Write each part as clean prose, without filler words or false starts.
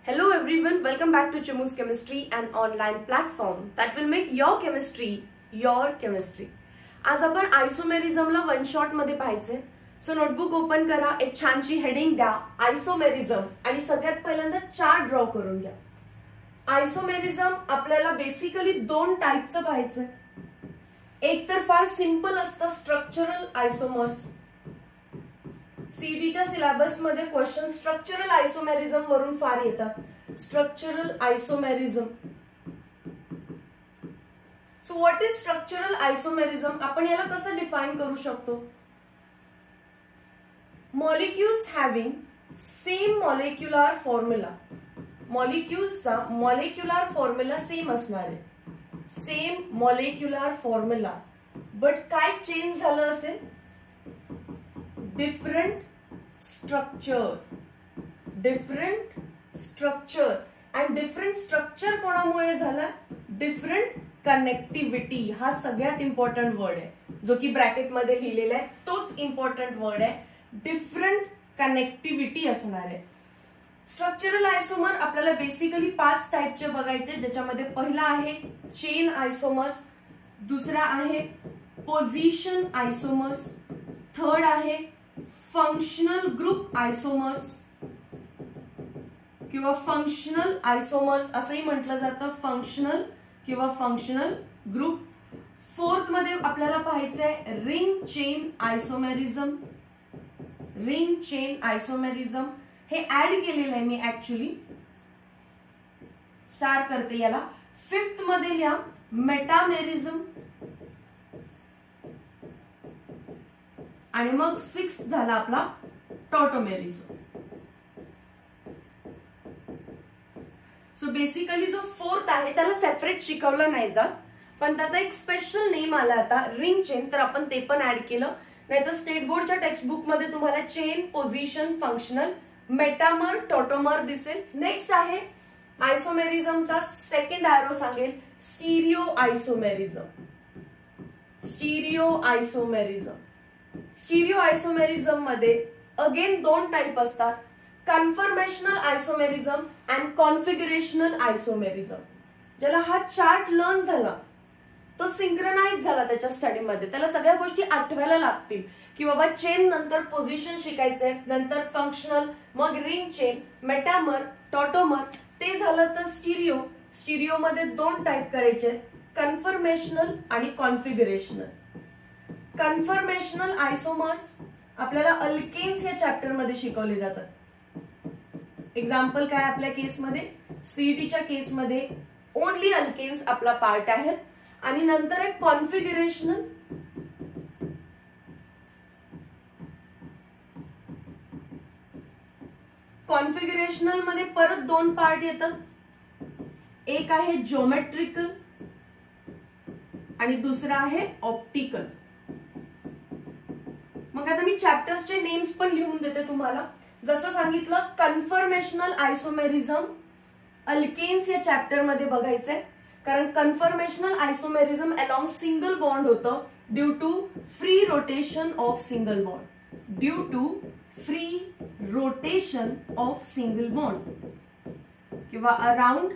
Hello everyone, welcome back to Chimu's Chemistry, an online platform that will make your chemistry your chemistry. आज आपण आयसोमेरिझमला one shot मध्ये पाहायचे. So notebook open करा, एक छानशी heading द्या आयसोमेरिझम आणि सगळ्यात पहिल्यांदा चार्ट ड्रॉ करून घ्या. आयसोमेरिझम आपल्याला बेसिकली दोन टाइपचं पाहायचंय. एक तर फार सिंपल असतं स्ट्रक्चरल आयसोमर्स. सीडीच्या सिलेबस मध्ये क्वेश्चन स्ट्रक्चरल आयसोमेरिझम वरून फार येतात. Structural isomerism. So what is structural isomerism? आपण याला कसं डिफाइन करू शकतो? Molecules having same molecular formula. मॉलिक्युल्सचा मॉलिक्युलर फॉर्म्युला सेम असणार आहे. सेम मॉलिक्युलर फॉर्म्युला, बट काय चेंज झालं असेल? Different structure. Different structure. And different structure कोणामुळे झालं? Different connectivity. हा सगळ्यात इम्पॉर्टंट वर्ड आहे, जो की ब्रॅकेट मध्ये लिहिलेला आहे. तोच इम्पॉर्टंट वर्ड आहे. डिफरंट कनेक्टिव्हिटी असणार आहे. स्ट्रक्चरल आयसोमर आपल्याला बेसिकली 5 टाइपचे बघायचे, ज्याच्यामध्ये पहिला आहे चेन आयसोमर्स, दुसरा आहे पोझिशन आयसोमर्स, थर्ड आहे फंक्शनल ग्रुप आयसोमर्स किंवा फंक्शनल आयसोमर्स असंही म्हटलं जातं, फंक्शनल किंवा फंक्शनल ग्रुप. फोर्थ मध्ये आपल्याला पाहायचंय ring chain isomerism. Ring chain isomerism हे ऍड केलेलं आहे मी, ऍक्च्युली स्टार करते याला. फिफ्थ मध्ये लिहा मेटामेरिझम, आणि मग 6th झाला आपला टॉटोमेरिझम. सो बेसिकली जो फोर्थ आहे त्याला सेपरेट शिकवलं नाही जात, पण त्याचा एक स्पेशल नेम आला आता रिंग चेन, तर आपण ते पण ऍड केलं. नाहीतर स्टेट बोर्डच्या टेक्स्टबुक मध्ये तुम्हाला chain, position, functional, metamer, tautomer दिसेल. नेक्स्ट आहे आयसोमेरिझमचा सेकंड एरो सांगेल stereo isomerism. Stereo isomerism. Stereo isomerism मध्ये अगेन 2 टाइप असतात, conformational isomerism and configurational isomerism. ज्याला हा चार्ट लर्न झाला तो सिंक्रोनाइज झाला त्याच्या स्टडीमध्ये, त्याला सगळ्या गोष्टी आठवायला लागतील की बाबा चेन नंतर पोझिशन शिकायचंय, नंतर फंक्शनल, मग रिंग चेन, मेटामर, टॉटोमर. ते झालं तर स्टिरिओ. स्टिरिओ मध्ये 2 टाइप करायचे, कन्फर्मेशनल आणि कॉन्फिगरेशनल. कन्फर्मेशनल आयसोमर्स आपल्याला अल्केन्स या चॅप्टर मध्ये शिकवले जातात. एक्झाम्पल काय आपल्या केसमध्ये? सीईटीच्या केसमध्ये ओनली अल्केन्स आपला पार्ट आहे. आणि नंतर एक कॉन्फिगरेशनल. कॉन्फिगरेशनल मध्ये परत 2 पार्ट येतात. एक आहे ज्योमेट्रिकल आणि दुसरा आहे ऑप्टिकल. मग आता मी चॅप्टर्सचे नेम्स पण लिहून देते तुम्हाला. जसं सांगितलं कन्फर्मेशनल आयसोमेरिझम अल्केन्स या चॅप्टर मध्ये बघायचंय, कारण conformational isomerism along single bond होतं due to free rotation of single bond. Due to free rotation of single bond किंवा अराउंड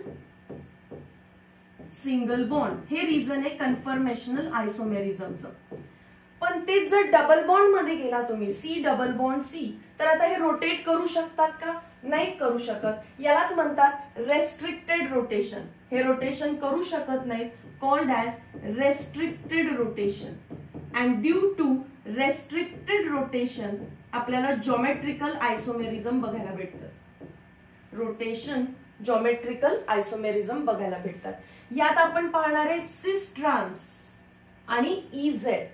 सिंगल बॉन्ड, हे रिझन आहे कन्फर्मेशनल आयसोमेरिझमचं. पण ते जर डबल बॉन्ड मध्ये गेला तुम्ही, सी डबल बॉन्ड सी, तर आता हे रोटेट करू शकतात का? नाही करू शकत. यालाच म्हणतात रेस्ट्रिक्टेड रोटेशन. हे रोटेशन करू शकत नाहीत, called as restricted rotation. And due to restricted rotation आपल्याला जॉमेट्रिकल आयसोमेरिझम बघायला भेटतं. रोटेशन जॉमेट्रिकल आयसोमेरिझम बघायला भेटतात. यात आपण पाहणार आहे सिस ट्रान्स आणि इझेड.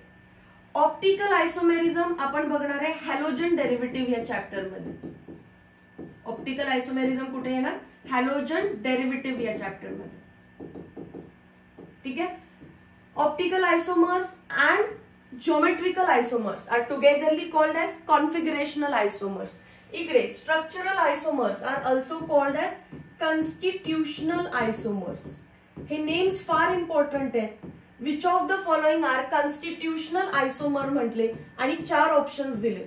ऑप्टिकल आयसोमेरिझम आपण बघणार आहे हॅलोजन डेरिव्हेटिव्ह या चॅप्टर मध्ये. ऑप्टिकल आयसोमेरिझम कुठे येणार? हॅलोजन डेरिव्हेटिव्ह या चॅप्टर मध्ये. ठीक आहे. Optical isomers and geometrical isomers are togetherly called as configurational isomers. इकडे structural isomers are also called as constitutional isomers. हे नेम्स फार इम्पॉर्टंट आहेत. Which of the following are constitutional isomer म्हटले आणि 4 ऑप्शन्स दिले.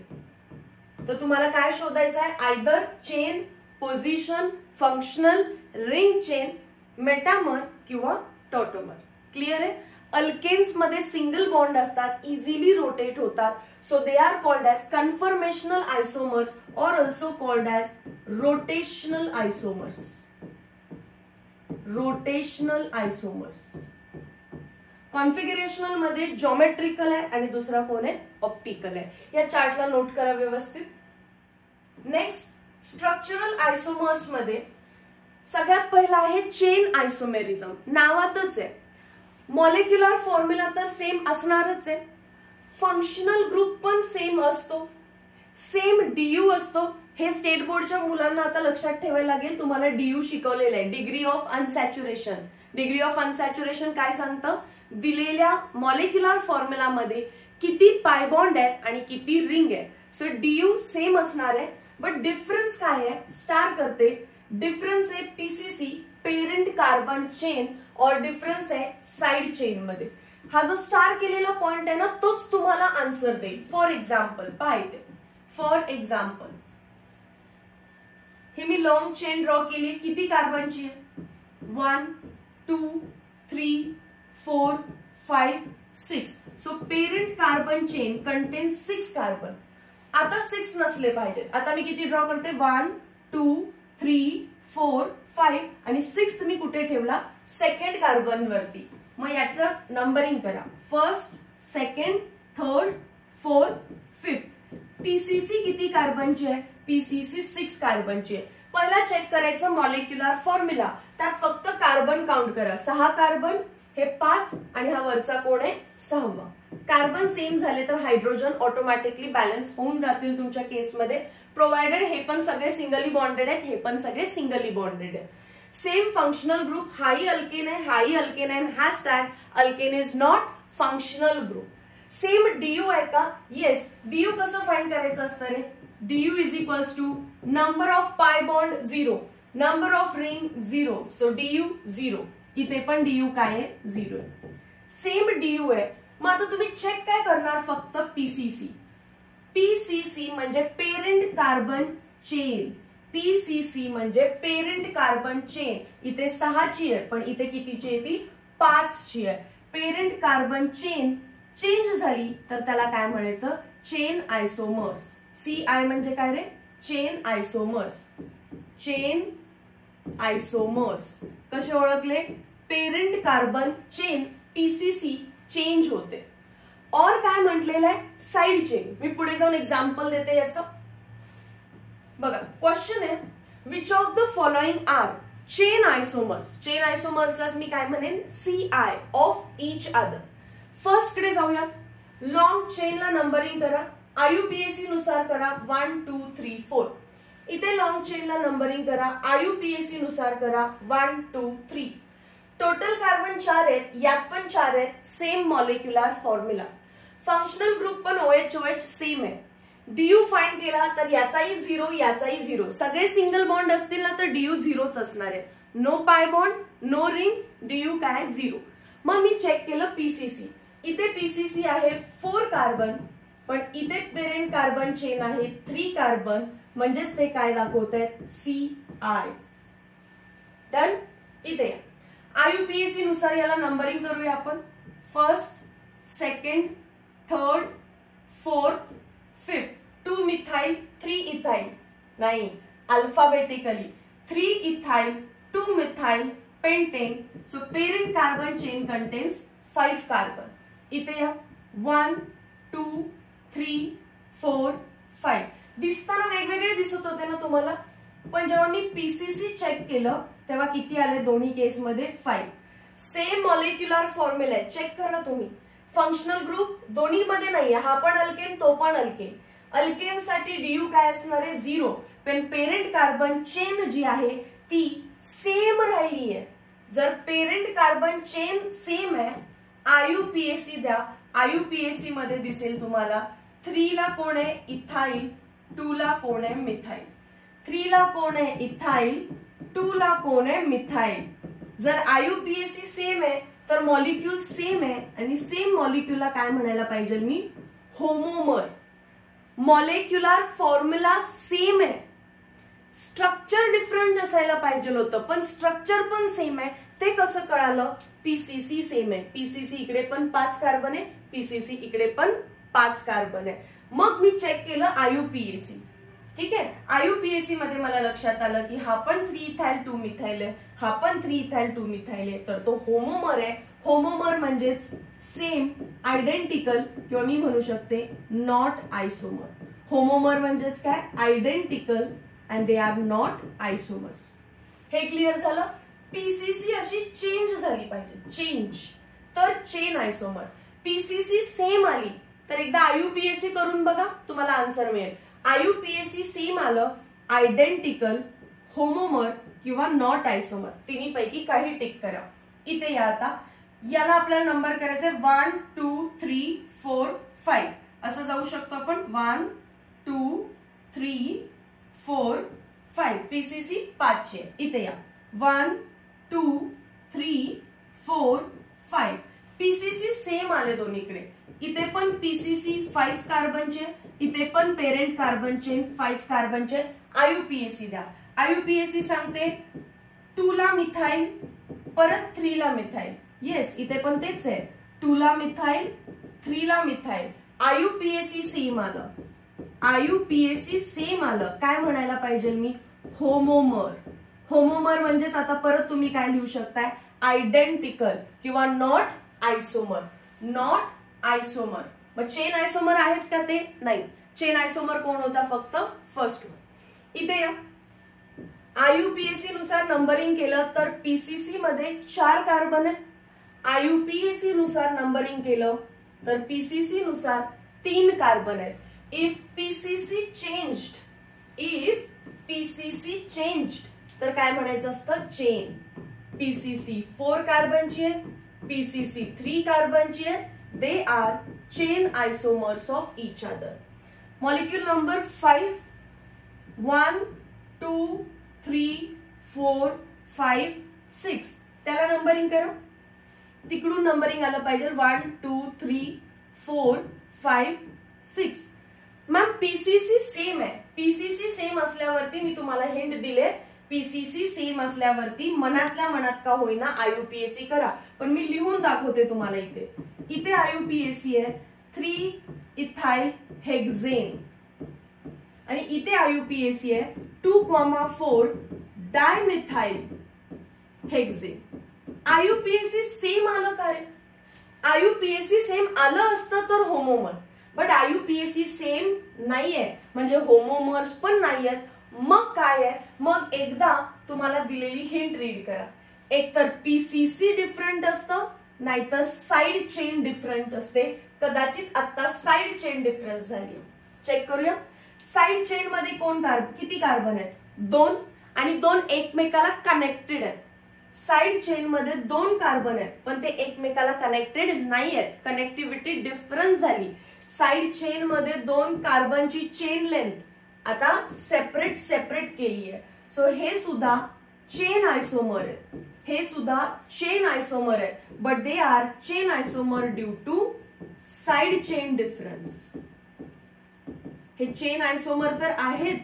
तर तुम्हाला काय शोधायचं आहे? Either chain, position, functional, ring chain, metamer किंवा टॉटोमर. क्लिअर आहे. अल्केन्स मध्ये सिंगल बॉन्ड असतात, इझिली रोटेट होतात, so they are called as conformational isomers और also called as rotational isomers. Rotational isomers. Configurational मध्ये जॉमेट्रिकल आहे आणि दुसरा कोण आहे, ऑप्टिकल आहे. या चार्टला नोट करा व्यवस्थित. नेक्स्ट, स्ट्रक्चरल आयसोमर्स मध्ये सगळ्यात पहिला आहे चेन आयसोमेरिझम. नावातच आहे. मॉलिक्युलर फॉर्म्युला तर सेम असणारच आहे, फंक्शनल ग्रुप पण सेम असतो, सेम डीयू असतो. हे स्टेट बोर्डच्या मुलांना आता लक्षात ठेवायला लागेल. तुम्हाला डीयू शिकवलेलं आहे, डिग्री ऑफ अनसॅच्युरेशन. डिग्री ऑफ अनसॅच्युरेशन काय सांगतं, दिलेल्या मॉलिक्युलर फॉर्म्युलामध्ये किती पाय बॉन्ड आहेत आणि किती रिंग आहे. सो डीयू सेम असणार आहे, बट डिफरन्स काय आहे, स्टार करते. डिफरन्स आहे पीसीसी, पेरेंट कार्बन चेन, और डिफरन्स आहे साइड चेन मध्ये. हा जो स्टार केलेला पॉइंट आहे ना, तोच तुम्हाला आन्सर देईल. फॉर एक्झाम्पल पाहिजे, फॉर एक्झाम्पल हे मी लॉंग चेन ड्रॉ केली, किती कार्बनची आहे, 1 2 3 4 5 6. So parent carbon chain contains 6 carbon. आता 6 नसले पाहिजेत. आता मी किती ड्रॉ करते, 1 2 3 4 5 आणि 6 मी कुठे ठेवला, सेकंड कार्बन वरती. मग याचं नंबरिंग करा, first, second, third, fourth, fifth. PCC किती कार्बनची आहे, पीसीसी 6 कार्बनची आहे. पहिला चेक करायचं मॉलिक्युलर फॉर्म्युला, त्यात फक्त कार्बन काउंट करा. 6 कार्बन, हे 5 आणि हा वरचा कोण आहे, 6वा. कार्बन सेम झाले तर हायड्रोजन ऑटोमॅटिकली बॅलन्स होऊन जातील तुमच्या केसमध्ये, प्रोव्हाइडेड हे पण सगळे सिंगली बॉन्डेड आहेत, हे पण सगळे सिंगली बॉन्डेड आहेत. सेम फंक्शनल ग्रुप, हाही अल्केन आहे, हाही अल्केन आहे. Hashtag alkane is not functional group. Same DU आहे का, येस. डीयू कसं फाइंड करायचं असतं रे, DU is equals to number of pi bond 0, number of ring 0, so DU 0. इथे पण डीयू काय आहे, 0. सेम डीयू आहे. मग आता तुम्ही चेक काय करणार, फक्त पीसीसी. पीसीसी म्हणजे पेरेंट कार्बन चेन. पीसीसी म्हणजे पेरेंट कार्बन चेन. इथे 6ची आहे, पण इथे कितीची आहे, ती 5ची आहे. पेरेंट कार्बन चेन चेंज झाली तर त्याला काय म्हणायचं, चेन आयसोमर्स. CI म्हणजे काय रे, चेन आयसोमर्स. चेन आयसोमर्स कसे ओळखले, parent carbon chain PCC change होते. और काय म्हटलेलं आहे, साइड चेन. मी पुढे जाऊन एक्झाम्पल देते याचं. बघा क्वेश्चन आहे, which of the following are chain isomers. Chain आयसोमर्सलाच मी काय म्हणेन, CI ऑफ इच अदर. फर्स्ट कडे जाऊया. लॉंग चेनला नंबरिंग करा, IUPAC नुसार करा, 1 2 3 4. इथे लॉंग चेनला नंबरिंग करा, IUPAC नुसार करा, 1 2 3. टोटल कार्बन 4 आहेत, यात पण 4 आहेत, same molecular formula. Functional group पण OH सेम आहे. डीयू फाइंड केला तर याचाही 0, याचाही 0. सगळे सिंगल बॉन्ड असतील ना तर डीयू 0च असणार आहे. No pi bond, no ring, DU काय 0. मग मी चेक केलं पीसीसी. इथे पीसीसी आहे 4 कार्बन, पण इथे पेरेंट कार्बन चेन आहे 3 कार्बन, म्हणजेच ते काय दाखवत आहेत, CI. डन. इथे IUPAC नुसार याला नंबरिंग करूया आपण. First, second, third, fourth, fifth. 2 methyl 3 ethyl, नाही alphabetically 3 ethyl 2 methyl pentane. So parent carbon chain contains 5 carbon. इथे या 1 2 3 4 5. दिसताना वेगवेगळे दिसत होते ना तुम्हाला, पण जेव्हा मी पीसीसी चेक केलं तेव्हा किती आले, दोन्ही केसमध्ये 5. सेम मॉलिक्युलर फॉर्म्युला आहे, चेक करा तुम्ही. फंक्शनल ग्रुप दोन्ही मध्ये नाहीये, हा पण अल्केन, तो पण अल्केन. अल्केन साठी डीयू काय असणार आहे, 0. पण पेरेंट कार्बन चेन जी आहे ती सेम राहिली आहे. जर पेरेंट कार्बन चेन सेम आहे, IUPAC द्या. IUPAC मध्ये दिसेल तुम्हाला 3 ला कोण आहे, इथाइल, 2 ला कोण आहे, मिथाइल. 3 ला कोण आहे, इथाइल, 2 ला कोण आहे, मिथाइल. जर IUPAC सेम आहे तर मॉलिक्यूल सेम आहे, आणि सेम मॉलिक्यूलला काय म्हणायला पाहिजे मी, होमोमर. मॉलिक्युलर फॉर्म्युला सेम आहे, स्ट्रक्चर असायला पाहिजे होतं, पण स्ट्रक्चर पण सेम आहे. ते कसं कळालं? पीसीसी सेम आहे. पीसीसी इकडे पण 5 कार्बन आहे, पीसीसी इकडे पण 5 कार्बन आहे. मग मी चेक केलं आयुपीएसी. ठीक आहे, आयुपीएसी मध्ये मला लक्षात आलं की हा पण 3 इथाइल 2 मिथाइल आहे, हा पण 3 इथाइल 2 मिथाइल आहे, तर तो होमोमर आहे. होमोमर म्हणजेच सेम, आयडेंटिकल, किंवा मी म्हणू शकते नॉट आयसोमर. होमोमर म्हणजेच काय? Identical and they are not आयसोमर्स. हे क्लिअर झालं? पीसीसी अशी चेंज झाली पाहिजे, चेंज, तर चेन आयसोमर. पीसीसी सेम आली तर एकदा आयुपीएसी करून बघा, तुम्हाला आन्सर मिळेल. आयुपीएसी सेम आलं, आयडेंटिकल, होमोमर किंवा नॉट आयसोमर, तिन्ही पैकी काही टिक करा. इथे या आता. याला आपल्याला नंबर करायचे 1 2 3 4 5 असं जाऊ शकतो आपण. 1 2 3 4 5. पीसीसी 5 चे. इथे या. 1 2 3 4 5. पीसीसी सेम आले दोन्हीकडे. इथे पण पीसीसी 5 कार्बनचे, इथे पण पेरेंट कार्बन चेन 5 कार्बनचे. आयुपीएसी द्या. आयुपीएसी सांगते 2 ला मिथाइल, परत 3 ला मिथाइल. येस, इथे पण तेच आहे. 2 ला मिथाइल, 3 ला मिथाइल. आयुपीएसी सेम आलं. आयुपीएसी सेम आलं. काय म्हणायला पाहिजे मी? होमोमर. होमोमर म्हणजेच आता परत तुम्ही काय लिहू शकताय? आयडेंटिकल किंवा नॉट आयसोमर. नॉट आयसोमर. मग चेन आयसोमर आहेत का? ते नाही. चेन आयसोमर कोण होता? फक्त फर्स्ट वन. इथे या. आयुपीएसी नुसार नंबरिंग केलं तर पीसीसी मध्ये 4 कार्बन आहेत. आयुपीएसी नुसार नंबरिंग केलं तर पीसीसी नुसार 3 कार्बन आहेत. इफ पीसीसी चेंज्ड, तर काय म्हणायचं असतं? चेन. पीसीसी 4 कार्बनची आहे, पीसीसी 3 कार्बनची आहे. They are chain आयसोमर्स of each other. Molecule number 5, 1 2 3 4 5 6. त्याला नंबरिंग करा. तिकडून नंबरिंग आलं पाहिजे. 1 2 3 4 5 6. मॅम पीसीसी सेम आहे. पीसीसी सेम असल्यावरती मी तुम्हाला हिंट दिले. पीसीसी सेम असल्यावरती मनातल्या मनात का होईना आयुपीएसी करा, पण मी लिहून दाखवते तुम्हाला. इथे आयुपीएसी आहे 3 इथाइल हेक्सेन आणि इथे आयुपीएसी आहे 2,4 डायमिथाइल हेक्सेन. आयुपीएसी सेम आलं का रे? आयुपीएसी सेम आलं असतं तर होमोमर, बट आयुपीएसी सेम नाहीये म्हणजे होमोमर्स पण नाहीयेत. मग काय आहे? मग एकदा तुम्हाला दिलेली हिंट रीड करा. एक तर पीसीसी डिफरंट असतं, नाहीतर साइड चेन डिफरंट असते. कदाचित आता साइड चेन डिफरन्स झाली. चेक करूया. साइड चेन मध्ये किती कार्बन आहेत? 2, आणि 2 एकमेकाला कनेक्टेड आहेत. साइड चेन मध्ये 2 कार्बन आहेत, पण ते एकमेकाला कनेक्टेड नाही आहेत. कनेक्टिव्हिटी डिफरन्स झाली. साइड चेन मध्ये 2 कार्बनची चेन लेंथ आता सेपरेट केली आहे. सो हे सुद्धा चेन आयसोमर आहे. हे सुद्धा चेन आयसोमर आहे, but they are chain isomer due to side chain difference. हे चेन आयसोमर तर आहेत,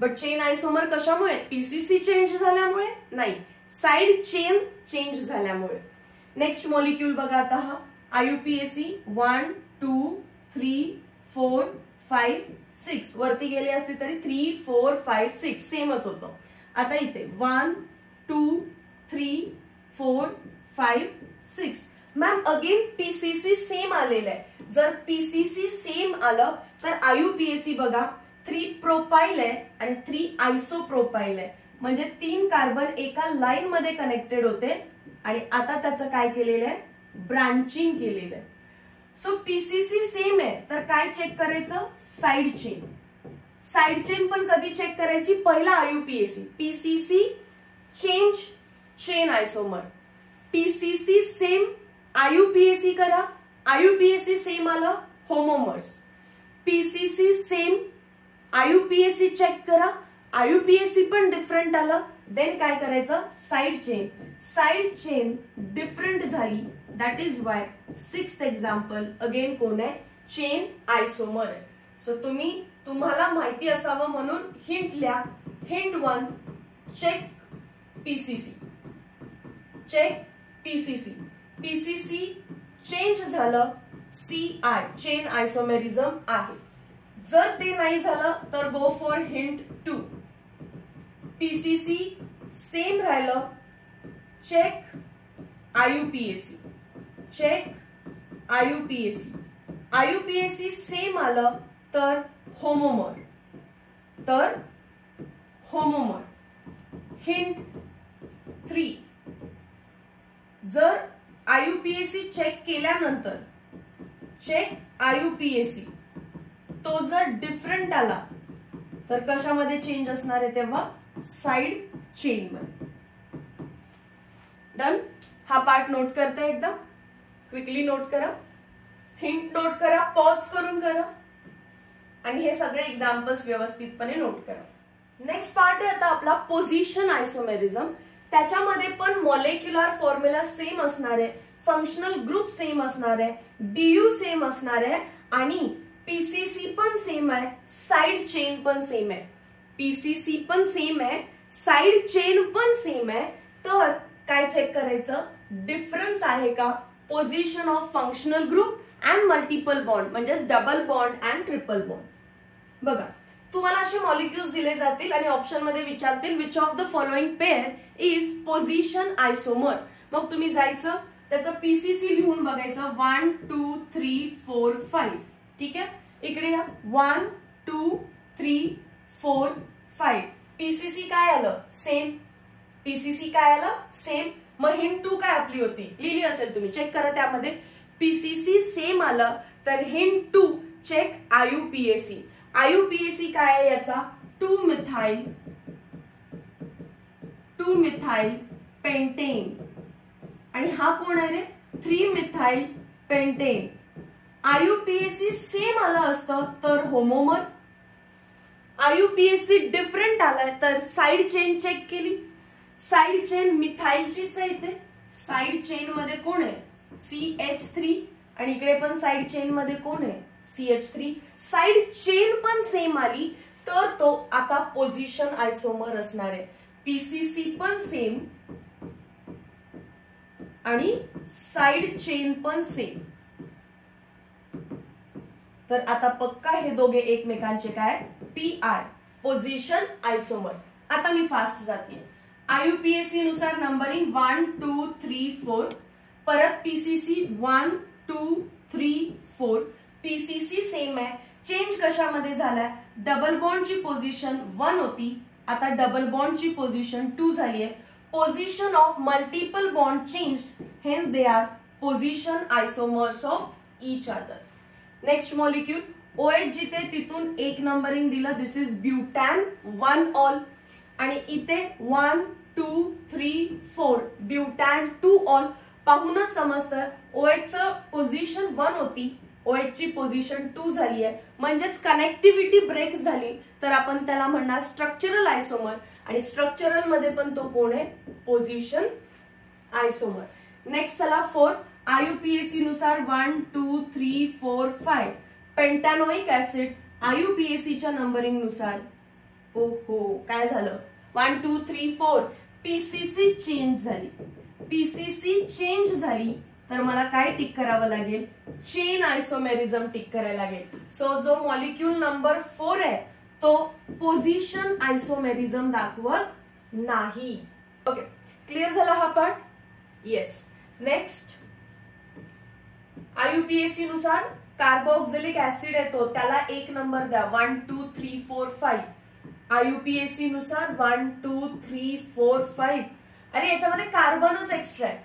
बट चेन आयसोमर कशामुळे? पीसीसी चेंज झाल्यामुळे नाही, साइड चेन चेंज झाल्यामुळे. नेक्स्ट मॉलिक्यूल बघा आता. हा आयुपीएसी 1 2 3 4 5 6. वरती गेले असते तरी 3 4 5 6 सेमच होतं. आता इथे 1 2 3 4 5 6. मॅम अगेन पीसीसी सेम आलेलं आहे. जर पीसीसी सेम आलं तर आयुपीएसी बघा 3 प्रोपाइल आहे आणि 3 आयसोप्रोपाइल आहे. म्हणजे 3 कार्बन एका लाईन मध्ये कनेक्टेड होते आणि आता त्याचं काय केलेलं आहे? ब्रांचिंग केलेलं आहे. सो पीसीसी सेम आहे तर काय चेक करायचं? Side chain. साइड चेन पण कधी चेक करायची? पहिला IUPAC. PCC change chain isomer. PCC same, IUPAC करा. आयुपीएसी सेम आलं, homomers. PCC same, IUPAC check करा. आयुपीएसी पण डिफरंट आलं, देन काय करायचं? Side chain. Side chain different झाली, that is why 6th example again कोण आहे? चेन आयसोमर आहे. सो तुम्हाला माहिती असावं म्हणून हिंट लिहा. Hint 1, check PCC, check PCC, PCC change झालं, सीआय चेन आयसोमेरिझम आहे. जर ते नाही झालं तर go for hint 2. PCC same राहिलं, check IUPAC, check IUPAC, IUPAC same आलं तर होमोमर, तर होमोमर. हिंट 3. जर आयुपीएसी चेक केल्यानंतर, चेक आयुपीएसी तो जर डिफरंट आला तर कशामध्ये चेंज असणार आहे, तेव्हा साइड चेन मध्ये. डन. हा पार्ट नोट करता, एकदम क्विकली नोट करा, हिंट नोट करा, पॉज करून करा आणि हे सगळे एक्झाम्पल्स व्यवस्थितपणे नोट करा. नेक्स्ट पार्ट आहे आता आपला पोझिशन आयसोमेरिझम. त्याच्यामध्ये पण मॉलिक्युलर फॉर्म्युला सेम असणार आहे, फंक्शनल ग्रुप सेम असणार आहे, डीयू सेम असणार आहे आणि पीसीसी पण सेम आहे, साइड चेन पण सेम आहे. पीसीसी पण सेम आहे, साइड चेन पण सेम आहे. तर काय चेक करायचं, डिफरन्स आहे का position of functional group and multiple bond, म्हणजेच double bond and triple bond. बघा, तुम्हाला असे मॉलिक्युल्स दिले जातील आणि ऑप्शन मध्ये विचारतील which of the following pair is position isomer. मग तुम्ही जायचं, त्याचं पीसीसी लिहून बघायचं, 1 2 3 4 5. ठीक आहे, इकडे या 1 2 3 4 5. पीसीसी काय आलं, सेम. पीसीसी काय आलं, सेम. मग हिंट 2 काय आपली होती, लिहिली असेल तुम्ही, चेक करा त्यामध्ये. पीसीसी सेम आलं तर हिंट 2 चेक आयुपीएसी. आयुपीएसी काय आहे याचा, 2 मिथाइल पेंटेन आणि हा कोण आहे रे, 3 मिथाइल पेंटेन. आयुपीएसी सेम आलं असतं तर होमोमर. आयुपीएसी डिफरंट आलाय तर साइड चेन चेक केली, साइड चेन मिथाइलचीच आहे. इथे साइड चेन मध्ये कोण आहे, CH3 आणि इकडे पण साइड चेन मध्ये कोण आहे, CH3. साइड चेन पण सेम आली तर तो आता पोझिशन आयसोमर असणार आहे. पीसीसी पण सेम आणि साइड चेन पण सेम. तर आता पक्का हे दोघे एकमेकांचे काय, पीआय पोझिशन आयसोमर. आता मी फास्ट जाते. आयुपीएसी नुसार नंबरिंग 1 2 3 4, परत पीसीसी 1 2 3 4. पीसीसी सेम आहे, चेंज कशामध्ये झालाय, डबल बॉन्डची पोझिशन 1 होती, आता डबल बॉन्डची पोझिशन 2 झाली आहे. Position of multiple bond changed, hence they are position isomers of each other. Next molecule OH जिथे तिथून एक नंबरिंग दिलं, दिस इज ब्युटॅन 1 ऑल आणि इथे 1 2 3 4 ब्युटॅन 2 ऑल. पाहूनच समजतं OH चं पोझिशन 1 होती, OH ची पोझिशन 2 झाली आहे, म्हणजेच कनेक्टिव्हिटी ब्रेक झाली तर आपण त्याला म्हणणार स्ट्रक्चरल आयसोमर आणि स्ट्रक्चरल मध्ये पण तो कोण आहे, पोझिशन आयसोमर. नेक्स्ट चला 4. आयुपीएसी नुसार 1 2 3 4 5 पेंटॅनोइक ऍसिड. आयुपीएसी च्या नंबरिंग नुसार ओहो काय झालं, 1 2 3 4 पीसीसी चेंज झाली. पीसीसी चेंज झाली तर मला काय टिक करावं लागेल, चेन आयसोमेरिझम टिक करायला लागेल. सो जो मॉलिक्यूल नंबर 4 आहे तो पोझिशन आयसोमेरिझम दाखवत नाही. ओके, क्लिअर झाला हा पार्ट. येस. नेक्स्ट आयुपीएसी नुसार कार्बोक्सिलिक ऍसिड येतो, त्याला एक नंबर द्या, 1 2 3 4 5. आयुपीएसी नुसार 1 2 3 4 5. अरे याच्यामध्ये कार्बनच एक्स्ट्रा आहे.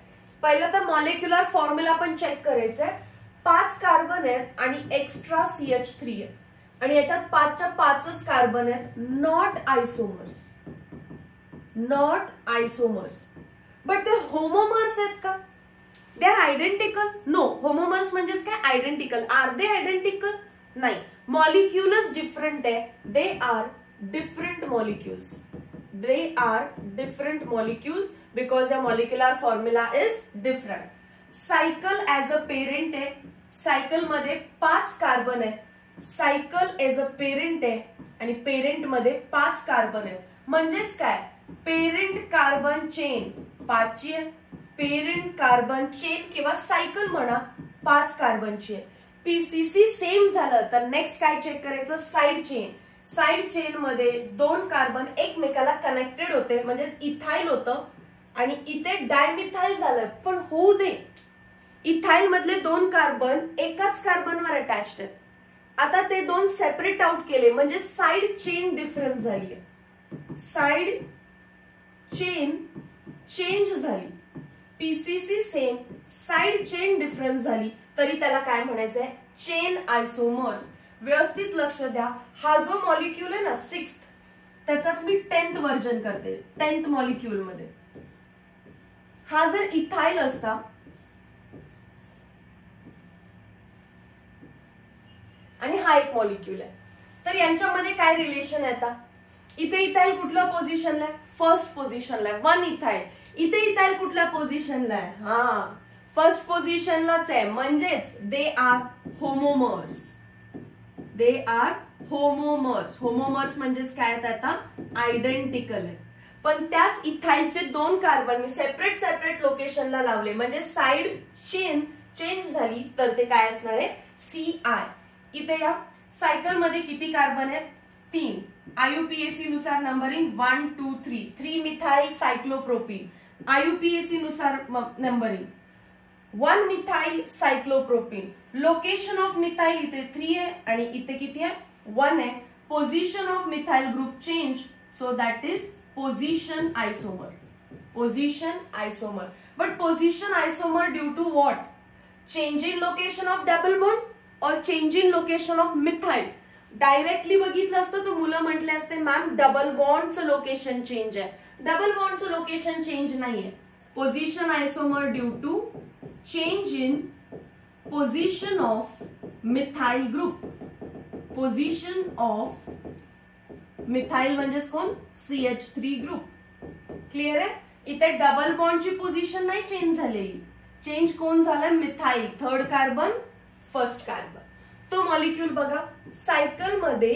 पहिलं तर मॉलिक्युलर फॉर्म्युला पण चेक करायचंय. 5 कार्बन आहेत आणि एक्स्ट्रा CH3 आहे आणि याच्यात 5च्या 5च कार्बन आहेत. Not आयसोमर्स, not आयसोमर्स. बट ते होमोमर्स आहेत का, दे आर आयडेंटिकल. नो, होमोमर्स म्हणजेच काय, आयडेंटिकल. आर दे आयडेंटिकल, नाही. मॉलिक्युलच डिफरंट आहे, they R different molecules. They are different molecules because their molecular formula is different. Cycle as a parent आहे, cycle मध्ये 5 carbon आहेत. सायकल एज अ पेरेंट आहे आणि parent मध्ये 5 कार्बन आहेत. म्हणजेच काय, पेरेंट कार्बन चेन 5ची आहे, पेरेंट कार्बन चेन किंवा सायकल म्हणा 5 कार्बनची आहे. पीसीसी सेम झालं तर नेक्स्ट काय चेक करायचं, साइड चेन. साइड चेन मध्ये 2 कार्बन एकमेकाला कनेक्टेड होते म्हणजेच इथाइल होतं आणि इथे डायमिथाइल झालं, पण होऊ दे इथाइल मधले 2 कार्बन एकाच कार्बनवर अटॅच्ड आहेत. आता ते 2 सेपरेट आउट केले म्हणजे साइड चेन डिफरन्स झाली आहे, साइड चेन चेंज झाली. PCC same, side chain difference झाली तरी त्याला काय म्हणायचंय, चेन आयसोमर्स. व्यवस्थित लक्ष द्या, हा जो मॉलिक्यूल आहे ना 6th, त्याचाच मी 10th व्हर्जन करते. 10th मॉलिक्यूल मध्ये हा जर इथाइल असता आणि हा एक मॉलिक्यूल आहे तर यांच्यामध्ये काय रिलेशन आहे. आता इथे इथाइल कुठल्या पोझिशनला आहे, फर्स्ट पोझिशनला आहे, 1 इथाइल. इथे इथाइल कुठल्या पोझिशनला आहे, हा फर्स्ट पोझिशनलाच आहे, म्हणजेच दे आर होमोमर्स. They are होमोमर्स. होमोमर्स म्हणजेच काय आता आयडेंटिकल आहे. पण त्याच इथाइलचे 2 कार्बन मी सेपरेट सेपरेट लोकेशनला लावले म्हणजे साइड चेन चेंज झाली तर ते काय असणार आहे, CI. इथे या सायकल मध्ये किती कार्बन आहेत, 3. आयुपीएसी नुसार नंबरिंग 1 2 3. 3 methyl cyclopropene. आयुपीएसी नुसार numbering 1 methyl cyclopropene. Location of methyl इथे 3 आहे आणि इथे किती आहे, 1 आहे. Position of methyl group change, so that is position isomer. Position isomer. But position isomer due to what, change in location of double bond और change in location of methyl. Directly बघितलं असतं तर मुलं म्हटले असते मॅम डबल बॉन्डचं location change आहे. Double बॉन्डचं लोकेशन चेंज नाहीये. Position isomer due to change in position of methyl group. Position of methyl म्हणजेच कोण, CH3 ग्रुप. क्लिअर आहे. इथे डबल बॉन्डची पोझिशन नाही चेंज झालेली, चेंज कोण झालं, methyl 3rd carbon 1st carbon. तो मॉलिक्यूल बघा, सायकल मध्ये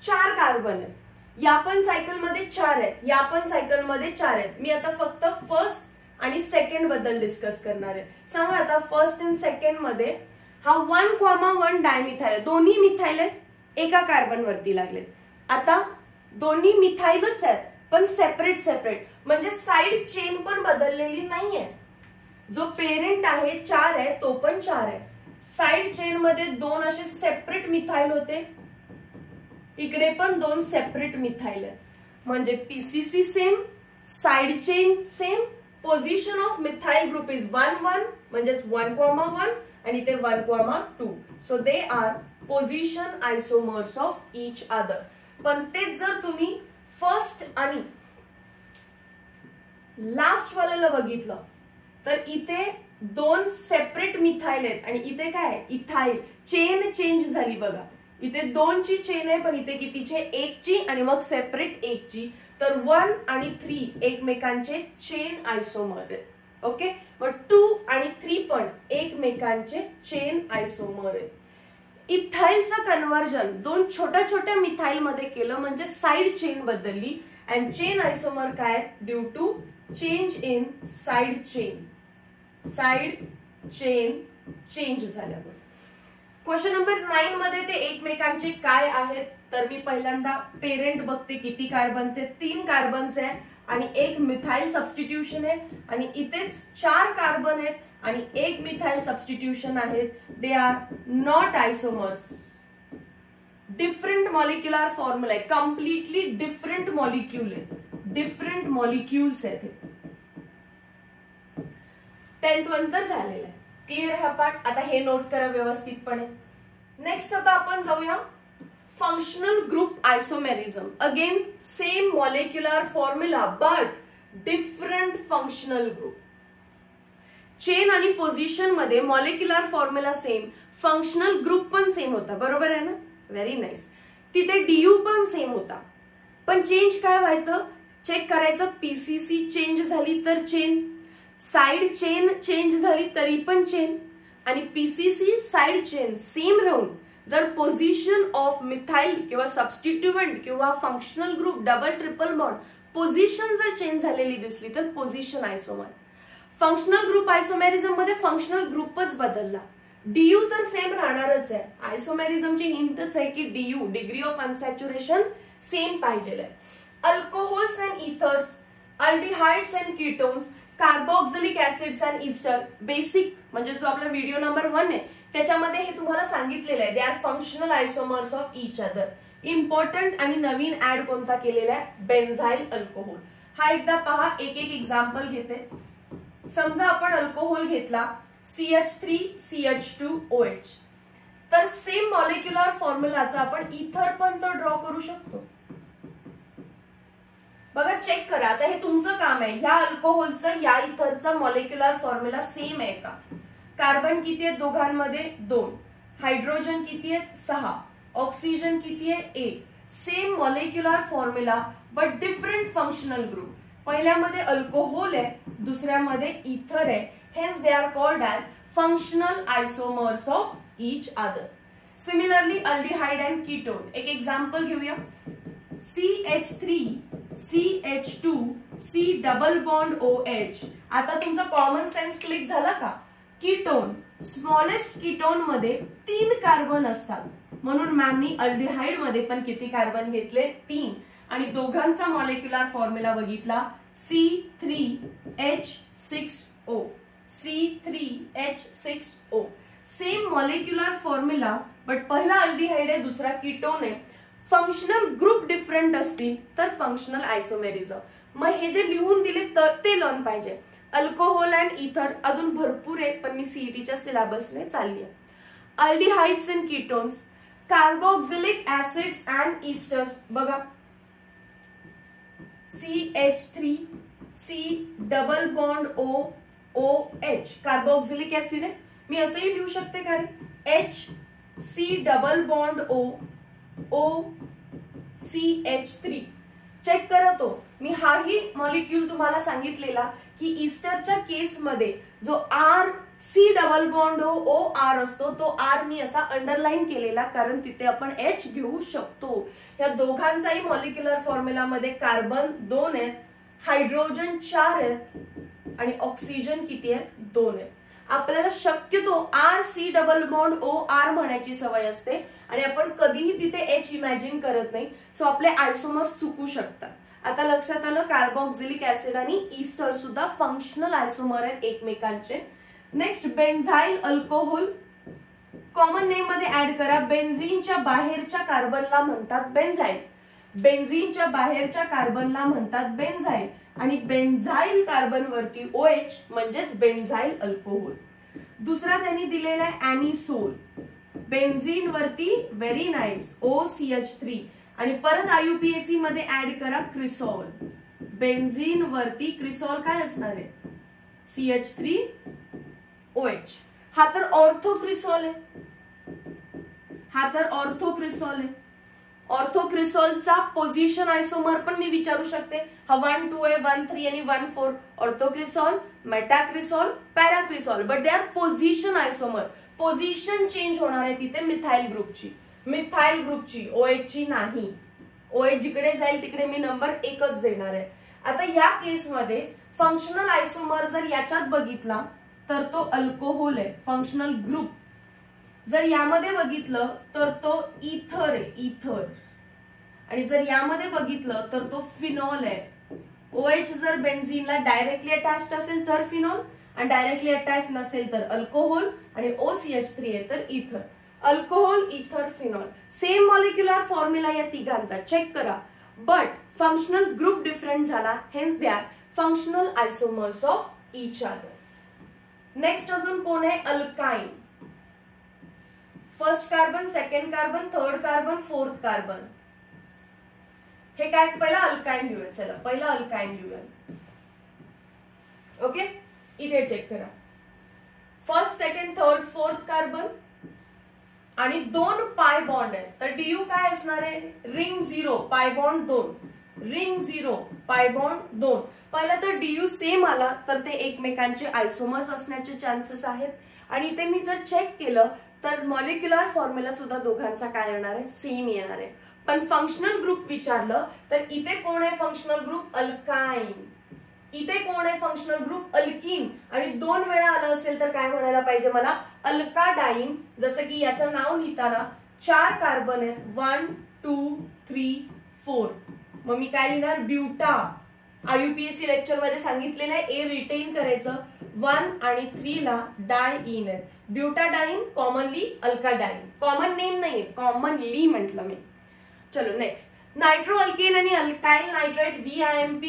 4 कार्बन आहेत, या पण सायकल मध्ये 4 आहेत, या पण सायकल मध्ये 4 आहेत. मी आता फक्त फर्स्ट आणि सेकंड बद्दल डिस्कस करणार आहे. सांगा आता फर्स्ट आणि सेकंड मध्ये हा 1,1 डायमिथाइल आहे, दोन्ही मिथाइल आहेत, एका कार्बन वरती लागलेत. आता दोन्ही मिथाइलच आहेत पण सेपरेट सेपरेट म्हणजे साइड चेन पण बदललेली नाहीये. जो पेरेंट आहे 4 आहे तो पण 4 आहे. साइड चेन मध्ये 2 असे सेपरेट मिथाइल होते, इकडे पण 2 सेपरेट मिथाइल आहे. म्हणजे PCC same, side chain same, position of methyl group is 1 1 म्हणजेच 1,1 आणि ते 1,2. So they are position isomers of each other. पण तेच जर तुम्ही फर्स्ट आणि लास्ट वाल्याला बघितलं तर इथे 2 सेपरेट मिथाइल आहेत आणि इथे काय इथाइल. चेन चेंज झाली बघा, इथे 2 ची चेन आहे पण इथे कितीचे, 1 ची आणि मग सेपरेट 1 ची. तर 1 आणि 3 एकमेकांचे चेन आयसोमर आहेत. ओके, मग 2 आणि 3 पण एकमेकांचे चेन आयसोमर आहेत. इथाइलचं कन्व्हर्जन 2 छोट्या छोट्या मिथाइल मध्ये केलं म्हणजे साइड चेन बदलली. अँड चेन आयसोमर काय, due to change in side chain. Side chain change झाल्यामुळे. क्वेश्चन नंबर 9 मध्ये ते एकमेकांचे काय आहेत तर मी पहिल्यांदा पेरेंट बघते, किती कार्बनचे, 3 कार्बनचे आहे आणि 1 मिथाइल सबस्टिट्यूशन आहे आणि इथेच 4 कार्बन आहेत आणि 1 मिथाइल सबस्टिट्यूशन आहेत. They are not आयसोमर्स. Different molecular formula आहे, कम्प्लिटली डिफरंट मॉलिक्यूल आहे, डिफरंट मॉलिक्युल्स आहेत. 10th नंतर झालेलं आहे. क्लिअर हा पार्ट. आता हे नोट करा व्यवस्थितपणे. नेक्स्ट आता आपण जाऊया functional group isomerism. Again same molecular formula but different functional group. Chain आणि पोझिशन मध्ये molecular formula same, functional group पण सेम होता, बरोबर आहे ना. Very nice. तिथे DU पण सेम होता पण चेंज काय व्हायचं, चेक करायचं. पीसीसी चेंज झाली तर चेन, साइड चेन चेंज झाली तरी पण चेन आणि पीसीसी साइड चेन सेम राहून जर पोझिशन ऑफ मिथाइल किंवा सबस्टिट्यूएंट किंवा functional group double triple bond position जर चेंज झालेली दिसली तर पोझिशन आयसोमर. फंक्शनल ग्रुप आयसोमेरिझम मध्ये फंक्शनल ग्रुपच बदलला, डीयू तर सेम राहणारच आहे. आयसोमेरिझमची हिंटच आहे की DU degree of unsaturation same पाहिजे. Alcohols and ethers, aldehydes and ketones, carboxylic acids and ester, basic म्हणजे जो आपला व्हिडिओ नंबर 1 आहे त्याच्यामध्ये हे तुम्हाला सांगितलेलं आहे. They are functional isomers of each other. Important आणि नवीन ऍड कोणता केलेला आहे, बेन्झाइल अल्कोहोल. हा एकदा पहा, एक एक एक्झाम्पल घेते. समजा आपण अल्कोहोल घेतला CH3CH2OH, तर सेम मॉलिक्युलर फॉर्म्युलाचा आपण इथर पण तर ड्रॉ करू शकतो. बघा चेक करा, आता हे तुमचं काम आहे. ह्या अल्कोहोलचं या इथरचं मॉलिक्युलर फॉर्म्युला सेम आहे का? कार्बन किती आहेत दोघांमध्ये 2, हायड्रोजन किती आहेत 6, ऑक्सिजन किती आहे 1. Same molecular formula but different functional group. पहिल्यामध्ये अल्कोहोल आहे, दुसऱ्यामध्ये इथर आहे. Hence they are called as functional isomers of each other. Similarly aldehyde and ketone, एक एक्झाम्पल घेऊया. CH3CH2C double bond OH. आता तुमचा कॉमन सेन्स क्लिक झाला का? कीटोन, स्मॉलेस्ट कीटोन मध्ये 3 कार्बन असतात, म्हणून मॅमनी अल्डिहाइड मध्ये पण किती कार्बन घेतले 3, आणि दोघांचा मॉलिक्युलर फॉर्म्युला बघितला C3H6O. C3H6O same molecular formula but पहिला अल्डिहाइड आहे, दुसरा कीटोन आहे. फंक्शनल ग्रुप डिफरंट असतील तर फंक्शनल आयसोमेरिझम. मग हे जे लिहून दिले तर ते लर्न पाहिजे. अल्कोहोल अँड इथर अजून भरपूर आहे, पण मी सीईटीच्या सिलेबसने चालली आहे. Aldehydes and ketones, carboxylic acids and esters. बघा CH3C double bond OH, carboxylic acid आहे. मी असंही लिहू शकते का रे, HC double bond OCH3. Check करा तो. मी हाही मॉलिक्यूल तुम्हाला सांगितलेला की ईस्टरच्या केसमध्ये जो RC डबल बॉन्ड OR असतो तो R मी असा अंडरलाईन केलेला, कारण तिथे आपण H घेऊ शकतो. या दोघांचाही मॉलिक्युलर फॉर्म्युला मध्ये कार्बन 2 आहेत, हायड्रोजन 4 आहेत आणि ऑक्सिजन किती आहेत 2 आहेत. आपल्याला शक्यतो RC डबल बॉन्ड OR म्हणायची सवय असते आणि आपण कधीही तिथे H इमॅजिन करत नाही, सो आपले आयसोमर्स चुकू शकतात. आता लक्षात आलं, कार्बोक्सिलिक ऍसिड आणि ईस्टर सुद्धा फंक्शनल आयसोमर आहेत एकमेकांचे. नेक्स्ट बेन्झाइल अल्कोहोल, कॉमन नेम मध्ये ऍड करा. बेन्झीनच्या बाहेरच्या कार्बनला म्हणतात बेन्झाइल, बेन्झीनच्या बाहेरच्या कार्बनला म्हणतात बेन्झाइल, आणि बेन्झाइल कार्बन वरती OH म्हणजेच बेन्झाइल अल्कोहोल. दुसरा त्यांनी दिलेला आहे एनिसोल, बेन्झीन वरती व्हेरी नाईस OCH3, आणि परत IUPAC मध्ये ऍड करा क्रिसॉल. बेन्झीन वरती क्रिसॉल काय असणार आहे CH3OH. हा तर ऑर्थोक्रिसॉल आहे, हा तर ऑर्थोक्रिसॉल आहे. ऑर्थोक्रिसॉलचा पोझिशन आयसोमर पण मी विचारू शकते. हा 1, 2 आहे, 1, 3 आणि 1, 4. Orthocresol, metacresol, paracresol, but they are position isomer. Position change होणार आहे तिथे मिथाइल ग्रुपची, मिथाइल ग्रुपची, OH ची नाही. OH जिकडे जाईल तिकडे मी नंबर 1च देणार आहे. आता या केसमध्ये फंक्शनल आयसोमर जर याच्यात बघितला तर तो अल्कोहोल आहे, फंक्शनल ग्रुप. जर यामध्ये बघितलं तर तो इथर आहे, इथर. आणि जर यामध्ये बघितलं तर तो फिनॉल आहे. OH जर बेन्झीनला डायरेक्टली अटॅच्ड असेल तर फिनॉल, आणि डायरेक्टली अटॅच नसेल तर अल्कोहोल, आणि OCH3 आहे तर इथर. अल्कोहोल, इथर, फिनॉल, सेम मॉलिक्युलर फॉर्म्युला या तिघांचा. चेक करा, बट फंक्शनल ग्रुप डिफरंट झाला, hence they are functional isomers of each other. Next अजून कोण आहे, alkyne. First carbon, second carbon, third carbon, fourth carbon. हे काय, पहिला अल्काइन लिहूया. चला पहिला अल्काइन लिहूया. ओके, इथे चेक करा. First, second, third, fourth carbon आणि 2 पाय बॉन्ड आहेत, तर डीयू काय असणार आहे, ring 0 pi bond 2, ring 0 pi bond 2. पहिला तर डीयू सेम आला तर ते एकमेकांचे आयसोमर्स असण्याचे चान्सेस आहेत. आणि इथे मी जर चेक केलं तर मॉलिक्युलर फॉर्म्युला सुद्धा दोघांचा काय येणार आहे, सेम येणार आहे. पण फंक्शनल ग्रुप विचारलं तर इथे कोण आहे फंक्शनल ग्रुप? अल्काइन. इथे कोण आहे फंक्शनल ग्रुप? अल्कीन. आणि 2 वेळा आलं असेल तर काय म्हणायला पाहिजे मला? अल्काडाइन. जसं की याचं नाव लिहिताना 4 कार्बन आहेत, 1 2 3 4. मग मी काय लिहिणार? ब्युटा. IUPAC लेक्चर मध्ये सांगितलेलं आहे ए रिटेन करायचं. 1 आणि 3 ला डायइन आहे. ब्युटाडाइन, कॉमनली अल्काडाइन. कॉमन नेम नाहीये, कॉमनली म्हटलं मी. चलो नेक्स्ट. नायट्रो अल्केन आणि alkyl nitrite VIMP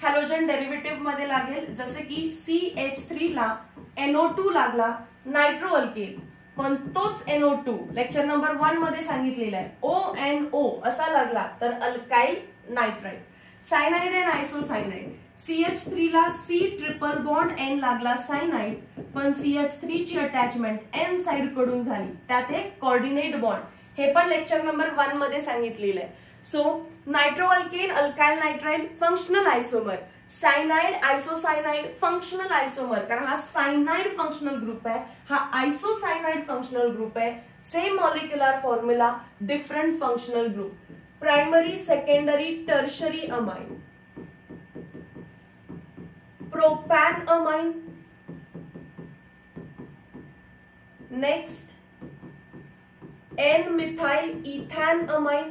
halogen derivative मध्ये लागेल. जसे की CH3 ला NO2 लागला नायट्रो अल्केन, पण तोच NO2 लेक्चर नंबर 1 मध्ये सांगितलेला आहे ONO असा लागला तर alkyl nitrite. Cyanide and isocyanide. CH3 ला C ट्रिपल बॉन्ड N लागला सायनाइड, पण CH3 ची अटॅचमेंट N साइड कडून झाली, त्यात एक कोऑर्डिनेट बॉन्ड. हे पण लेक्चर नंबर 1 मध्ये सांगितलेलं आहे. So nitro alkane alkyl nitrile functional isomer. Cyanide isocyanide functional isomer, कारण हा सायनाइड फंक्शनल ग्रुप आहे, हा आयसोसायनाइड फंक्शनल ग्रुप आहे. Same molecular formula, different functional group. Primary, secondary, tertiary amine. Propan amine. Next N methyl ethan amine.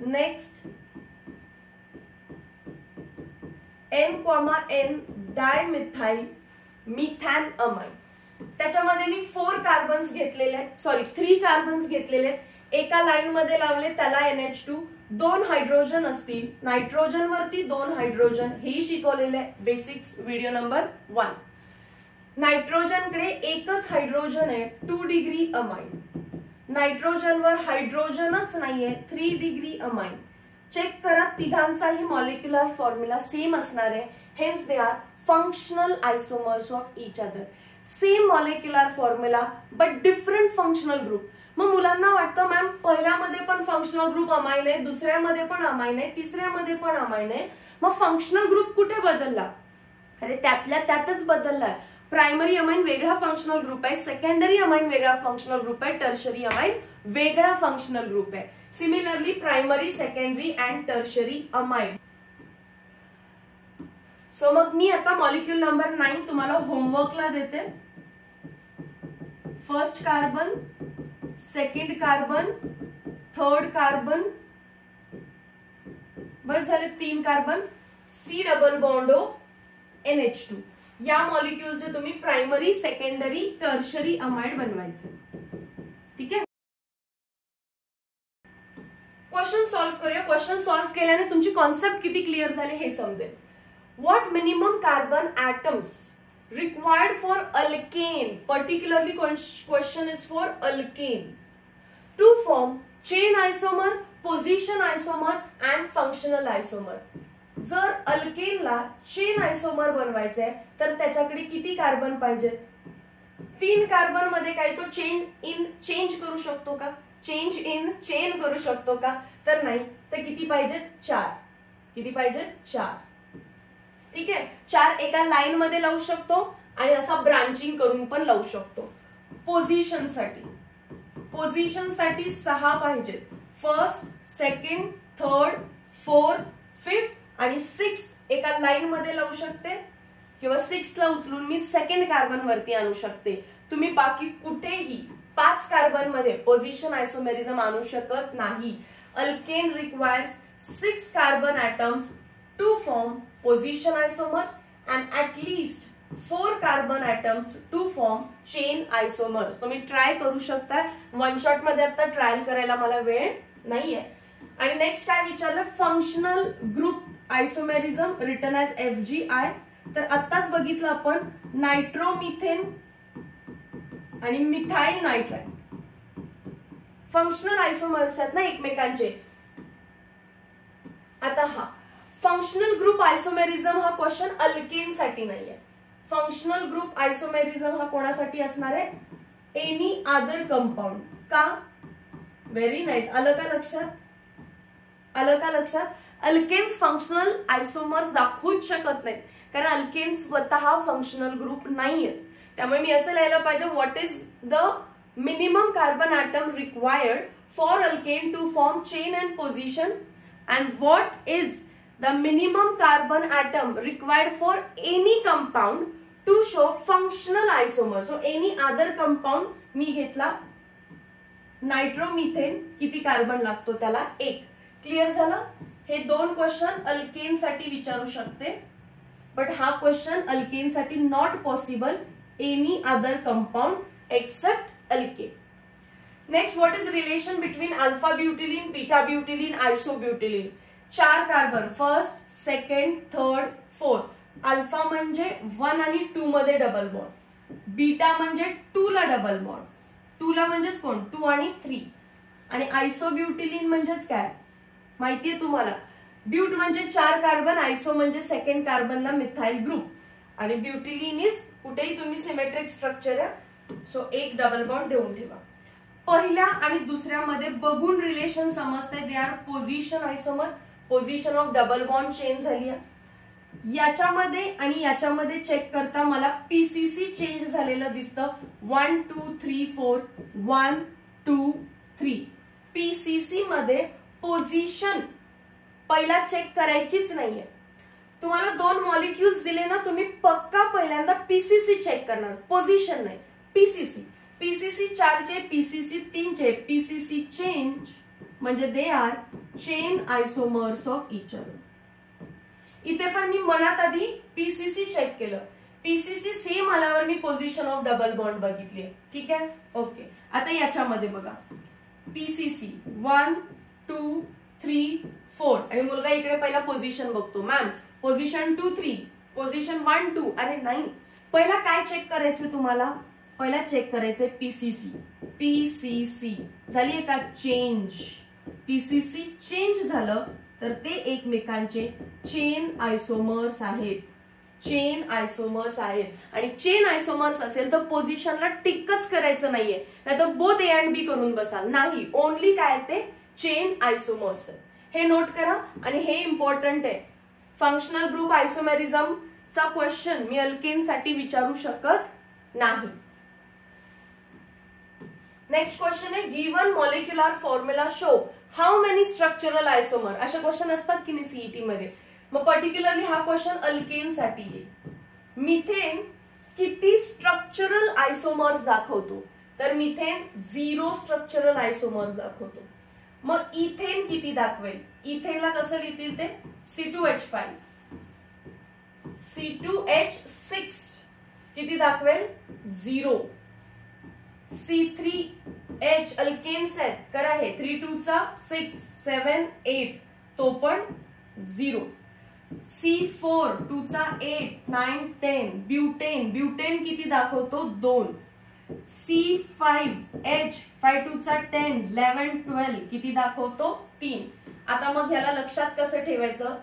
Next N, dimethyl methan amine. त्याच्यामध्ये मी 4 carbons घेतलेले आहेत, sorry 3 carbons घेतलेले आहेत. एका लाईन मध्ये लावले त्याला NH2, 2 हायड्रोजन असतील, नायट्रोजन वरती 2 हायड्रोजन, हेही शिकवलेले आहे बेसिक्स व्हिडिओ नंबर 1. नायट्रोजन कडे एकच हायड्रोजन आहे, 2 डिग्री अमाइन. नायट्रोजन वर हायड्रोजनच नाहीये, 3 डिग्री अमाइन. चेक करा, तिघांचाही मॉलिक्युलर फॉर्म्युला सेम असणार आहे. Hence they are functional isomers of each other. Same molecular formula but different functional group. मग मुलांना वाटतं मॅम पहिल्यामध्ये पण फंक्शनल ग्रुप अमाइन आहे, दुसऱ्यामध्ये पण अमाइन आहे, तिसऱ्यामध्ये पण अमाइन आहे, मग फंक्शनल ग्रुप कुठे बदलला? अरे त्यातल्या त्यातच बदललाय. प्रायमरी अमाइन वेगळा फंक्शनल ग्रुप आहे, सेकंडरी अमाइन वेगळा फंक्शनल ग्रुप आहे, टर्शरी अमाइन वेगळा फंक्शनल ग्रुप आहे. Similarly primary, secondary and tertiary amine. So मग मी आता मॉलिक्यूल नंबर 9 तुम्हाला होमवर्कला देते. First carbon, second carbon, third carbon, बस झाले 3 कार्बन, C डबल बॉन्डो NH2. या मॉलिक्यूलचे तुम्ही प्रायमरी, सेकंडरी, टर्शरी अमाइड बनवायचे. ठीक आहे. क्वेश्चन सॉल्व्ह करूया. क्वेश्चन सॉल्व्ह केल्याने तुमची कॉन्सेप्ट किती क्लिअर झाली हे समजेल. What minimum carbon atoms required for alkane, particularly question is for alkane, to form chain isomer, position isomer and functional isomer. जर अल्केनला चेन आयसोमर बनवायचंय तर त्याच्याकडे किती कार्बन पाहिजेत? 3 कार्बन मध्ये काही तो चेंज करू शकतो का? चेंज इन चेन करू शकतो का? तर नाही. तर किती पाहिजेत? 4. किती पाहिजेत? 4. ठीक आहे. 4 एका लाईन मध्ये लावू शकतो आणि असा ब्रांचिंग करून पण लावू शकतो. पोझिशन साठी 6 पाहिजेत. First, second, third, fourth, fifth आणि 6 एका लाईन मध्ये लावू शकते, किंवा 6 ला उचलून मी सेकंड कार्बन वरती आणू शकते. तुम्ही बाकी कुठेही 5 कार्बन मध्ये पोझिशन आयसोमेरिझम आणू शकत नाही. Alkane requires 6 carbon atoms to form position isomers and at least 4 carbon atoms to form chain isomers. तुम्ही ट्राय करू शकता. वन शॉट मध्ये आता ट्रायल करायला मला वेळ नाहीये. आणि नेक्स्ट काय विचारलं? Functional group isomerism written as FGI. तर आत्ताच बघितलं आपण नायट्रोमिथेन आणि मिथाइल नायट्राइट फंक्शनल आयसोमर्स आहेत ना एकमेकांचे. आता हा फंक्शनल ग्रुप आयसोमेरिझम हा क्वेश्चन अल्केन साठी नाहीये. फंक्शनल ग्रुप आयसोमेरिझम हा कोणासाठी असणार आहे? Any other compound. का? Very nice. आलं का लक्षात? आलं का लक्षात? अल्केन्स फंक्शनल आयसोमर्स दाखवूच शकत नाहीत, कारण अल्केन स्वतः फंक्शनल ग्रुप नाहीये. त्यामुळे मी असं लिहायला पाहिजे, what is the minimum carbon atom required for alkane to form chain and position, and what is the minimum carbon atom required for any compound to show functional isomer. So any other compound मी घेतला nitromethane, किती carbon लागतो त्याला 1. Clear झालं? हे 2 question alkane साठी विचारू शकते, but हा क्वेश्चन अल्केन साठी not possible, any other compound except alkane. Next, what is relation between alpha butylene, beta butylene, isobutylene? 4 carbon, first, second, third, fourth. Alpha म्हणजे 1 आणि 2 मध्ये डबल बॉन्ड, बीटा म्हणजे 2 ला डबल बॉन्ड, 2 ला म्हणजेच कोण 2 आणि 3, आणि आयसोब्युटिलिन म्हणजेच काय माहितीये तुम्हाला? ब्यूट म्हणजे 4 कार्बन, आयसो म्हणजे सेकंड कार्बनला मिथाइल ग्रुप, आणि ब्युटिलिन इज कुठेही तुम्ही सिमेट्रिक स्ट्रक्चर आहे, सो एक डबल बॉन्ड देऊन ठेवा. पहिल्या आणि दुसऱ्यामध्ये बघून रिलेशन समजते, they are position isomer, position of double bond change झाली आहे. याच्यामध्ये आणि याच्यामध्ये चेक करता मला पीसीसी चेंज झालेलं दिसतं. 1 2 3 4 1 2 3. पीसीसी मध्ये पोझिशन पहिला चेक करायचीच नाहीये. तुम्हाला 2 मॉलिक्युल्स दिले ना, तुम्ही पक्का पहिल्यांदा पीसीसी चेक करणार, पोझिशन नाही. पीसीसी, पीसीसी 4 चे, पीसीसी 3 चे, पीसीसी चेंज म्हणजे दे are chain आयसोमर्स of each other. इथे पण मी मनात आधी पीसीसी चेक केलं, पीसीसी सेम आल्यावर मी पोझिशन ऑफ डबल बॉन्ड बघितली. ठीक आहे, ओके. आता याच्यामध्ये बघा पीसीसी 1 2 3 4, आणि मुलगा इकडे पहिला पोझिशन बघतो, मॅम पोझिशन 2 3, पोझिशन 1 2. अरे नाही, पहिला काय चेक करायचं तुम्हाला? पहिला चेक करायचंय पीसीसी. पीसीसी झालीये का चेंज? पीसीसी चेंज झालं तर ते एकमेकांचे चेन आयसोमर्स आहेत, चेन आयसोमर्स आहेत. आणि चेन आयसोमर्स असेल तर पोझिशनला टिकच करायचं नाहीये, नाहीतर बोथ ए अँड बी करून बसाल. नाही, ओनली काय ते चेन आयसोमर्स. हे नोट करा, आणि हे इम्पॉर्टंट आहे. फंक्शनल ग्रुप आयसोमेरिझम चा क्वेश्चन मी अल्केन साठी विचारू शकत नाही. नेक्स्ट क्वेश्चन आहे, given molecular formula show how many structural isomer. असे क्वेश्चन असतात की नाही सीईटी मध्ये. मग पर्टिक्युलरली हा क्वेश्चन अल्केन साठी आहे. मिथेन किती स्ट्रक्चरल आयसोमर्स दाखवतो? तर मिथेन 0 स्ट्रक्चरल आयसोमर्स दाखवतो. मग इथेन किती दाखवेल? इथेनला कसं लिहितील ते? C2H5, C2H6 किती दाखवेल? 0. C3H अल्केन्स आहेत, करा हे 3 2 चा 6 7 8, तो पण 0. C4 2 चा 8 9 10, ब्युटेन, ब्युटेन किती दाखवतो? 2. C5H 5 2 चा 10 11 12 किती दाखवतो? 3. आता मग ह्याला लक्षात कसं ठेवायचं?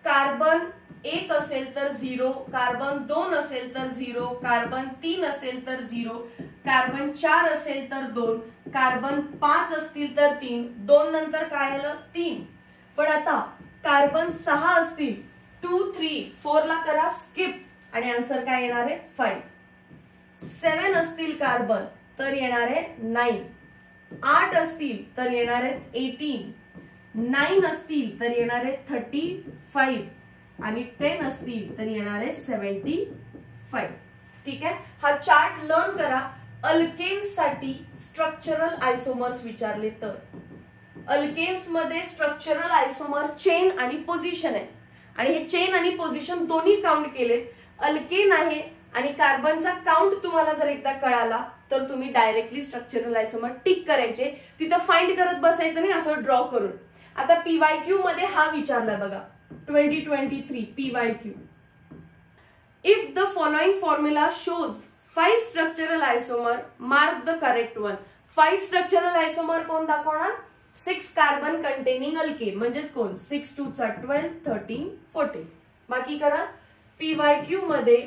कार्बन 1 असेल तर 0, कार्बन 2 असेल तर 0, कार्बन 3 असेल तर 0, कार्बन 4 असेल तर 2, कार्बन 5 असतील तर 3, 2 नंतर काय आलं? 3. पण आता कार्बन 6 असतील, 2 3 4 ला करा स्किप, आणि आन्सर काय येणार आहे? 5. 7 असतील कार्बन तर येणार आहे 9, 8 असतील तर येणार आहेत 18, 9 असतील तर येणार आहे 35, आणि 10 असतील तर येणार आहे 75. ठीक आहे, हा चार्ट लर्न करा. अल्केन्स साठी स्ट्रक्चरल आयसोमर्स विचारले तर अल्केन्स मध्ये स्ट्रक्चरल आयसोमर चेन आणि पोझिशन आहे, आणि हे चेन आणि पोझिशन दोन्ही काउंट केलेत. अल्केन आहे आणि कार्बनचा काउंट तुम्हाला जर एकदा कळाला तर तुम्ही डायरेक्टली स्ट्रक्चरल आयसोमर टिक करायचे, तिथं फाइंड करत बसायचं नाही असं ड्रॉ करून. आता पीवायक्यू मध्ये हा विचारला बघा 2023 PYQ. If the following formula shows 5 structural isomer, mark the correct one. 5 structural isomer कोण दाखवणार? 6 कार्बन कंटेनिंग अल्केन, म्हणजेच कोण? 6 2 चा 12 13 14. बाकी करा. पीवायक्यू मध्ये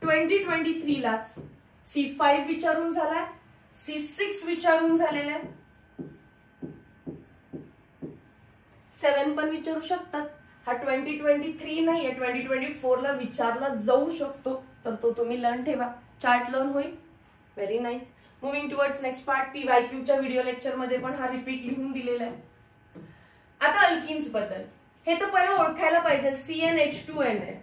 2023 लाच C5 विचारून झालाय, C6 विचारून झालेला आहे, 7 पण विचारू शकतात. हा 2023 नाहीये, 2024 ला विचारला जाऊ शकतो, तर तो तुम्ही लर्न ठेवा. चार्ट लर्न होईल. Very nice. Moving towards next part. PYQच्या व्हिडिओ लेक्चर मध्ये पण हा रिपीट लिहून दिलेला आहे. आता अल्किन्स बद्दल हे तर पहिलं ओळखायला पाहिजे. CnH2n आहे,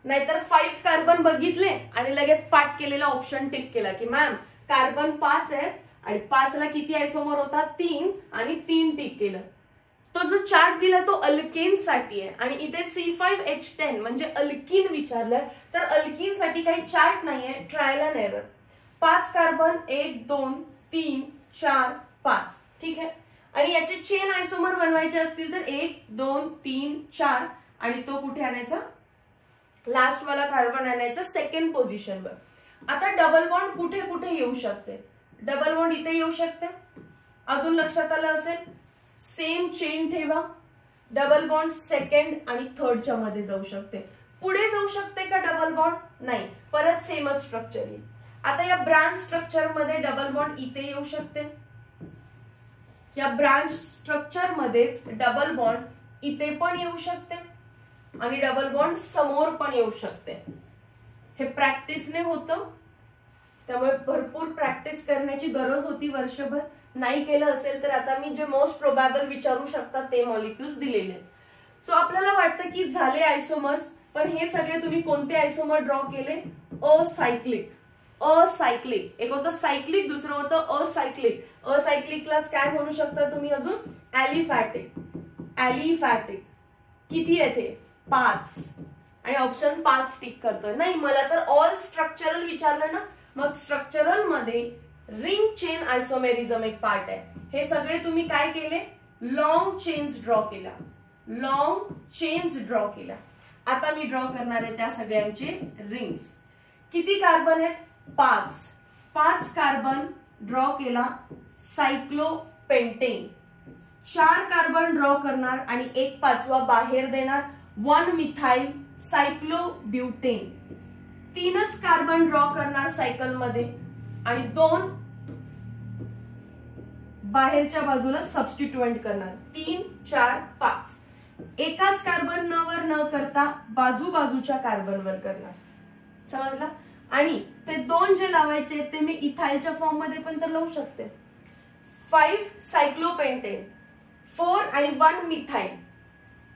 नाहीतर 5 कार्बन बघितले आणि लगेच पाठ केलेला ऑप्शन टिक केला की मॅम कार्बन 5 आहे आणि 5 ला किती आयसोमर होता 3 आणि 3 टिक केलं. तो जो चार्ट दिला तो अल्केन साठी आहे आणि इथे C5H10 म्हणजे अल्किन विचारलंय, तर अल्किन साठी काही चार्ट नाहीये, ट्रायल अँड एरर. 5 कार्बन 1 2 3 4 5, ठीक आहे. आणि याचे चेन आयसोमर बनवायचे असतील तर 1 2 3 4 आणि तो कुठे आणायचा, लास्ट वाला कार्बन आणायचा सेकंड पोझिशनवर. आता डबल बॉन्ड कुठे कुठे येऊ शकते, डबल बॉन्ड इथे येऊ शकते. अजून लक्षात आलं असेल, सेम चेन ठेवा. डबल बॉन्ड सेकंड आणि थर्डच्या मध्ये जाऊ शकते. पुढे जाऊ शकते का डबल बॉन्ड, नाही, परत सेमच स्ट्रक्चर येईल. आता या ब्रांच स्ट्रक्चर मध्ये डबल बॉन्ड इथे येऊ शकते, या ब्रांच स्ट्रक्चर मध्येच डबल बॉन्ड इथे पण येऊ शकते आणि डबल बॉन्ड समोर पण येऊ शकते. हे प्रॅक्टिसने होतं, त्यामुळे भरपूर प्रॅक्टिस करण्याची गरज होती वर्षभर. नाही केलं असेल तर आता मी जे मोस्ट प्रोबॅबल विचारू शकतात ते मॉलिक्युल्स दिलेले. सो आपल्याला वाटतं की झाले आयसोमर्स, पण हे सगळे तुम्ही कोणते आयसोमर ड्रॉ केले, असायक्लिक. असायक्लिक, एक होतं सायक्लिक, दुसरं होतं असायक्लिक. असायक्लिकलाच काय म्हणू शकता तुम्ही अजून, ॲलिफॅटिक. ॲलिफॅटिक किती येते 5 आणि ऑप्शन 5 टिक करतोय. नाही, मला तर ऑल स्ट्रक्चरल विचारलं ना, मग स्ट्रक्चरल मध्ये रिंग चेन आयसोमेरिझम एक पार्ट आहे. हे सगळे तुम्ही काय केले, लॉंग चेन्स ड्रॉ केला, लॉंग चेन्स ड्रॉ केला. आता मी ड्रॉ करणार आहे त्या सगळ्यांचे रिंग्स. किती कार्बन आहेत, 5. 5 कार्बन ड्रॉ केला, सायक्लोपेंटेन. 4 कार्बन ड्रॉ करणार आणि 1 पाचवा बाहेर देणार, 1 मिथाइल सायक्लोब्युटेन. 3च कार्बन ड्रॉ करणार सायकल मध्ये आणि 2 बाहेरच्या बाजूला सबस्टिट्युएंट करणार. 3 4 5. एकाच कार्बन वर न करता बाजूबाजूच्या कार्बनवर करणार. समजला. आणि ते 2 जे लावायचे ते मी इथाइलच्या फॉर्म मध्ये पण तर लावू शकते. 5 सायक्लोपेंटेन, 4 आणि 1 मिथाइल,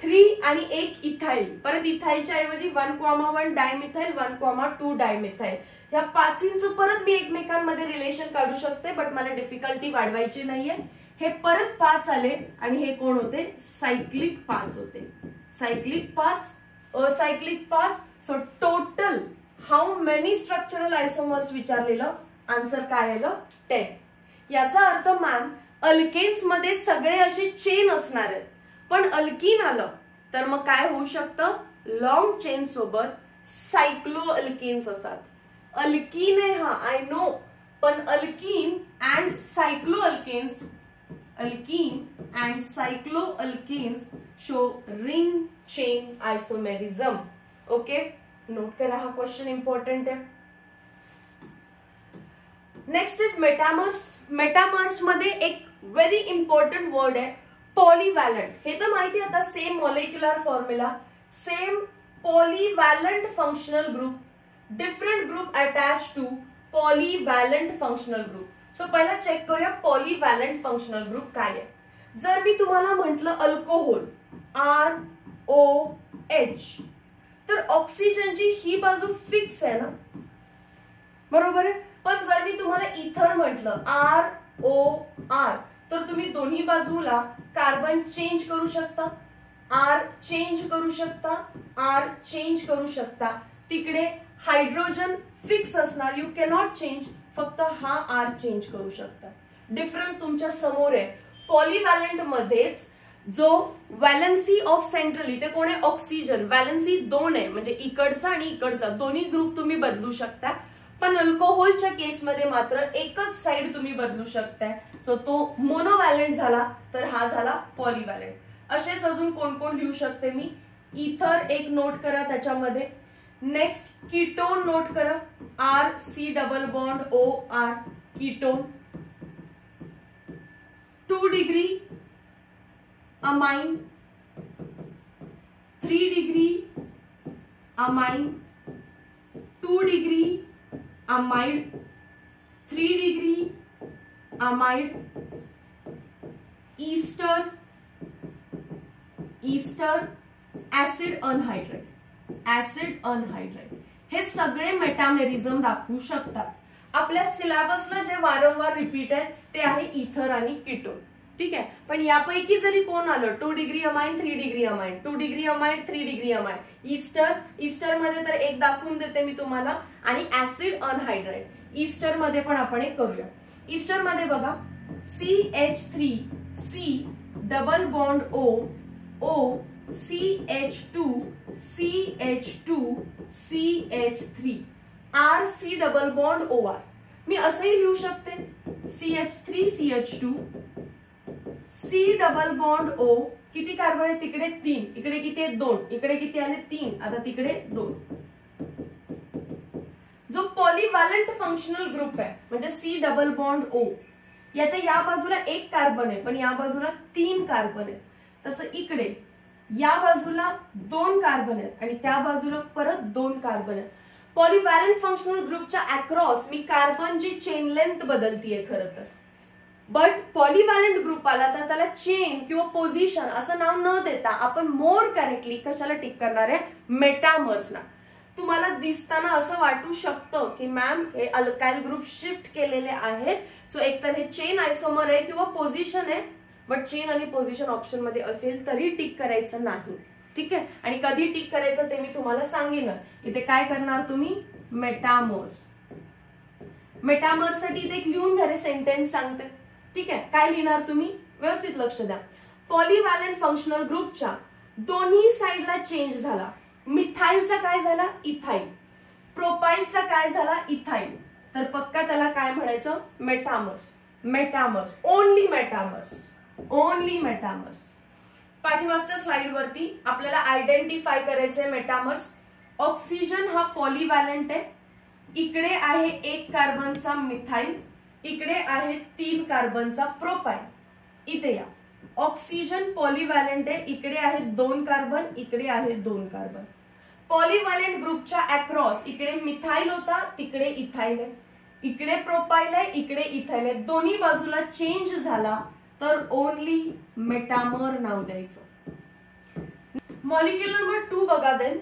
3 आणि 1 इथाइल. परत इथाइलच्या ऐवजी 1,1 डायमिथाइल, 1,2 डायमिथाइल. या 5चं परत मी एकमेकांमध्ये रिलेशन काढू शकते, बट मला डिफिकल्टी वाढवायची नाहीये. हे परत 5 आले आणि हे कोण होते, सायक्लिक 5 होते. Cyclic 5, असायक्लिक 5. So total how many structural आयसोमर्स विचारलेलं, आन्सर काय आलं, 10. याचा अर्थ मॅम अल्केन्स मध्ये सगळे असे चेन असणार आहेत, पण अल्कीन आलं तर मग काय होऊ शकतं, लॉंग चेन सोबत सायक्लो अल्केन्स असतात. अल्कीन आहे हा, आय नो, पण alkene and cyclo alkanes, alkene and cyclo alkanes show ring chain isomerism. Okay, note करा, हा क्वेश्चन इंपॉर्टंट आहे. Next is metamers. मेटामर्स मध्ये एक व्हेरी इंपॉर्टंट वर्ड आहे, पॉलीवॅलंट. हे तर माहिती आता, same molecular formula, same polyvalent functional group, different group attach to polyvalent functional group. So पहिला चेक करूया पॉलीवॅलंट फंक्शनल ग्रुप काय आहे. जर मी तुम्हाला म्हटलं अल्कोहोल, ROH, तर ऑक्सिजनची ही बाजू फिक्स आहे ना, बरोबर आहे. पण जर मी तुम्हाला इथर म्हटलं ROR, तर तुम्ही दोन्ही बाजूला कार्बन चेंज करू शकता, R चेंज करू शकता, R चेंज करू शकता. तिकडे हायड्रोजन फिक्स असणार, यू कॅनॉट चेंज, फक्त हा R चेंज करू शकता. डिफरन्स तुमच्या समोर आहे. पॉलीवॅलंट मध्येच जो व्हॅलन्सी ऑफ सेंट्रल, इथे कोण आहे, ऑक्सिजन, व्हॅलन्सी 2 आहे, म्हणजे इकडचा आणि इकडचा दोन्ही ग्रुप तुम्ही बदलू शकता. पण अल्कोहोलच्या केसमध्ये मात्र एकच साइड तुम्ही बदलू शकताय. सो तो मोनोव्हॅलंट झाला तर हा झाला पॉलीव्हॅलंट. असेच अजून कोण कोण लिहू शकते मी. इथर एक नोट करा त्याच्यामध्ये. नेक्स्ट कीटोन नोट करा, RC double bond OR, ketone. 2 degree amine, 3 degree amine, 2 degree amide, 3 degree amide, Easter, acid anhydride, acid anhydride, हे सगळे मेटामेरिझम दाखवू शकतात. आपल्या सिलेबसला जे वारंवार रिपीट आहे ते आहे इथर आणि कीटोन. ठीक आहे, पण यापैकी जरी कोण आलं 2 degree amine 3 degree amine, 2 degree amine 3 degree amine, Easter मध्ये तर एक दाखवून देते मी तुम्हाला, आणि ऍसिड अनहायड्राइड ईस्टर मध्ये पण आपण एक करूया. ईस्टर मध्ये बघा CH3 C double bond O CH2 CH3 R C double bond OR. मी असंही लिहू शकते CH3 CH2 C double bond O. किती कार्बन आहे तिकडे 3, इकडे किती आहे 2, इकडे किती आले 3, आता तिकडे 2. जो पॉलीवॅलंट फंक्शनल ग्रुप आहे म्हणजे C डबल बॉन्ड O, याच्या या बाजूला 1 कार्बन आहे पण या बाजूला 3 कार्बन आहे. तसं इकडे या बाजूला 2 कार्बन आहेत आणि त्या बाजूला परत 2 कार्बन आहेत. पॉलीवॅलंट फंक्शनल ग्रुपच्या अक्रॉस मी कार्बनची चेन लेंथ बदलतीये खरं तर. बट पॉलीवॅलंट ग्रुप आला तर त्याला चेन किंवा पोझिशन असं नाव न देता आपण मोर करेक्टली कशाला टिक करणार आहे, मेटामर्सला. तुम्हाला दिसताना असं वाटू शकतं की मॅम हे अल्काइल ग्रुप शिफ्ट केलेले आहेत, सो एकतर हे चेन आयसोमर आहे किंवा पोझिशन आहे. बट चेन आणि पोझिशन ऑप्शन मध्ये असेल तरी टिक करायचं नाही. ठीक आहे, आणि कधी टिक करायचं ते मी तुम्हाला सांगेन. इथे काय करणार तुम्ही, मेटामर्स. मेटामर्स साठी इथे एक लिहून घ्या रे सेंटेन्स सांगते. ठीक आहे, काय लिहिणार तुम्ही व्यवस्थित लक्ष द्या. पॉलीवॅलंट फंक्शनल ग्रुपच्या दोन्ही साइडला चेंज झाला. मिथाईलचा काय झाला, इथाईल. प्रोपाईलचा काय झाला, इथाईल. तर पक्का त्याला काय म्हणायचं, metamers. Metamers, only metamers, only metamers. पाठीमागच्या स्लाइड वरती आपल्याला आयडेंटिफाय करायचंय मेटामर्स. ऑक्सिजन हा पॉलीवॅलंट आहे. इकडे आहे 1 कार्बनचा मिथाईल, इकडे आहे 3 कार्बनचा प्रोपाईल. इथे या, ऑक्सिजन पॉलीवॅलंट आहे. इकडे आहे 2 कार्बन, इकडे आहे 2 कार्बन. पॉलीवॅलंट ग्रुपच्या अक्रॉस इकडे मिथाईल होता, तिकडे इथाईल आहे. इकडे प्रोपाईल आहे, इकडे इथाईल आहे. दोन्ही बाजूला चेंज झाला तर ओनली मेटामर नाव द्यायचं. मॉलिक्यूल नंबर 2 बघा. देन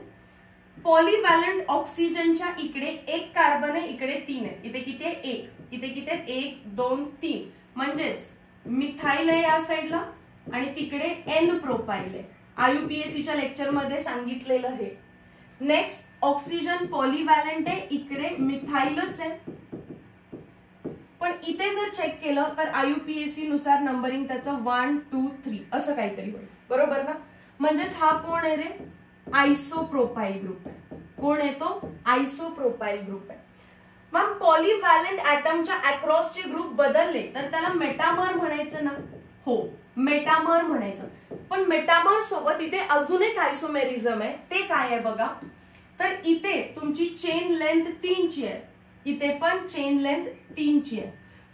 पॉलीवॅलंट ऑक्सिजनच्या इकडे 1 कार्बन आहे, इकडे 3 आहे. इथे किती आहे, 1. इथे किती आहे, 1 2 3. म्हणजेच मिथाईल आहे या साईडला आणि तिकडे N प्रोपाईल आहे. IUPACच्या लेक्चर मध्ये सांगितलेलं आहे. नेक्स्ट ऑक्सिजन पॉलीवॅलंट आहे, इकडे मिथाईलच आहे. पण इथे जर चेक केलं तर IUPAC नुसार नंबरिंग त्याचं 1 2 3 असं काहीतरी होईल, बरोबर ना. म्हणजेच हा कोण आहे रे, आयसोप्रोपाईल ग्रुप आहे. कोण आहे तो, आयसोप्रोपाईल ग्रुप आहे. मग पॉलीवॅलंट ऍटमच्या अक्रॉसचे ग्रुप बदलले तर त्याला मेटामर म्हणायचं ना. हो, मेटामर म्हणायचं. पण मेटामर सोबत इथे अजून एक आयसोमेरिझम आहे. ते काय आहे बघा. तर इथे तुमची चेन लेंथ 3 ची आहे, इथे पण चेन लेंथ 3 ची आहे.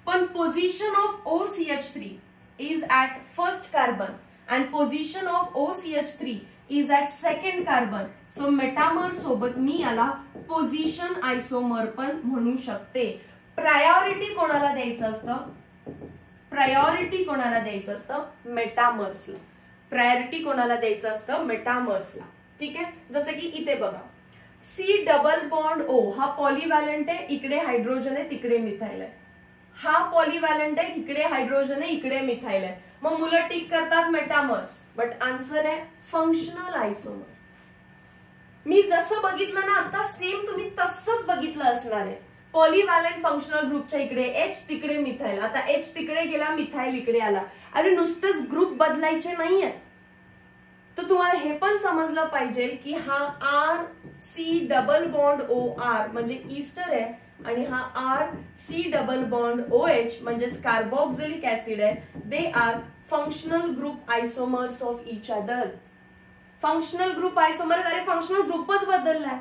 पण position of OCH3 is at first carbon and position of OCH3 is at second carbon. So metamer सोबत मी याला पोझिशन आयसोमर पण म्हणू शकते. प्रायोरिटी कोणाला द्यायचं असतं, प्रायोरिटी कोणाला द्यायचं असतं, मेटामर्सला. प्रायोरिटी कोणाला द्यायचं असतं, मेटामर्सला. ठीक आहे, जसं की इथे बघा C डबल बॉन्ड O हा पॉलीवॅलंट आहे, इकडे हायड्रोजन आहे, तिकडे मिथाईल आहे. हा पॉलीवॅलंट आहे, इकडे हायड्रोजन आहे, इकडे मिथाईल आहे. मग मुलं टिक करतात मेटामर्स, बट आन्सर आहे फंक्शनल आयसोमर. मी जसं बघितलं ना आता, सेम तुम्ही तसंच बघितलं असणार आहे. पॉलीवॅलंट फंक्शनल ग्रुपच्या इकडे H, तिकडे मिथाईल. आता H तिकडे गेला, मिथाईल इकडे आला. अरे नुसतेच ग्रुप बदलायचे नाहीये. तर तुम्हाला हे पण समजलं पाहिजे की हा R C double bond OR म्हणजे ईस्टर आहे आणि हा R C double bond OH म्हणजेच कार्बोक्सिलिक ऍसिड आहे. They are functional group isomers of each other. Functional group isomer, अरे फंक्शनल ग्रुपच बदललाय.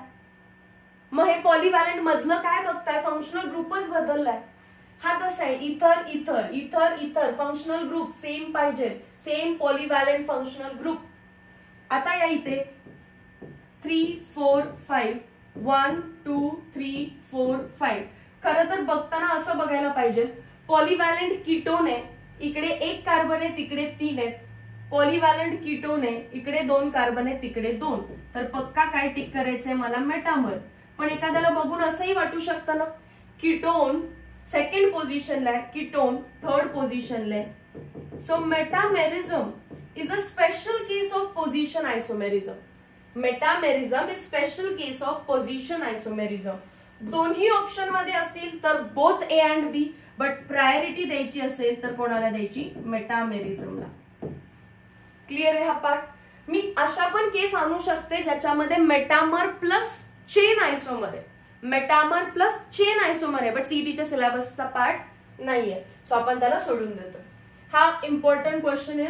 मग हे पॉलीवॅलंट मधलं काय बघताय, फंक्शनल ग्रुपच बदललाय. हा कसा आहे, इथर इथर इथर इथर फंक्शनल ग्रुप सेम पाहिजे, सेम पॉलीवॅलंट फंक्शनल ग्रुप. आता या इथे 3 4 5 1 2 3 4 5. खरं तर बघताना असं बघायला पाहिजे, पॉलिव्हॅलंट कीटोन आहे, इकडे 1 कार्बन आहे तिकडे 3 आहेत. पॉलिव्हॅलंट कीटोन आहे, इकडे 2 कार्बन आहे तिकडे 2. तर पक्का काय टिक करायचंय मला, मेटामर. पण एखाद्याला बघून असंही वाटू शकतं ना, कीटोन सेकंड पोझिशनला आहे, कीटोन थर्ड पोझिशनला आहे. So metamerism is a special case of position isomerism. Metamerism is special case of position isomerism. दोन्ही ऑप्शन मध्ये असतील तर both A and B, but priority द्यायची असेल तर कोणाला द्यायची, मेटामेरिझमला. क्लिअर आहे हा पार्ट. मी अशा पण केस आणू शकते ज्याच्यामध्ये मेटामर प्लस चेन आयसोमर आहे, मेटामर प्लस चेन आयसोमर आहे, बट सीईटीच्या सिलेबसचा पार्ट नाहीये, सो आपण त्याला सोडून देतो. हा इम्पॉर्टंट क्वेश्चन आहे.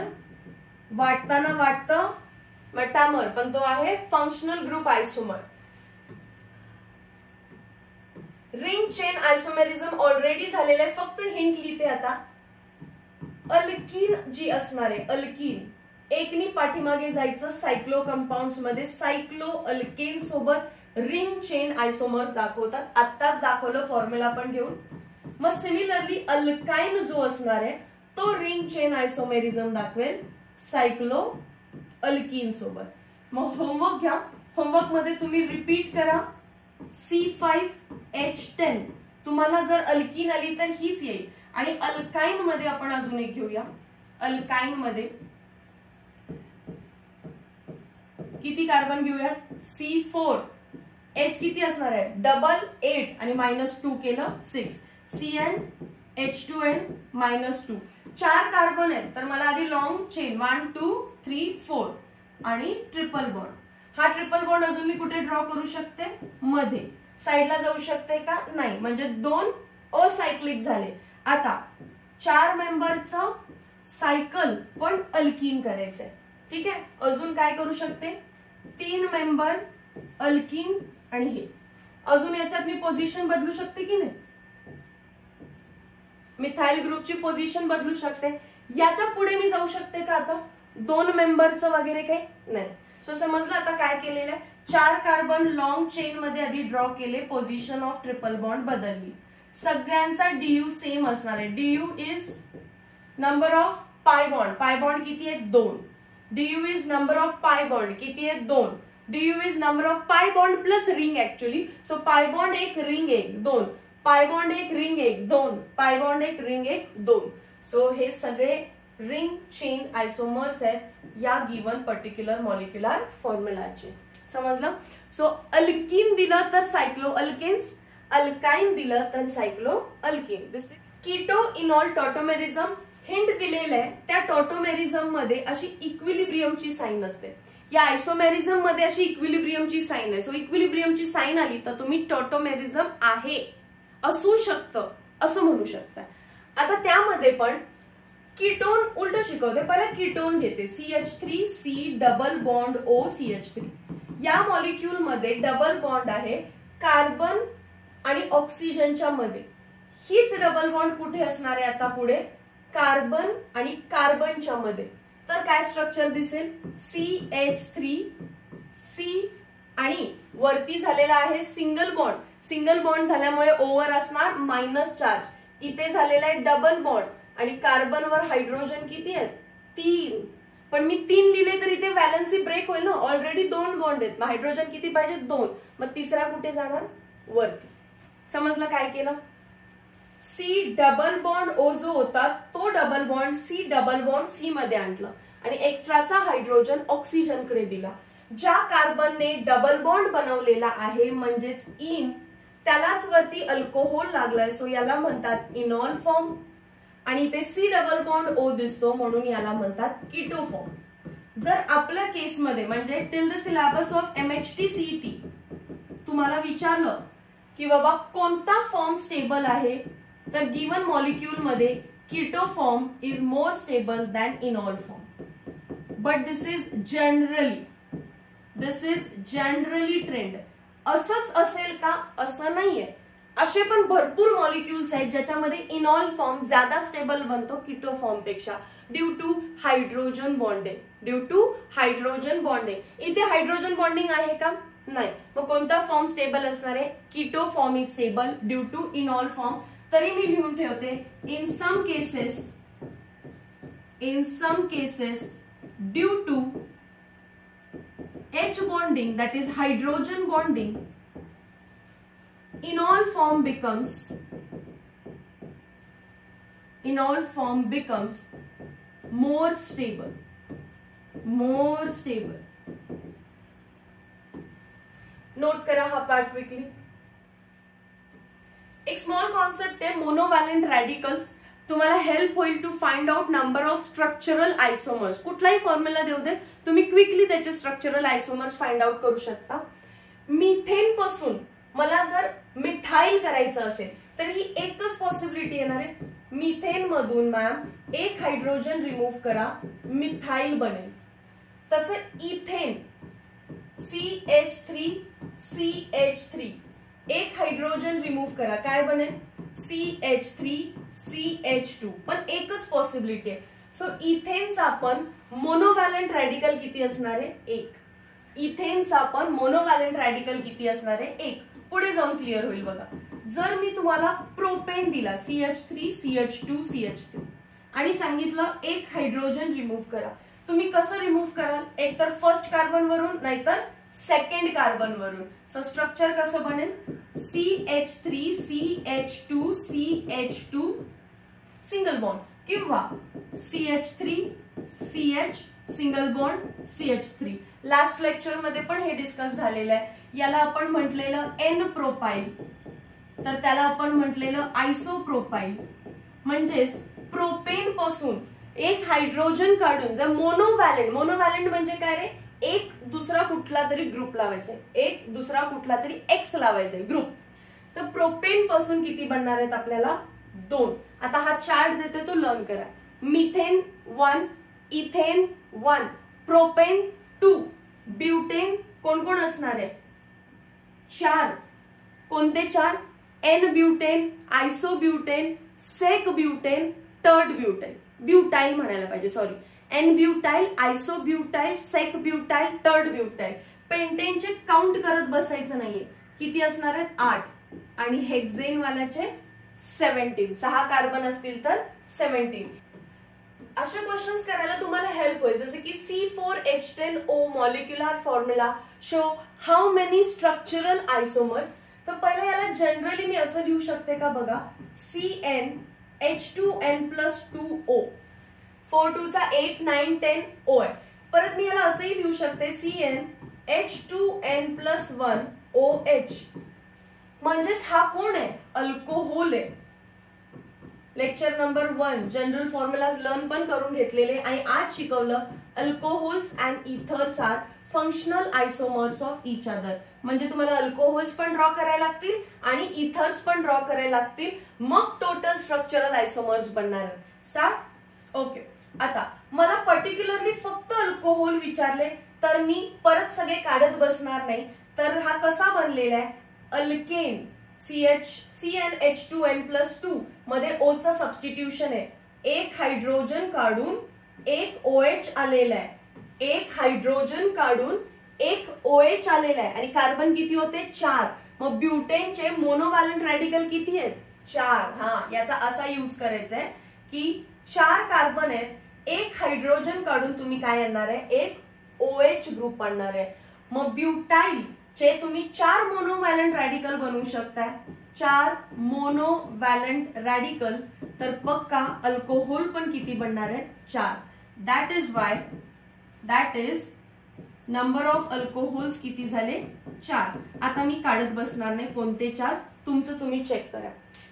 वाटताना वाटतं मेटामर, पण तो आहे functional group isomer. Ring chain isomerism already झालेलं आहे, फक्त हिंट लिहिते आता. अल्कीन जी असणार आहे, अल्कीन एकनी पाठीमागे जायचं, सायक्लो कंपाऊंड्स मध्ये सायक्लो अल्केन सोबत रिंग चेन आयसोमर्स दाखवतात. आत्ताच दाखवलं फॉर्म्युला पण घेऊन. मग सिमिलरली अल्काइन जो असणार आहे तो रिंग चेन आयसोमेरिझम दाखवेल सायक्लो अल्कीन सोबत. मग होमवर्क घ्या, होमवर्क मध्ये तुम्ही रिपीट करा C5H10. तुम्हाला जर अल्कीन आली तर हीच येईल. आणि अल्काइन मध्ये आपण अजून एक घेऊया. अल्काइन मध्ये किती कार्बन घेऊयात, C4. H किती असणार आहे, डबल 8 आणि -2 केलं 6. CnH2n -2. 4 कार्बन आहेत, तर मला आधी लॉंग चेन 1 2 3 4 आणि ट्रिपल बॉन्ड. हा ट्रिपल बॉन्ड अजून मी कुठे ड्रॉ करू शकते, मध्ये. साइडला जाऊ शकते का, नाही, म्हणजे 2 असायक्लिक झाले. आता 4 मेंबरचं सायकल पण अल्कीन करायचंय. ठीक आहे, अजून काय करू शकते, 3 मेंबर अल्कीन आणि हे. अजून याच्यात मी पोझिशन बदलू शकते की नाही, मिथाइल ग्रुपची पोझिशन बदलू शकते. याच्या पुढे मी जाऊ शकते का आता, 2 मेंबरचं वगैरे काही नाही. सो समजलं आता काय केलेलं आहे. 4 कार्बन लॉंग चेन मध्ये आधी ड्रॉ केले, पोझिशन ऑफ ट्रिपल बॉन्ड बदलली. सगळ्यांचा डीयू सेम असणार आहे. DU is number of pi bond. Pi bond किती आहेत, 2. DU is number of pi bond किती आहेत, 2. DU is number of pi bond plus ring actually. So pi bond 1 ring 1 2, pi bond 1 ring 1 2, pi bond 1 ring 1 2. So हे सगळे ring chain आयसोमर्स आहेत या given particular molecular फॉर्म्युलाचे. समजलं. So alkyne दिलं तर सायक्लो alkanes, alkyne दिलं तर सायक्लो अल्कीन. कीटो इनॉल टॉटोमेरिझम हिंट दिलेलं आहे. त्या टॉटोमेरिझम मध्ये अशी इक्विलिब्रियमची साइन असते, या आयसोमेरिझम मध्ये अशी इक्विलिब्रियमची साइन आहे. सो इक्विलिब्रियमची साइन आली तर तुम्ही टॉटोमेरिझम आहे, असू शकतं असं म्हणू शकता. आता त्यामध्ये पण कीटोन उलट शिकवते. पहिला कीटोन घेते, CH3C double bond O CH3. या मॉलिक्यूल मध्ये डबल बॉन्ड आहे कार्बन आणि ऑक्सिजनच्या मध्ये. हीच डबल बॉन्ड कुठे असणार आहे आता पुढे, कार्बन आणि कार्बनच्या मध्ये. तर काय स्ट्रक्चर दिसेल, CH3C आणि वरती झालेला आहे सिंगल बॉन्ड. सिंगल बॉन्ड झाल्यामुळे ओव्हर असणार मायनस चार्ज. इथे झालेला आहे डबल बॉन्ड आणि कार्बनवर हायड्रोजन किती आहेत, 3. पण मी 3 लिहिले तर इथे व्हॅलन्सी ब्रेक होईल ना, ऑलरेडी 2 बॉन्ड आहेत. मग हायड्रोजन किती पाहिजे, 2. मग तिसरा कुठे जाणार, वरती. समजलं काय केलं. C डबल बॉन्ड O जो होता तो double bond C double bond C मध्ये आणलं आणि एक्स्ट्राचा हायड्रोजन ऑक्सिजन कडे दिला. ज्या कार्बनने डबल बॉन्ड बनवलेला आहे म्हणजेच इन, त्यालाच वरती अल्कोहोल लागलाय. सो याला म्हणतात इनॉल फॉर्म. आणि इथे C डबल बॉन्ड O दिसतो म्हणून याला म्हणतात कीटो फॉर्म. जर आपल्या केसमध्ये म्हणजे till the syllabus of MHT CET तुम्हाला विचारलं की बाबा कोणता फॉर्म स्टेबल आहे, तर गिवन मॉलिक्यूल मध्ये Ketto form is more stable than इनॉल form. But this is generally trend. असंच असेल का, असं नाहीये. असे पण भरपूर मॉलिक्युल्स आहेत ज्याच्यामध्ये इनॉल फॉर्म ज्यादा स्टेबल बनतो कीटो फॉर्म पेक्षा, ड्यू टू हायड्रोजन बॉन्डिंग. इथे हायड्रोजन बॉन्डिंग आहे का, नाही. मग कोणता फॉर्म स्टेबल असणार आहे, keto form is stable due to enol form तरी मी लिहून ठेवते in some cases due to H bonding, that is hydrogen bonding, in all form becomes more stable. Note करा हा पार्ट क्विकली. एक स्मॉल कॉन्सेप्ट आहे मोनोव्हॅलेंट रॅडिकल्स. तुम्हाला help होईल to find out number of structural isomers. कुठलाही formula देऊ दे, तुम्ही quickly त्याचे स्ट्रक्चरल आयसोमर्स फाइंड आउट करू शकता. मिथेन पासून मला जर मिथाइल करायचं असेल तर ही एकच पॉसिबिलिटी येणार आहे. मिथेन मधून मॅम एक हायड्रोजन रिमूव्ह करा, मिथाइल बनेल. तसं इथेन CH3 एक हायड्रोजन रिमूव्ह करा, काय बनेल? CH3CH2. पण एकच पॉसिबिलिटी आहे. सो इथेनचा आपण मोनोव्हॅलेंट रॅडिकल किती असणार आहे? 1. इथेनचा आपण मोनोव्हॅलेंट रॅडिकल किती असणार आहे? 1. पुढे जाऊन क्लिअर होईल बघा. जर मी तुम्हाला प्रोपेन दिला CH3CH2CH3 आणि सांगितलं एक हायड्रोजन रिमूव्ह करा, तुम्ही कसं रिमूव्ह कराल? एक तर फर्स्ट कार्बन वरून नाहीतर सेकंड कार्बन वरून. सो स्ट्रक्चर कसं बनेल? CH3CH2CH2 सिंगल बॉन्ड किंवा CH3CH single bond CH3. Last lecture मध्ये पण हे डिस्कस झालेलं आहे. याला आपण म्हटलेलं एन प्रोपाइल, तर त्याला आपण म्हटलेलं आयसोप्रोपाइल. म्हणजेच प्रोपेन पासून एक हायड्रोजन काढून जर मोनोव्हॅलेंट म्हणजे काय रे? एक दुसरा कुठला तरी ग्रुप लावायचा, एक दुसरा कुठला तरी एक्स लावायचा ग्रुप. तर प्रोपेन पासून किती बनणार आहेत आपल्याला? 2. आता हा चार्ट देते तो लर्न करा. मिथेन 1, इथेन 1, प्रोपेन 2, ब्युटेन कोण कोण असणार आहे? 4. कोणते 4? एन ब्युटेन, आयसोब्युटेन, सेक ब्युटेन, टर्ड ब्युटेन. ब्युटाइल म्हणायला पाहिजे, सॉरी. एन ब्युटाइल, आयसोब्युटाइल, सेक ब्युटाइल, टर्ड ब्युटाइल. पेंटेनचे काउंट करत बसायचं नाहीये. किती असणार आहेत? 8. आणि हेक्झेन वाल्याचे 17. 6 कार्बन असतील तर 17. असे क्वेश्चन्स करायला तुम्हाला हेल्प होईल. जसे की C4H10O molecular formula show how many structural आयसोमर्स. तर पहिला याला जनरली मी असं लिहू शकते का बघा, CnH2n+2O. 4 2 चा 8 9 10 O आहे. परत मी याला असंही लिहू शकते CnH2n+1OH. म्हणजेच हा कोण आहे? अल्कोहोल आहे. Lecture number 1 general formulas learn पण करून घेतलेले आणि आज शिकवलं alcohols and ethers are functional isomers of each other. म्हणजे तुम्हाला अल्कोहोल्स पण ड्रॉ करायला लागतील आणि इथर्स पण ड्रॉ करायला लागतील, मग टोटल स्ट्रक्चरल आयसोमर्स बनणार. स्टार्ट. ओके. आता मला पर्टिक्युलरली फक्त अल्कोहोल विचारले तर मी परत सगळे काढत बसणार नाही. तर हा कसा बनलेला आहे? अल्केन CnH2n+2 मध्ये O चा सबस्टिट्यूशन आहे. एक हायड्रोजन काढून एक OH आलेला आहे. एक हायड्रोजन काढून एक OH आलेला आहे आणि कार्बन किती होते? 4. मग ब्युटेनचे मोनोव्हॅलेंट रॅडिकल किती आहेत? 4. हा, याचा असा यूज करायचा आहे की 4 कार्बन आहेत, एक हायड्रोजन काढून तुम्ही काय आणणार आहे? एक OH ग्रुप आणणार आहे. मग ब्युटाइल चे तुम्ही 4 मोनोव्हॅलेंट रॅडिकल बनवू शकता. 4 मोनोव्हॅलेंट रॅडिकल. तर पक्का अल्कोहोल पण किती बनणार आहे? 4. That is number of alcohols किती झाले? 4. आता मी काढत बसणार नाही कोणते 4, तुमचं तुम्ही चेक करा.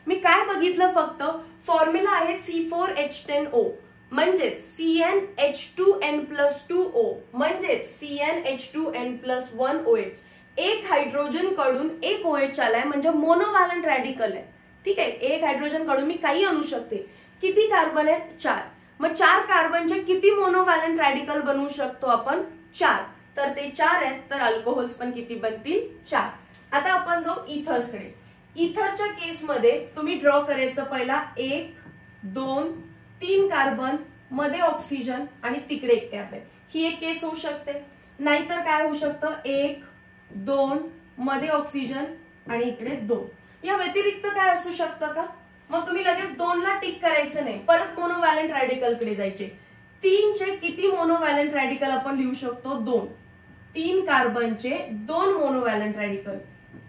मी काय बघितलं, फक्त फॉर्म्युला आहे C4H10O म्हणजेच CnH2n+2O म्हणजेच CnH2n+1OH. एक हायड्रोजन काढून एक OH आलाय म्हणजे मोनोव्हॅलेंट रॅडिकल आहे. ठीक आहे. एक हायड्रोजन काढून मी काही आणू शकते. किती कार्बन आहेत? 4. मग 4 कार्बनचे किती मोनोव्हॅलेंट रॅडिकल बनवू शकतो आपण? 4. तर ते 4 आहेत, तर अल्कोहोल्स पण किती बनतील? 4. आता आपण जाऊ इथर्स कडे. इथरच्या केसमध्ये तुम्ही ड्रॉ करायचं पहिला 1 2 3 कार्बन, मध्ये ऑक्सिजन आणि तिकडे एक कॅप आहे. ही एक केस होऊ शकते. नाहीतर काय होऊ शकतं? 1 2 मध्ये ऑक्सिजन आणि इकडे 2. या व्यतिरिक्त काय असू शकतं का? मग तुम्ही लगेच 2 ला टिक करायचं नाही, परत मोनोव्हॅलेंट रॅडिकल कडे जायचे. 3 चे किती मोनोव्हॅलेंट रॅडिकल आपण लिहू शकतो? 2. 3 कार्बनचे 2 मोनोव्हॅलेंट रॅडिकल,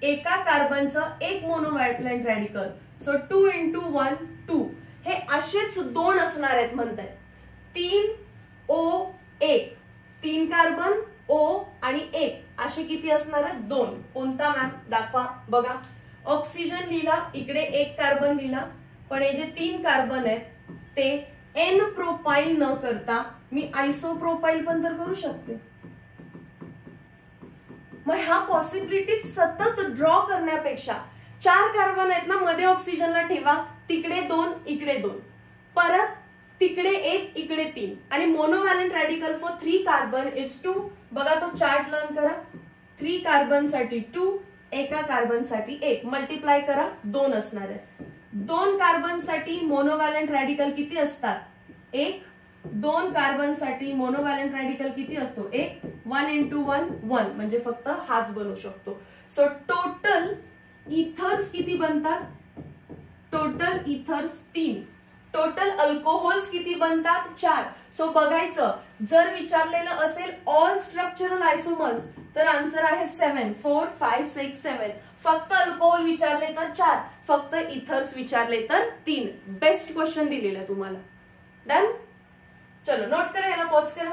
एका कार्बनचं 1 मोनोव्हॅलेंट रॅडिकल. सो 2 × 1 2. हे असेच 2 असणार आहेत म्हणताय. 3O1, 3 कार्बन O आणि 1 असे किती असणार आहेत? 2. कोणता मॅम? दाखवा बघा. ऑक्सिजन लिहिला, इकडे 1 कार्बन लिहिला, पण हे जे 3 कार्बन आहेत ते एन प्रोपाईल न करता मी आयसोप्रोपाईल पण तर करू शकते. मग ह्या पॉसिबिलिटी सतत ड्रॉ करण्यापेक्षा 4 कार्बन आहेत ना, मध्ये ऑक्सिजनला ठेवा, तिकडे 2 इकडे 2, परत तिकडे 1 इकडे 3, आणि मोनोव्हॅलेंट रॅडिकल फॉर 3 कार्बन इज 2. बघा तो चार्ट लर्न करा. 3 कार्बन साठी 2, एका कार्बन साठी 1, मल्टिप्लाय करा, 2 असणार आहे. 2 कार्बन साठी मोनोव्हॅलेंट रॅडिकल किती असतात? 1. 2 कार्बन साठी मोनोव्हॅलेंट रॅडिकल किती असतो? 1. 1 × 1 1, म्हणजे फक्त हाच बनवू शकतो. सो टोटल इथर्स किती बनतात? Total ethers 3. टोटल अल्कोहोल्स किती बनतात? 4. सो बघायचं, जर विचारलेलं असेल ऑल स्ट्रक्चरल आयसोमर्स तर आन्सर आहे 7. 4 5 6 7. फक्त अल्कोहोल विचारले तर 4, फक्त इथर्स विचारले तर 3. बेस्ट क्वेश्चन दिलेलं तुम्हाला. डन. चलो नोट करा, याला पॉज करा.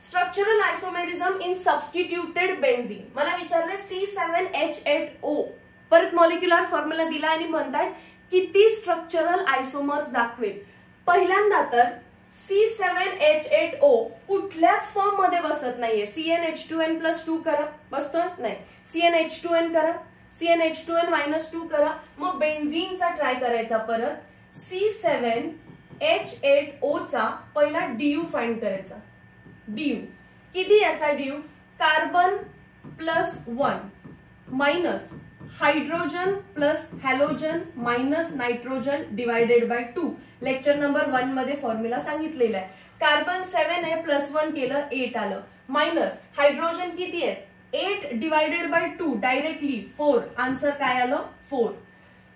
Structural isomerism in substituted benzene. मला विचारले C7H8O, परत मॉलिक्युलर फॉर्म्युला दिला आणि म्हणताय किती स्ट्रक्चरल आयसोमर्स दाखवेल. पहिल्यांदा तर C7H8O कुठल्याच फॉर्म मध्ये बसत नाहीये. CnH2n+2 करा, बसतो? नाही. CnH2n करा, CnH2n-2 करा, मग बेन्झीनचा ट्राय करायचा. परत C7H8O चा पहिला DU फाइंड करायचा. DU किती याचा? DU carbon +1 minus hydrogen plus halogen minus nitrogen divided by 2. Lecture number 1 मध्ये फॉर्म्युला सांगितलेला आहे. कार्बन 7 आहे, +1 केलं 8 आलं, मायनस हायड्रोजन किती आहे? 8 डिवायडेड बाय 2, डायरेक्टली 4. आन्सर काय आलं? 4.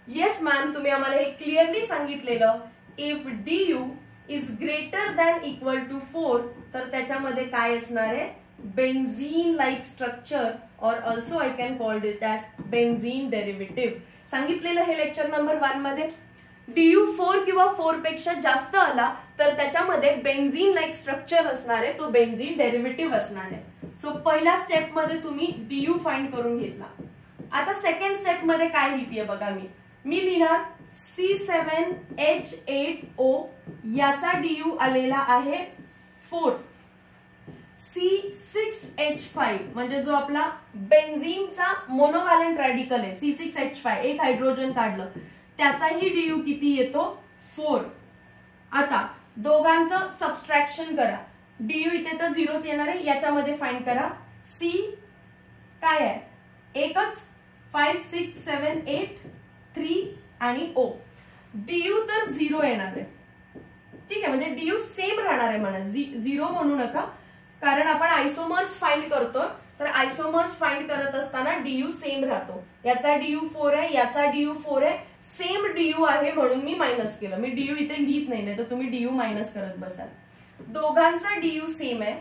येस मॅम, तुम्ही आम्हाला हे क्लिअरली सांगितलेलं. If DU is greater than equal to 4 तर त्याच्यामध्ये काय असणार आहे? बेन्झीन लाईक स्ट्रक्चर, और also I can called it as benzene derivative. सांगितलेलं हे लेक्चर नंबर 1 मध्ये. DU 4 किंवा 4 पेक्षा जास्त आला तर त्याच्यामध्ये बेन्झीन लाईक स्ट्रक्चर असणार आहे, तो बेन्झीन डेरिव्हेटिव्ह असणार आहे. सो पहिल्या स्टेप मध्ये तुम्ही DU फाइंड करून घेतला. आता सेकंड स्टेप मध्ये काय लिहितीये बघा. मी लिहिणार C7H8O, याचा DU आलेला आहे 4. C6H5 म्हणजे जो आपला बेन्झीनचा मोनोव्हॅलेंट रॅडिकल आहे, C6H5, एक हायड्रोजन काढलं, त्याचाही DU किती येतो? 4. आता दोघांचं सबस्ट्रॅक्शन करा. DU इथे तर 0च येणार आहे, याच्यामध्ये फाइंड करा. C काय आहे? एकच. 5 6 7 8 3 आणि O. DU तर 0 येणार आहे. ठीक आहे, म्हणजे DU सेम राहणार आहे म्हणा. 0 म्हणू नका, कारण आपण आयसोमर्स फाइंड करतो, तर आयसोमर्स फाइंड करत असताना DU सेम राहतो. याचा DU 4 आहे, याचा DU 4 आहे, सेम DU आहे म्हणून मी मायनस केलं. मी DU इथे लिहित नाही, तर तुम्ही DU मायनस करत बसाल. दोघांचा DU सेम आहे.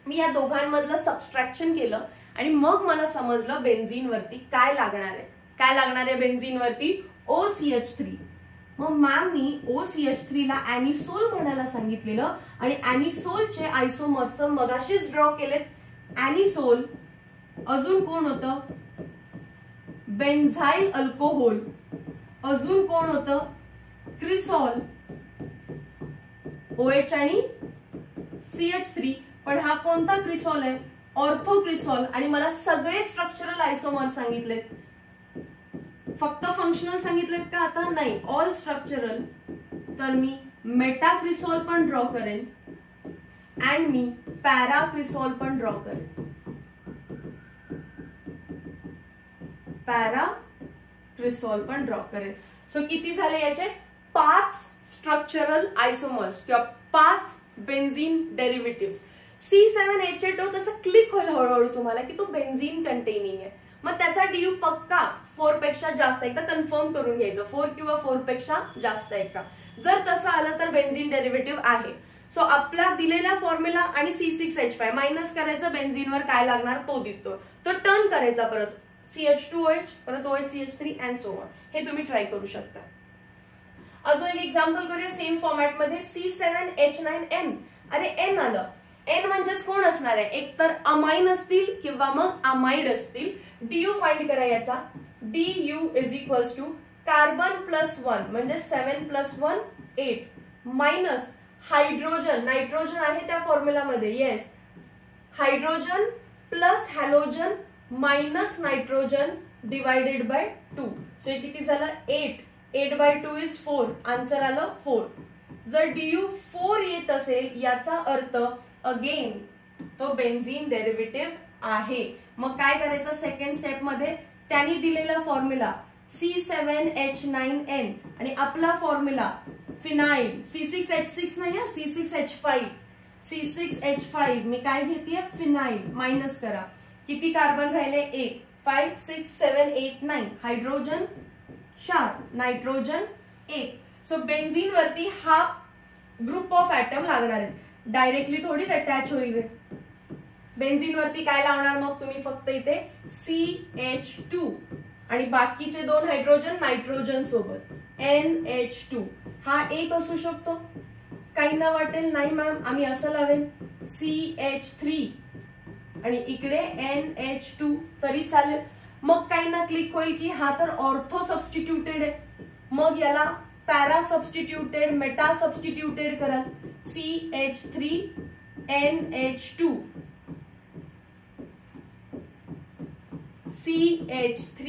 मी या दोघांमधलं सबस्ट्रॅक्शन केलं आणि मग मला समजलं बेन्झीन वरती काय लागणार आहे. काय लागणार आहे बेन्झीन वरती? OCH3. मग मॅम मी OCH3 ला अॅनिसोल म्हणायला सांगितलेलं आणि अॅनिसोलचे आयसोमर्स मगाशीच ड्रॉ केलेत. अॅनिसोल, अजून कोण होतं? बेन्झाइल अल्कोहोल, अजून कोण होतं? क्रिसॉल, OH आणि CH3. पण हा कोणता क्रिसॉल आहे? ऑर्थो क्रिसॉल. आणि मला सगळे स्ट्रक्चरल आयसोमर्स सांगितलेत, फक्त फंक्शनल सांगितलेत का? आता नाही, ऑल स्ट्रक्चरल. तर मी मेटाक्रिसॉल पण ड्रॉ करेन अँड मी पॅराक्रिसॉल पण ड्रॉ करेन. पॅराक्रिसॉल पण ड्रॉ करेन. सो किती झाले याचे? 5 स्ट्रक्चरल आयसोमर्स किंवा 5 बेन्झीन डेरिव्हेटिव्ह. C7H8O तसं क्लिक होईल हळूहळू तुम्हाला की तो बेन्झीन कंटेनिंग आहे. मग त्याचा डीयू पक्का 4 पेक्षा जास्त, एकदा कन्फर्म करून घ्यायचं 4 किंवा 4 पेक्षा जास्त आहे का. जर तसं आलं तर बेन्झीन डेरिव्हेटिव्ह आहे. सो आपला दिलेला फॉर्म्युला आणि C6H5 मायनस करायचं, बेन्झीनवर काय लागणार तो दिसतो, तो टर्न करायचा परत CH2OH परत OHCH3 अँड सो ऑन. हे तुम्ही ट्राय करू शकता. अजून एक एक्झाम्पल करूया सेम फॉर्मॅट मध्ये. C7H9N. अरे एन आलं, एन म्हणजेच कोण असणार आहे, एक तर अमाइन असतील किंवा मग अमाइड असतील. डीयू फाइंड करायचा. DU is equals to carbon plus 1 म्हणजे 7 + 1 8 मायनस हायड्रोजन, नायट्रोजन आहे त्या फॉर्म्युला मध्ये, yes, hydrogen plus halogen minus nitrogen divided by 2. So हे किती झालं 8. 8/2 इज 4. आन्सर आलं 4. जर डीयू 4 येत असेल याचा अर्थ अगेन तो बेन्झीन डेरिव्हेटिव्ह आहे. मग काय करायचं सेकंड स्टेप मध्ये, त्यांनी दिलेला फॉर्म्युला C7H9N आणि आपला फॉर्म्युला फिनाइल C6H6 नाही, C6H5. C6H5 मी काय घेतेय फिनाइल, मायनस करा. किती कार्बन राहिले 1, 5 6 7 8 9, हायड्रोजन 4, नायट्रोजन 1. सो बेन्झीन वरती हा ग्रुप ऑफ ऍटम लागणार आहे, डायरेक्टली थोडीच अटॅच होईल. बेन्झीन वरती काय लावणार मग तुम्ही, फक्त इथे CH2 आणि बाकीचे 2 हायड्रोजन नायट्रोजन सोबत NH2. हा एक असू शकतो. काहींना वाटेल नाही मॅम आम्ही असं लावेल CH3 आणि इकडे NH2 तरी चालेल. मग काहींना क्लिक होईल की हा तर ऑर्थो सबस्टिट्यूटेड आहे, मग याला पॅरा सबस्टिट्यूटेड मेटा सबस्टिट्यूटेड कराल. CH3 NH2 CH3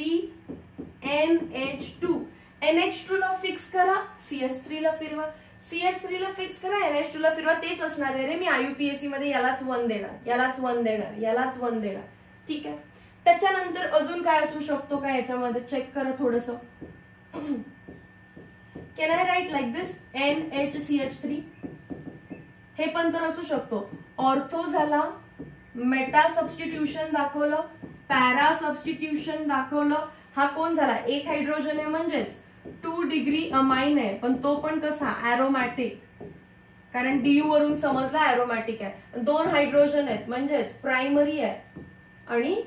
NH2. NH2 ला फिक्स करा, CH3 ला फिरवा, CH3 ला फिक्स करा, NH2 ला फिरवा. तेच असणार आहे रे, मी IUPAC मध्ये यालाच 1 देणार, यालाच 1 देणार, यालाच 1 देणार. ठीक आहे. त्याच्यानंतर अजून काय असू शकतो का याच्यामध्ये, चेक करा थोडस. Can I write like this NHCH3. हे पण तर असू शकतो. ऑर्थो झाला, मेटा सबस्टिट्यूशन दाखवलं, पॅरा सबस्टिट्यूशन दाखवलं. हा कोण झाला, एक हायड्रोजन आहे म्हणजेच 2 डिग्री अमाइन आहे, पण तो पण कसा ऍरोमॅटिक, कारण डीयू वरून समजला ऍरोमॅटिक आहे. 2 हायड्रोजन आहेत म्हणजेच प्रायमरी आहे आणि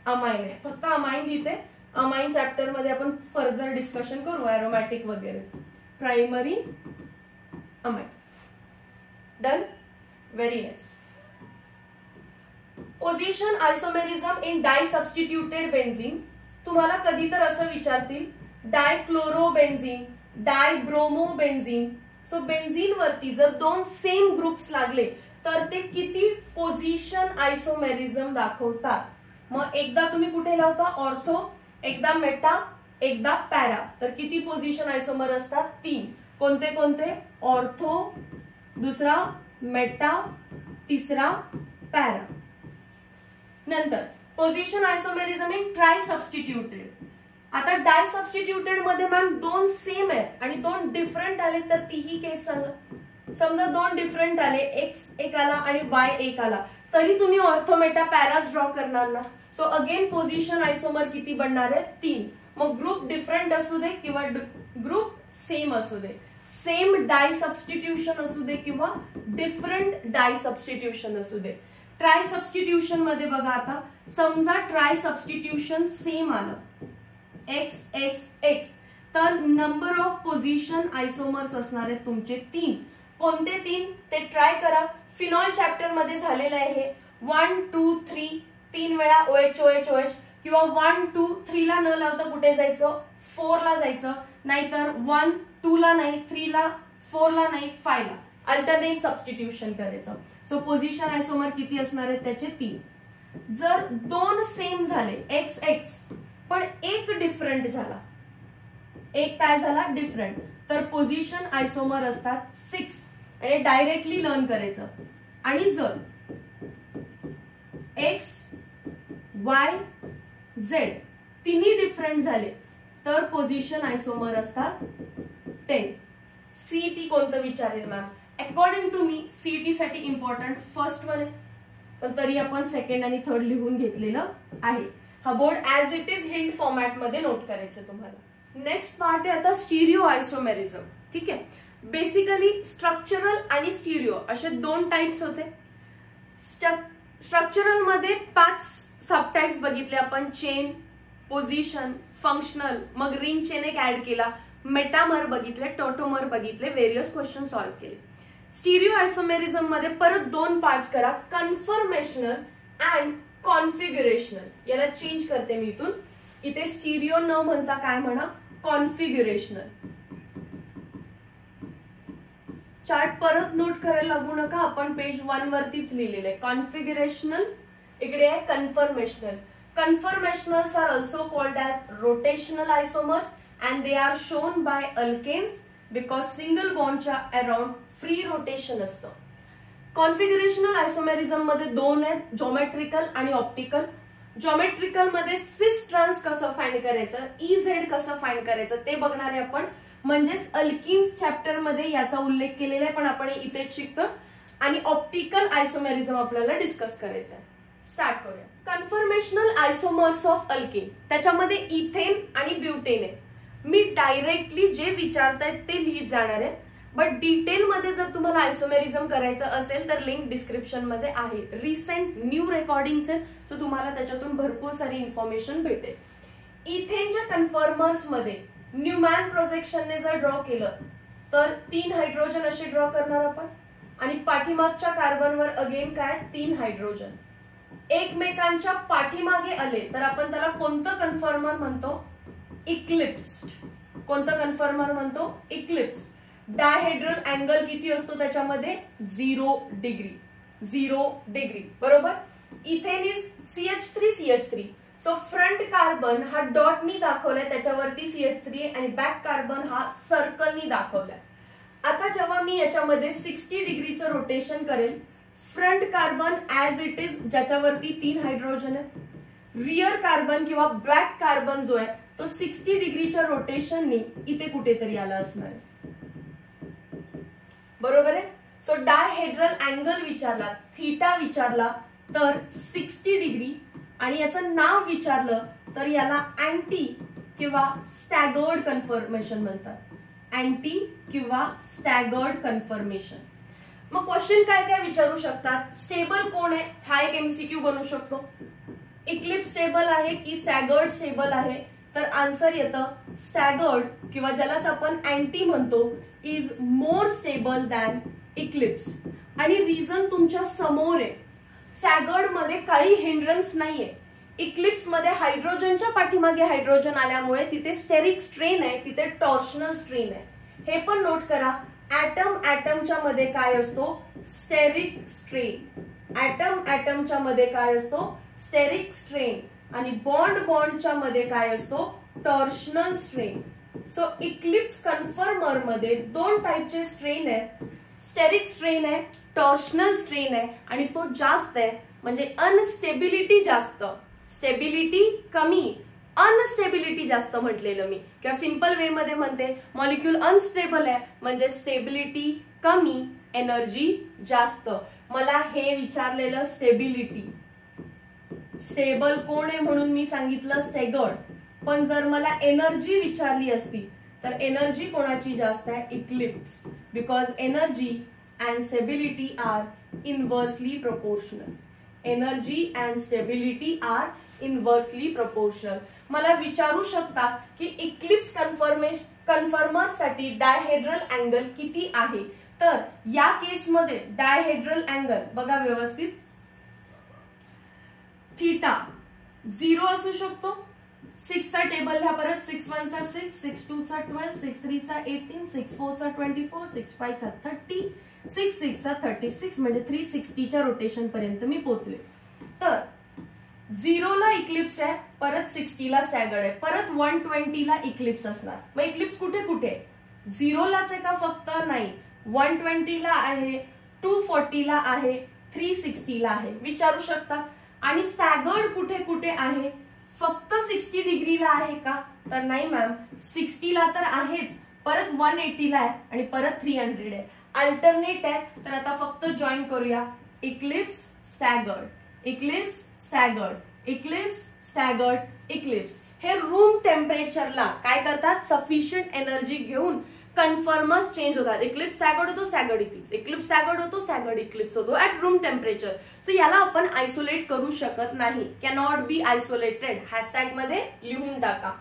अमाइन आहे. फक्त अमाइन लिहिते, अमाइन चॅप्टर मध्ये आपण फर्दर डिस्कशन करू ऍरोमॅटिक वगैरे. Primary amine. Done, very nice. Position isomerism in disubstituted benzene. तुम्हाला कधी तर असं विचारतील डायक्लोरोबेन्झीन, डायब्रोमोबेन्झीन. सो बेन्झीन वरती जर 2 सेम ग्रुप्स लागले तर ते किती पोझिशन आयसोमेरिझम दाखवतात. मग एकदा तुम्ही कुठे लावता ऑर्थो, एकदा मेटा, एकदा पॅरा, तर किती पोझिशन आयसोमर असतात 3. कोणते कोणते, ऑर्थो, दुसरा मेटा, तिसरा पॅरा. नंतर position isomerism in try substituted. आता डाय सबस्टिट्यूटेड मध्ये मॅम 2 सेम आहेत आणि 2 डिफरंट आले तर तीही केस सांगा. समजा 2 डिफरंट आले, X एक आला आणि Y एक आला, तरी तुम्ही ऑर्थोमेटा पॅरास ड्रॉ करणार ना. सो अगेन पोझिशन आयसोमर किती बनणार आहे 3. मग ग्रुप डिफरंट असू दे किंवा ग्रुप सेम असू दे, सेम डाय सबस्टिट्यूशन असू दे किंवा डिफरंट डाय सबस्टिट्यूशन असू दे. ट्राय सबस्टिट्यूशन मध्ये बघा, आता समजा ट्राय सबस्टिट्यूशन सेम आलं XX, तर नंबर ऑफ पोझिशन आयसोमर्स असणार आहेत तुमचे 3. कोणते 3 ते ट्राय करा. फिनॉल चॅप्टर मध्ये झालेलं आहे. 1 2 3 3 वेळा OH OH OH, किंवा 1 2 3 ला न लावता कुठे जायचं 4 ला जायचं, नाहीतर 1 2 ला नाही, 3 ला, 4 ला नाही, 5 ला अल्टरनेट सबस्टिट्यूशन करायचं. सो पोझिशन आयसोमर किती असणार आहेत त्याचे 3. जर 2 सेम झाले XX पण एक डिफरंट झाला, एक काय झाला डिफरंट, तर पोझिशन आयसोमर असतात 6. आणि डायरेक्टली लर्न करायचं. आणि जर X Y Z तिन्ही डिफरंट झाले तर पोझिशन आयसोमर असतात 10. CT कोणतं विचारेल मॅम, अकॉर्डिंग टू मी CT साठी इम्पॉर्टंट फर्स्ट वन आहे, पण तरी आपण सेकंड आणि थर्ड लिहून घेतलेलं आहे. हा board as it is hint format मध्ये नोट करायचं तुम्हाला. नेक्स्ट पार्ट आहे आता स्टिरिओ आयसोमेरिझम. ठीक आहे, बेसिकली स्ट्रक्चरल आणि स्टिरिओ असे दोन टाइप्स होते. स्ट्रक्चरल मध्ये 5 सब टाइप्स बघितले आपण, चेन, पोझिशन, फंक्शनल, मग रिंग चेन एक ऍड केला, मेटामर बघितले, टोटोमर बघितले, व्हेरियस क्वेश्चन सॉल्व्ह केले. स्टिरिओ आयसोमेरिझम मध्ये परत 2 पार्ट्स करा, कन्फर्मेशनल अँड कॉन्फिगरेशनल. याला चेंज करते मी इथून, इथे स्टिरिओ न म्हणता काय म्हणा, कॉन्फिगरेशनल. चार्ट परत नोट करायला लागू नका, आपण पेज 1 वरतीच लिहिलेलं आहे. कॉन्फिगरेशनल, इकडे आहे conformational. Conformationals are also called as rotational isomers and they are shown by alkanes because single bondच्या around free rotation असतं. Configurational isomerism मध्ये 2 आहेत, ज्योमेट्रिकल आणि ऑप्टिकल. ज्योमेट्रिकल मध्ये सिस ट्रान्स कसं फाइंड करायचं, EZ कसं फाइंड करायचं ते बघणार आहे आपण. म्हणजेच अल्किन्स चॅप्टर मध्ये याचा उल्लेख केलेला आहे, पण आपण इथेच शिकतो. आणि ऑप्टिकल आयसोमेरिझम आपल्याला डिस्कस करायचं आहे. स्टार्ट करूया. कन्फर्मेशनल आयसोमर्स ऑफ अल्केन, त्याच्यामध्ये इथेन आणि ब्युटेन आहे. मी डायरेक्टली जे विचारतायत ते लिहित जाणार आहे, बट डिटेल मध्ये जर तुम्हाला आयसोमेरिझम करायचं असेल तर लिंक डिस्क्रिप्शन मध्ये आहे. रिसेंट न्यू रेकॉर्डिंग्स आहेत, सो तुम्हाला त्याच्यातून भरपूर सारी इन्फॉर्मेशन भेटेल. इथेनच्या कन्फर्मर्स मध्ये न्यूमॅन प्रोजेक्शनने जर ड्रॉ केलं तर 3 हायड्रोजन असे ड्रॉ करणार आपण, आणि पाठीमागच्या कार्बनवर अगेन काय 3 हायड्रोजन. एकमेकांच्या पाठीमागे आले तर आपण त्याला कोणतं कन्फर्मर म्हणतो, इक्लिप्स्ड. कोणतं कन्फर्मर म्हणतो, इक्लिप्स्ड. डायहेड्रल अँगल किती असतो त्याच्यामध्ये, 0 डिग्री. 0 डिग्री, बरोबर. Ethane is CH3. So front carbon हा डॉटनी दाखवलाय, त्याच्यावरती CH3 आणि बॅक कार्बन हा सर्कलनी दाखवलाय. आता जेव्हा मी याच्यामध्ये 60 डिग्रीचं रोटेशन करेल, front carbon as it is ज्याच्यावरती 3 हायड्रोजन आहे, रियर कार्बन किंवा बॅक कार्बन जो आहे तो 60 डिग्रीच्या रोटेशननी इथे कुठेतरी आला असणार आहे, बरोबर आहे. सो डायहेड्रल अँगल विचारला, थीटा विचारला तर 60 डिग्री, आणि याचं नाव विचारलं तर याला अँटी किंवा स्टॅगर्ड कन्फर्मेशन म्हणतात. अँटी किंवा स्टॅगर्ड कन्फर्मेशन. मग क्वेश्चन काय काय विचारू शकतात, स्टेबल कोण आहे, हा एक MCQ बनू शकतो. इक्लिप्स स्टेबल आहे की स्टॅगर्ड स्टेबल आहे, तर आन्सर येतं स्टॅगर्ड, किंवा ज्यालाच आपण अँटी म्हणतो, is more stable than Eclipse. आणि रिझन तुमच्या समोर आहे. स्टॅगर्ड मध्ये काही हिंड्रन्स नाहीये. इक्लिप्स मध्ये हायड्रोजनच्या पाठीमागे हायड्रोजन आल्यामुळे तिथे स्टेरिक स्ट्रेन आहे, तिथे टॉर्शनल स्ट्रेन आहे. हे पण नोट करा. ऍटमच्या मध्ये काय असतो, स्टेरिक स्ट्रेन. ऍटमच्या मध्ये काय असतो, स्टेरिक स्ट्रेन. आणि बॉन्डच्या मध्ये काय असतो, टॉर्शनल स्ट्रेन. सो इक्लिप्स कन्फर्मर मध्ये 2 टाइपचे स्ट्रेन आहेत. स्टेरिक स्ट्रेन आहे, टॉर्शनल स्ट्रेन आहे, आणि तो जास्त आहे म्हणजे अनस्टेबिलिटी जास्त. स्टेबिलिटी कमी, अनस्टेबिलिटी जास्त म्हटलेलं मी, किंवा सिंपल वे मध्ये म्हणते मॉलिक्यूल अनस्टेबल आहे म्हणजे स्टेबिलिटी कमी, एनर्जी जास्त. मला हे विचारलेलं स्टेबिलिटी, स्टेबल कोण आहे म्हणून मी सांगितलं स्टॅगर्ड. पण जर मला एनर्जी विचारली असती तर एनर्जी कोणाची जास्त आहे, eclipse. Because energy and stability are inversely proportional. Energy and stability are inversely proportional. मला विचारू शकतात की इक्लिप्स कन्फर्मर साठी डायहेड्रल अँगल किती आहे, तर या केसमध्ये डायहेड्रल अँगल बघा व्यवस्थित, थीटा 0 असू शकतो. 6 चा टेबल ह्या परत, 6 1 चा 6, 6 2 चा 12, 6 3 चा 18, 6 4 चा 24, 6 5 चा 30, 6 6 चा 36, म्हणजे 360 च्या रोटेशन पर्यंत मी पोहोचले. तर 0 ला इक्लिप्स आहे, परत 60 ला स्टॅगर्ड आहे, परत 120 ला इक्लिप्स असणार. मग इक्लिप्स कुठे कुठे, 0 लाच आहे का फक्त, नाही, 120 ला आहे, 240 ला आहे, 360 ला आहे, विचारू शकता. आणि स्टॅगर्ड कुठे कुठे आहे, फक्त 60 डिग्रीला आहे का, तर नाही मॅम, 60 ला तर आहेच, परत 180 ला आहे, आणि परत 300 आहे. अल्टरनेट आहे, तर आता फक्त जॉईन करूया, Eclipse staggered, Eclipse staggered, Eclipse, staggered Eclipse हे रूम टेम्परेचरला काय करतात, सफिशियंट एनर्जी घेऊन कन्फर्मच चेंज होतात. इक्लिप्स स्टॅगर्ड होतो, स्टॅगर्ड इक्लिप्स, इक्लिप्स स्टॅगर्ड होतो, स्टॅगर्ड इक्लिप्स होतो ऍट रूम टेम्परेचर. सो याला आपण आयसोलेट करू शकत नाही, कॅनॉट बी आयसोलेटेड. हॅशटॅग मध्ये लिहून टाका.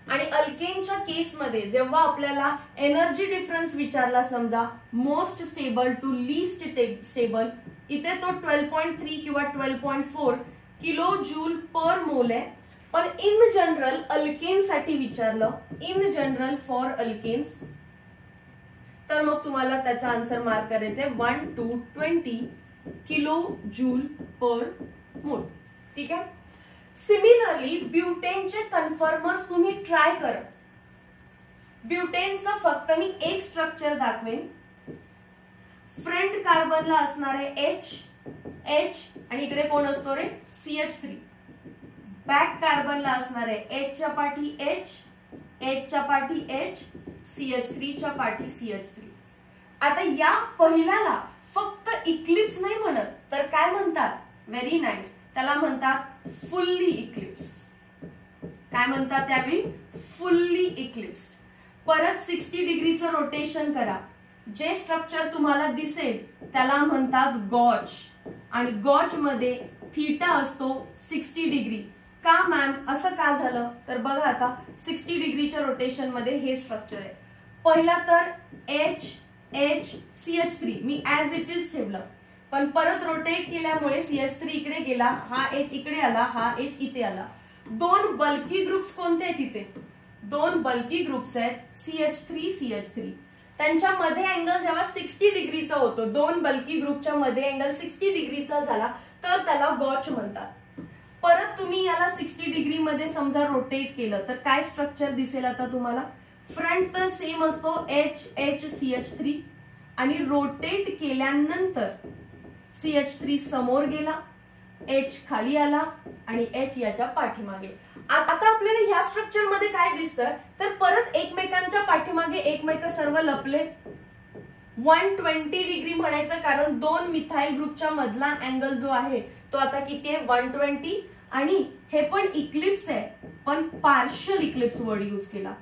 आणि अल्केनच्या केसमध्ये जेव्हा आपल्याला एनर्जी डिफरन्स विचारला, समजा most stable to least stable, इथे तो 12.3 किंवा 12.4 किलो जूल पर मोल आहे. पण इन जनरल अल्केनसाठी विचारलं, इन जनरल फॉर अल्केन्स, तर मग तुम्हाला त्याचा आन्सर मार्क करायचंय 1 to 20 किलो जूल पर मोल. ठीक आहे. सिमिलरली ब्युटेनचे कन्फर्मर्स तुम्ही ट्राय करा. ब्युटेनचं फक्त मी एक स्ट्रक्चर दाखवेन. फ्रंट कार्बनला असणारे H आणि इकडे कोण असतो रे, CH3. बॅक कार्बनला असणारे H च्या पाठी H च्या पाठी H, CH3 च्या पाठी CH3. आता या पहिल्याला फक्त इक्लिप्स नाही म्हणत, तर काय म्हणतात, व्हेरी नाईस, त्याला म्हणतात फुल्ली इक्लिप्स. काय म्हणतात त्यावेळी, फुल्ली इक्लिप्स. परत 60 डिग्रीचं रोटेशन करा. जे स्ट्रक्चर तुम्हाला दिसेल त्याला म्हणतात गॉच. आणि गॉच मध्ये थीटा असतो 60 डिग्री. का मॅम असं का झालं, तर बघा आता 60 डिग्रीच्या रोटेशन मध्ये हे स्ट्रक्चर आहे. पहिला तर H CH3 me as it is ठेवलं, पण परत रोटेट केल्यामुळे CH3 इकडे गेला, हा H इकडे आला, हा H इथे आला. दोन बल्की ग्रुप्स कोणते आहेत इथे, दोन बल्की ग्रुप्स आहेत CH3 त्यांच्या मध्ये अँगल जेव्हा 60 डिग्रीचा होतो, दोन बल्की ग्रुपच्या मध्ये अँगल 60 डिग्रीचा झाला, तर त्याला गॉच म्हणतात. परत तुम्ही याला 60 डिग्री मध्ये समजा रोटेट केलं तर काय स्ट्रक्चर दिसेल आता तुम्हाला, फ्रंट तर सेम असतो H CH3 आणि रोटेट केल्यानंतर CH3 समोर गेला, H खाली आला आणि H याच्या पाठीमागे. आता आपल्याला ह्या स्ट्रक्चर मध्ये काय दिसतं, तर परत एकमेकांच्या पाठीमागे एकमेक सर्व लपले. 120 डिग्री म्हणायचं, कारण दोन मिथाइल ग्रुपच्या मधला अँगल जो आहे तो आता किती आहे, 120. आणि हे पण इक्लिप्स आहे, पण पार्शियल इक्लिप्स वर्ड यूज केला,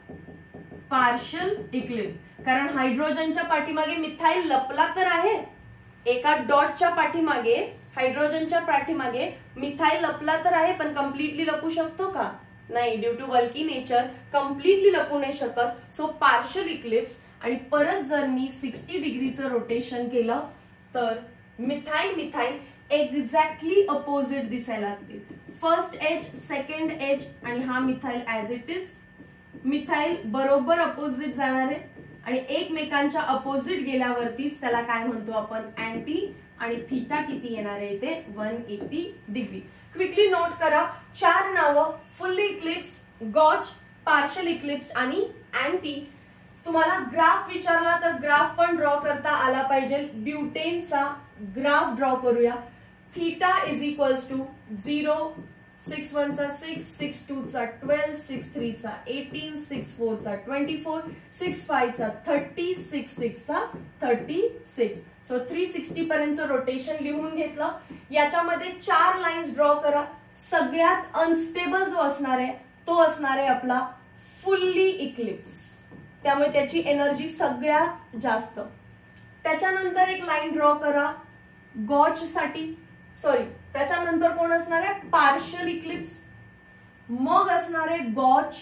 पार्शियल इक्लिप्स. कारण हायड्रोजनच्या पाठीमागे मिथाइल लपला तर आहे, एका डॉटच्या पाठीमागे हायड्रोजनच्या पाठीमागे मिथाइल लपला तर आहे, पण कम्प्लिटली लपू शकतो का, नाही. Due to bulky nature completely लपू नाही शकत. So partial eclipse. आणि परत जर मी 60 डिग्रीचं रोटेशन केलं तर मिथाइल एक्झॅक्टली अपोजिट दिसायला लागतील. फर्स्ट H सेकंड H आणि हा methyl as it is. Methyl बरोबर अपोजिट जाणार आहे आणि एकमेकांच्या अपोजिट गेल्यावरतीच त्याला काय म्हणतो आपण, अँटी. आणि थीटा किती येणार आहे इथे, 180 डिग्री. क्विकली नोट करा, 4 नावं, fully eclipse, gauche, partial eclipse आणि अँटी. तुम्हाला ग्राफ विचारला तर ग्राफ पण ड्रॉ करता आला पाहिजे. ब्युटेनचा ग्राफ ड्रॉ करूया. थीटा इज इक्वल्स टू 0, 6 1 चा 6, 6 2 चा 12, 6 3 चा 18, 6 4 चा 24, 6 5 चा 30, 6 6 चा 36. सो 360 पर्यंत रोटेशन लिहून घेतलं. याच्यामध्ये 4 लाईन्स ड्रॉ करा. सगळ्यात अनस्टेबल जो असणार आहे तो असणार आहे आपला फुल्ली इक्लिप्स, त्यामुळे त्याची एनर्जी सगळ्यात जास्त. त्याच्यानंतर एक लाईन ड्रॉ करा गॉच साठी, सॉरी त्याच्यानंतर कोण असणार आहे, पार्शियल इक्लिप्स, मग असणार आहे गॉच,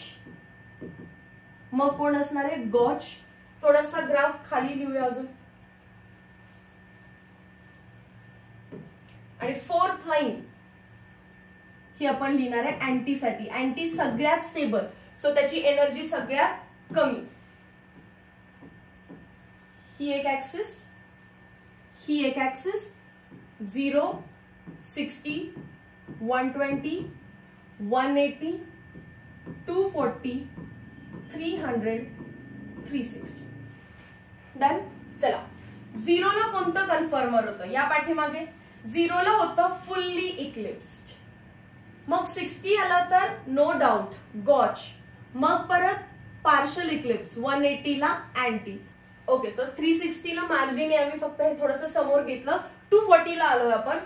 मग कोण असणार आहे, गॉच. थोडासा ग्राफ खाली लिहूया अजून. आणि फोर्थ लाईन ही आपण लिहिणार आहे अँटी साठी. अँटी सगळ्यात स्टेबल, सो त्याची एनर्जी सगळ्यात कमी. ही एक ऍक्सिस, ही एक ऍक्सिस, 0, 60, 120, 180, 240, 300, 360. डन. चला, 0 ला कोणतं कन्फर्मर होतं, या पाठीमागे 0 ला होतं फुल्ली इक्लिप्स्ड. मग 60 आला तर नो डाऊट गॉच, मग परत पार्शियल इक्लिप्स, 180 ला अँटी. ओके, तर 360 ला मार्जिन आहे, आम्ही फक्त हे थोडंसं समोर घेतलं. 240 ला आलोय आपण.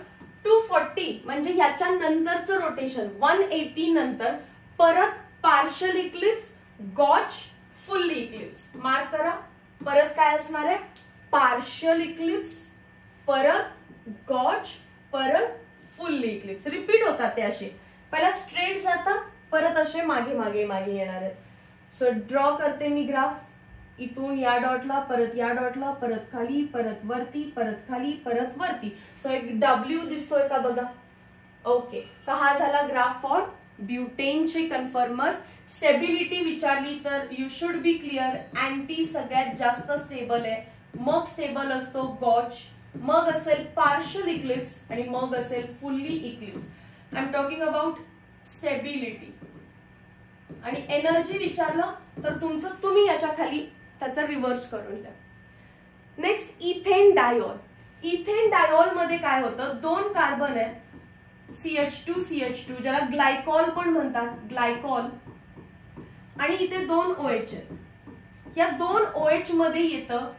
240 म्हणजे याच्या नंतरचं रोटेशन 180 नंतर परत partial eclipse, gauche, fully eclipse. Mark करा. परत काय असणार आहे? पार्शल इक्लिप्स, परत गॉच, परत फुल्ली इक्लिप्स. रिपीट होतात ते असे. पहिला स्ट्रेट जातात, परत असे मागे मागे मागे येणार आहेत. सो ड्रॉ करते मी ग्राफ. इथून या डॉटला, परत या डॉटला, परत खाली, परत वरती, परत खाली, परत वरती. सो एक डब्ल्यू दिसतोय का बघा. ओके. सो हा झाला ग्राफ फॉर ब्युटेनचे कन्फर्मर्स. स्टेबिलिटी विचारली तर you should be clear. Anti सगळ्यात जास्त स्टेबल आहे, मग स्टेबल असतो गॉच, मग असेल पार्शल इक्लिप्स आणि मग असेल fully Eclipse. I am talking about stability. आणि एनर्जी विचारलं तर तुमचं तुम्ही याच्या खाली त्याचा रिव्हर्स करून द्या. Next ethane diol. Ethane diol मध्ये काय होतं? 2 कार्बन आहेत, CH2 CH2 ज्याला ग्लायकॉल पण म्हणतात, ग्लायकॉल, आणि इथे 2 OH आहेत. या 2 OH मध्ये येतं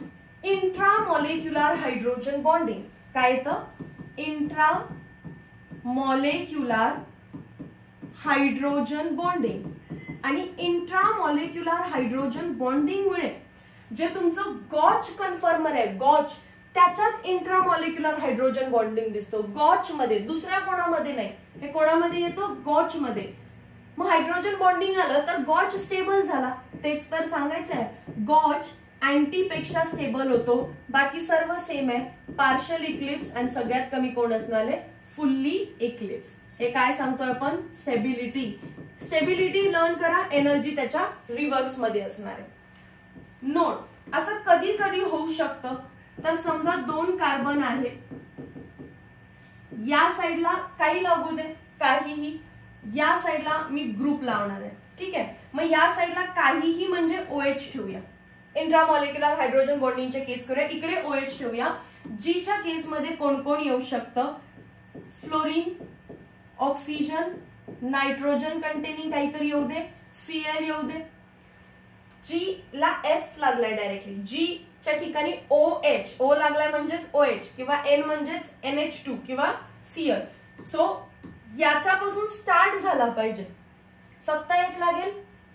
इंट्रामॉलिक्युलर हायड्रोजन बॉन्डिंग. काय येतं? इंट्रामॉलिक्युलर हायड्रोजन बॉन्डिंग. आणि इंट्रामॉलिक्युलर हायड्रोजन बॉन्डिंग मुळे जे तुमचं गॉच कन्फर्मर आहे, गॉच, त्याच्यात इंट्रामॉलिक्युलर हायड्रोजन बॉन्डिंग दिसतो. गॉच मध्ये, दुसऱ्या कोणामध्ये नाही. हे कोणामध्ये येतो? गॉच मध्ये. मग हायड्रोजन बॉन्डिंग आलं तर गॉच स्टेबल झाला. तेच तर सांगायचं आहे. गॉच अँटी पेक्षा स्टेबल होतो, बाकी सर्व सेम आहे. पार्शल इक्लिप्स आणि सगळ्यात कमी कोण असणार आहे? Fully Eclipse. हे काय सांगतोय आपण? स्टेबिलिटी. स्टेबिलिटी लर्न करा. एनर्जी त्याच्या रिव्हर्स मध्ये असणार आहे. नोट, असं कधी कधी होऊ शकतं तर समजा 2 कार्बन आहेत, या साईडला काही लागू दे, काहीही, या साईडला मी ग्रुप लावणार आहे. ठीक आहे. मग या साईडला काहीही म्हणजे OH ठेवूया. इंट्रामॉलिक्युलर हायड्रोजन बॉन्डिंगच्या केस करूया. इकडे OH ठेवूया. जीच्या केसमध्ये कोण कोण येऊ शकतं? फ्लोरीन, ऑक्सिजन, नायट्रोजन कंटेनिंग काहीतरी येऊ दे, Cl येऊ दे. जी ला F लागलाय डायरेक्टली, जी च्या ठिकाणी OH, O लागलाय म्हणजेच OH, किंवा N म्हणजेच NH2 किंवा Cl. सो याच्यापासून स्टार्ट झाला पाहिजे. फक्त F लागेल,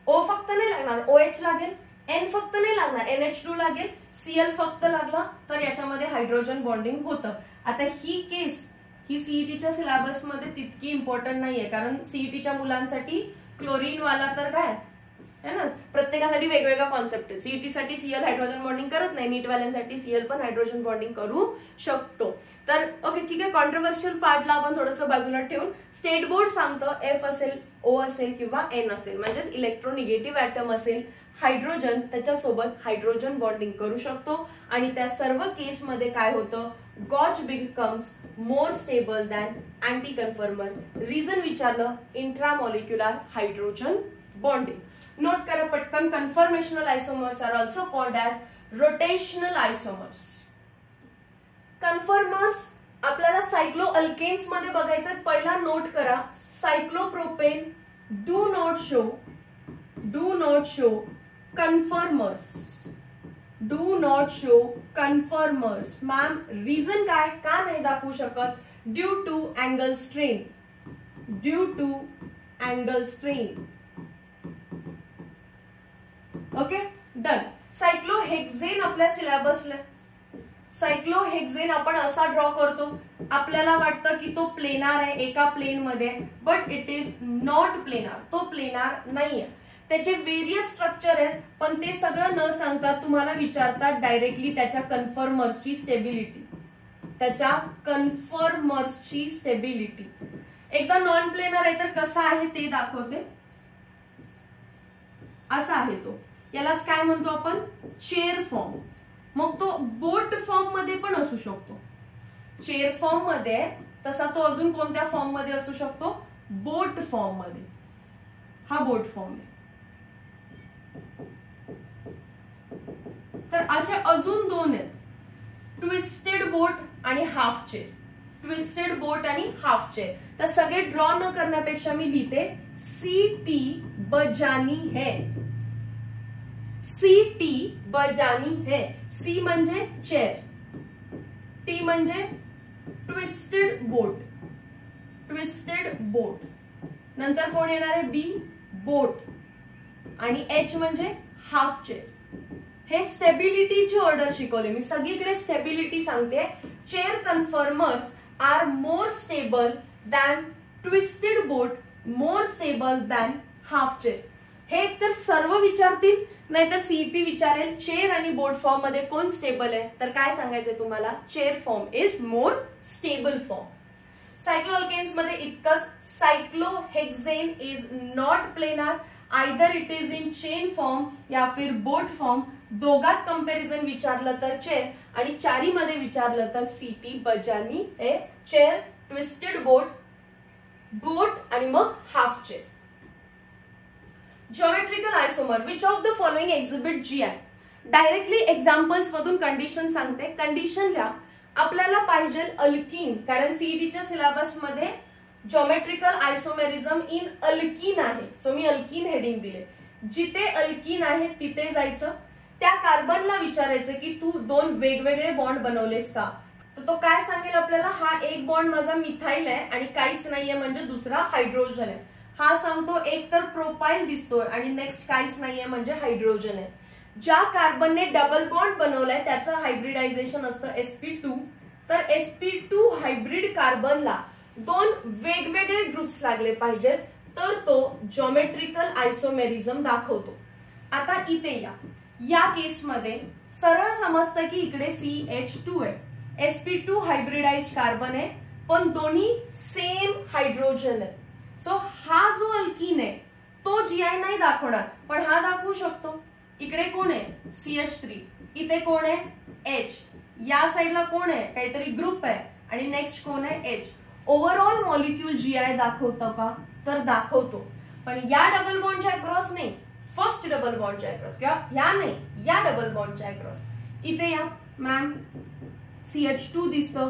O फक्त नाही लागणार, OH लागेल, N फक्त नाही लागणार, NH2 लागेल, Cl फक्त लागला तर याच्यामध्ये हायड्रोजन बॉन्डिंग होतं. आता ही केस ही सीईटीच्या सिलेबस मध्ये तितकी इम्पॉर्टंट नाहीये, कारण सीईटीच्या मुलांसाठी क्लोरीन वाला तर काय है ना, प्रत्येकासाठी वेगवेगळा कॉन्सेप्ट आहे. सीईटी साठी Cl हायड्रोजन बॉन्डिंग करत नाही, नीट वाल्यांसाठी Cl पण हायड्रोजन बॉन्डिंग करू शकतो. तर ओके ठीक आहे, कॉन्ट्रोवर्शियल पार्टला आपण थोडंसं बाजूला ठेवून स्टेट बोर्ड सांगतं F असेल, O असेल किंवा N असेल, म्हणजेच इलेक्ट्रोनिगेटिव्ह ॲटम असेल, हायड्रोजन त्याच्यासोबत हायड्रोजन बॉन्डिंग करू शकतो. आणि त्या सर्व केसमध्ये काय होतं? Gauche becomes more stable than anti conformer. Reason विचारलं, इंट्रामॉलिक्युलर हायड्रोजन बॉन्डिंग. नोट करा पटकन. Conformational isomers are also called as rotational isomers. Conformers आपल्याला सायक्लो अल्केन्स मध्ये बघायचं. पहिला नोट करा, cyclopropane do not show conformers. Do not show conformers. Ma'am reason काय, का नाही दाखवू शकत? Due to angle strain. Due to angle strain. Okay done. Cyclohexane आपल्या सिलेबसला. सायक्लोहेक्झेन आपण असा ड्रॉ करतो, आपल्याला वाटतं की तो प्लेनार आहे, एका प्लेन मध्ये, but it is not planar. तो प्लेनार नाहीये. त्याचे वेरियस स्ट्रक्चर आहेत, पण ते सगळं न सांगता तुम्हाला विचारतात डायरेक्टली त्याच्या कन्फर्मर्सची स्टेबिलिटी. त्याच्या कन्फर्मर्सची स्टेबिलिटी. एकदा नॉन प्लेनर आहे तर कसा आहे ते दाखवते. असा आहे तो. यालाच काय म्हणतो आपण? Chair form. मग तो बोट फॉर्म मध्ये पण असू शकतो. चेअर फॉर्म मध्ये तसा तो अजून कोणत्या फॉर्म मध्ये असू शकतो? बोट फॉर्म मध्ये. हा बोट फॉर्म आहे. तर असे अजून 2 आहेत, ट्विस्टेड बोट आणि हाफ चेअर. ट्विस्टेड बोट आणि हाफ चेअर. तर सगळे ड्रॉ न करण्यापेक्षा मी लिहिते CT बजानी है. CT बजानी है. C म्हणजे चेअर, T म्हणजे ट्विस्टेड बोट, ट्विस्टेड बोट. नंतर कोण येणार आहे? बी बोट. आणि एच म्हणजे हाफ चेअर. हे स्टेबिलिटीची ऑर्डर शिकवले मी. सगळीकडे स्टेबिलिटी सांगते. Chair conformers are more stable than twisted boat, more stable than half chair. हे तर सर्व विचारतील, नाहीतर सीईटी विचारेल चेअर आणि बोट फॉर्म मध्ये कोण स्टेबल आहे, तर काय सांगायचंय तुम्हाला? Chair form is more stable form. Cycloalkanes मध्ये इतकंच. Cyclohexane is not planar, either it is in chain form या फिर बोट फॉर्म. दोघात कंपॅरिझन विचारलं तर चेअर, आणि चारी मध्ये विचारलं तर सीटी बजानी हे चेअर, ट्विस्टेड बोट, बोट आणि मग half chair. Geometrical isomer, which of the following exhibit GI? Directly examples मधून कंडिशन सांगते. कंडिशनला आपल्याला पाहिजे अल्कीन, कारण सीईटीच्या सिलेबस मध्ये ज्योमेट्रिकल आयसोमेरिझम इन अल्कीन आहे. सो मी अल्कीन हेडिंग दिले. जिथे अल्कीन आहे तिथे जायचं. त्या कार्बनला विचारायचं की तू दोन वेगवेगळे बॉन्ड बनवलेस का? तर तो काय सांगेल आपल्याला? हा एक बॉन्ड माझा मिथाइल आहे आणि काहीच नाहीये म्हणजे दुसरा हायड्रोजन आहे. हा सांगतो एक तर प्रोपाइल दिसतोय आणि नेक्स्ट काहीच नाहीये म्हणजे हायड्रोजन आहे. ज्या कार्बनने डबल बॉन्ड बनवलाय त्याचं हायब्रिडायझेशन असतं sp2. तर sp2 हायब्रिड कार्बनला दोन वेगवेगळे ग्रुप्स लागले पाहिजेत, तर तो ज्योमेट्रिकल आयसोमेरिझम दाखवतो. आता इथे या केसमध्ये सरळ समजतं की इकडे CH2 आहे. sp2 हायब्रिडाइज्ड कार्बन आहे, पण दोन्ही सेम हायड्रोजन आहे. सो हा जो अल्कीन आहे तो GI नाही दाखवणार, पण हा दाखवू शकतो. इकडे कोण आहे? CH3. इथे कोण आहे? H. या साईडला कोण आहे? काहीतरी ग्रुप आहे. आणि नेक्स्ट कोण आहे? H. ओव्हरऑल मॉलिक्यूल GI दाखवतो का? तर दाखवतो, पण या डबल बॉन्डच्या अक्रॉस नाही, फर्स्ट डबल बॉन्डच्या अक्रॉस, किंवा या नाही, या डबल बॉन्डच्या अक्रॉस. इथे या मॅम CH2 दिसतं,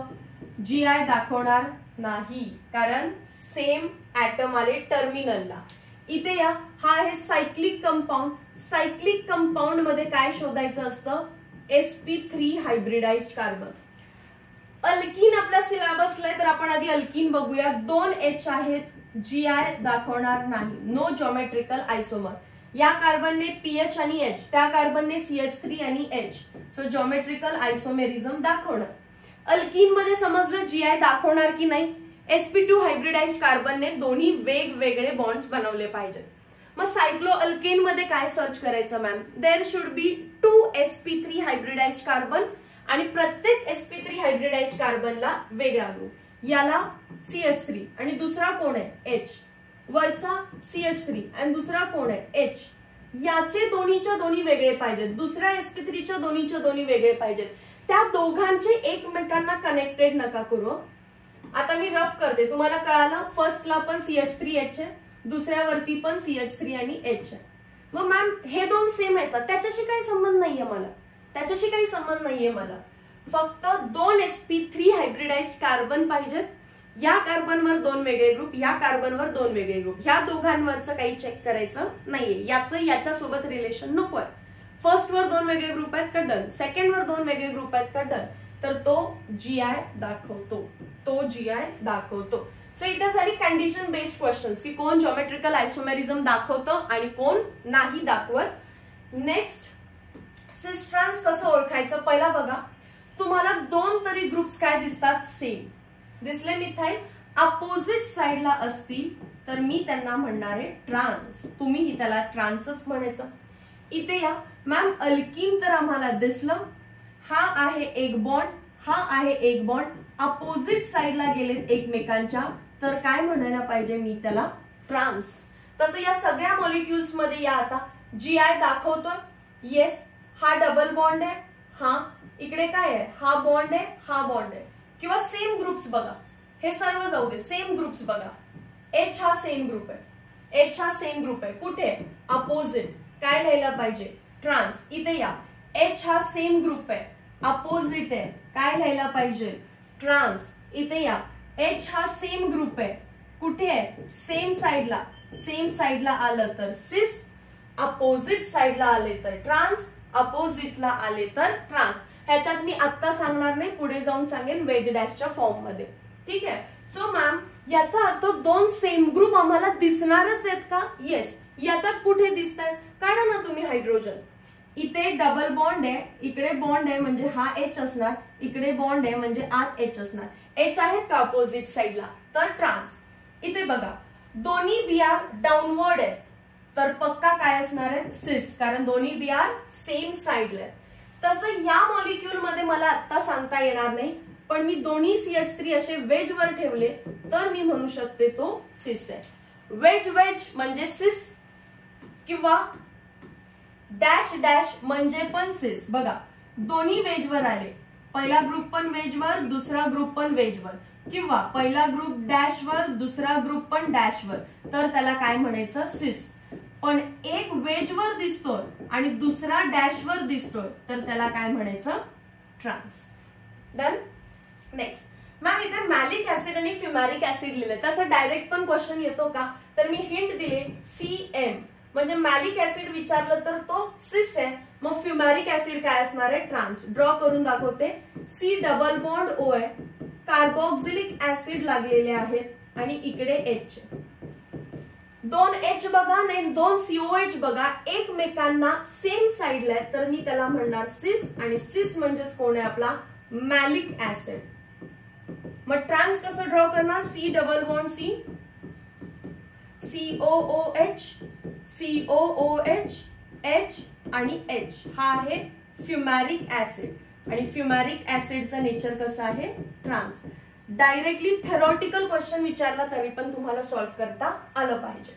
GI दाखवणार नाही, कारण सेम ऍटम आले टर्मिनलला. इथे या, हा आहे सायक्लिक कंपाऊंड. सायक्लिक कंपाऊंड मध्ये काय शोधायचं असतं? sp3 hybridised carbon. अल्कीन आपल्या सिलेबसला आहे, तर आपण आधी अल्कीन बघूया. 2 H आहेत, GI दाखवणार नाही, नो ज्योमेट्रिकल आयसोमर. या कार्बनने PH आणि H, त्या कार्बनने CH3 आणि H. सो ज्योमेट्रिकल आयसोमेरिझम दाखवणार. अल्कीन मध्ये समजलं GI दाखवणार की नाही? sp2 हायब्रिडाइज्ड कार्बनने दोन्ही वेगवेगळे बॉन्ड्स बनवले पाहिजेत. मग सायक्लो अल्केन मध्ये काय सर्च करायचं ma'am? There should be 2 sp3 hybridised carbon, आणि प्रत्येक sp3 हायब्रिडाइज्ड कार्बनला वेगळा ग्रुप. याला CH3 आणि दुसरा कोण आहे? H. वरचा CH3 आणि दुसरा कोण आहे? H. याचे दोन्हीच्या दोन्ही वेगळे पाहिजेत, दुसऱ्या sp3च्या दोन्हीच्या दोन्ही वेगळे पाहिजेत. त्या दोघांचे एकमेकांना कनेक्टेड नका करू. आता मी रफ करते, तुम्हाला कळालं. फर्स्टला पण CH3H आहे, दुसऱ्यावरती पण CH3 आणि H आहे. मग मॅम हे दोन सेम आहेत, त्याच्याशी काही संबंध नाहीये मला, त्याच्याशी काही संबंध नाहीये मला. फक्त 2 sp3 हायब्रिडाइज्ड कार्बन पाहिजेत. या कार्बनवर 2 वेगळे ग्रुप, या कार्बनवर 2 वेगळे ग्रुप. ह्या दोघांवरचं काही चेक करायचं नाहीये, याचं याच्यासोबत रिलेशन नकोय. फर्स्ट वर 2 वेगळे ग्रुप आहेत का? डन. सेकंड वर 2 वेगळे ग्रुप आहेत का? डन. तर तो GI दाखवतो, तो GI दाखवतो. सो इथे झाली कंडिशन बेस्ड क्वेश्चन्स की कोण ज्योमेट्रिकल आयसोमेरिझम दाखवतं आणि कोण नाही दाखवत. नेक्स्ट, सिस ट्रान्स कसं ओळखायचं? पहिला बघा, तुम्हाला 2 तरी ग्रुप्स काय दिसतात? सेम दिसले. मिथाइल अपोजिट साइडला असतील तर मी त्यांना म्हणणार आहे ट्रान्स. तुम्हीही त्याला ट्रान्सच म्हणायचं. इथे या मॅम, अल्कीन तर आम्हाला दिसलं, हा आहे एक बॉन्ड, हा आहे एक बॉन्ड, अपोजिट साइडला गेलेत एकमेकांच्या, तर काय म्हणायला पाहिजे मी त्याला? ट्रान्स. तसं या सगळ्या मॉलिक्युल्स मध्ये या आता GI दाखवतोय. येस, हा डबल बॉन्ड आहे, हा इकडे काय आहे? हा बॉन्ड आहे, हा बॉन्ड आहे. किंवा सेम ग्रुप्स बघा, हे सर्व जाऊ दे, सेम ग्रुप्स बघा. H हा सेम ग्रुप आहे, H हा सेम ग्रुप आहे. कुठे? अपोजिट. काय लिहायला पाहिजे? ट्रान्स. इथे या, H हा सेम ग्रुप आहे, अपोजिट आहे, काय लिहायला पाहिजे? ट्रान्स. इथे या, H हा सेम ग्रुप आहे, कुठे आहे? सेम साइडला. सेम साइडला आलं तर सिस, अपोजिट साइडला आले तर ट्रान्स, अपोजिटला आले तर ट्रान्स. ह्याच्यात मी आता सांगणार नाही, पुढे जाऊन सांगेन वेज डॅशच्या फॉर्म मध्ये. ठीक आहे. सो मॅम, याचा अर्थ दोन सेम ग्रुप आम्हाला दिसणारच आहेत का? येस. याच्यात कुठे दिसत आहेत? काढा ना तुम्ही हायड्रोजन. इथे डबल बॉन्ड आहे, इकडे बॉन्ड आहे म्हणजे हा H असणार, इकडे बॉन्ड आहे म्हणजे आत H असणार. H आहेत का अपोजिट साइडला? तर ट्रान्स. इथे बघा दोन्ही BR डाऊनवर्ड आहेत तर पक्का काय असणार आहे? सिस, कारण दोन्ही BR सेम साइडला आहेत. तसं या मॉलिक्यूल मध्ये मला आता सांगता येणार नाही, पण मी दोन्ही CH3 असे वेज वर ठेवले तर मी म्हणू शकते तो सिस आहे. वेज वेज म्हणजे सिस किंवा डॅश डॅश म्हणजे पण सिस. बघा दोन्ही वेज वर आले, पहिला ग्रुप पण वेज वर, दुसरा ग्रुप पण वेज वर, किंवा पहिला ग्रुप डॅश वर, दुसरा ग्रुप पण डॅश वर, तर त्याला काय म्हणायचं? सिस. पण एक वेज वर दिसतोय आणि दुसरा डॅश वर दिसतोय तर त्याला काय म्हणायचं? ट्रान्स. डन. नेक्स्ट मॅम इथे मॅलिक ऍसिड आणि फ्युमॅरिक ऍसिड लिहिले, तसं डायरेक्ट पण क्वेश्चन येतो का? तर मी हिंट दिले CM म्हणजे मॅलिक ऍसिड विचारलं तर तो सिस आहे, मग फ्युमॅरिक ऍसिड काय असणार आहे? ट्रान्स. ड्रॉ करून दाखवते. C डबल बॉन्ड O आहे, कार्बोक्सिलिक ऍसिड लागलेले आहेत आणि इकडे H. दोन H बघा नाही दोन COH बघा एकमेकांना सेम साइडला आहे तर मी त्याला म्हणणार सिस, आणि सिस म्हणजेच कोण आहे? आपला मॅलिक ऍसिड. मग ट्रान्स कसं ड्रॉ करणार? C double bond C, COOH, COOH, H आणि H. हा आहे फ्युमॅरिक ऍसिड आणि फ्युमॅरिक ऍसिडचं नेचर कसं आहे? ट्रान्स. डायरेक्टली थेरॉटिकल क्वेश्चन विचारला तरी पण तुम्हाला सॉल्व्ह करता आलं पाहिजे.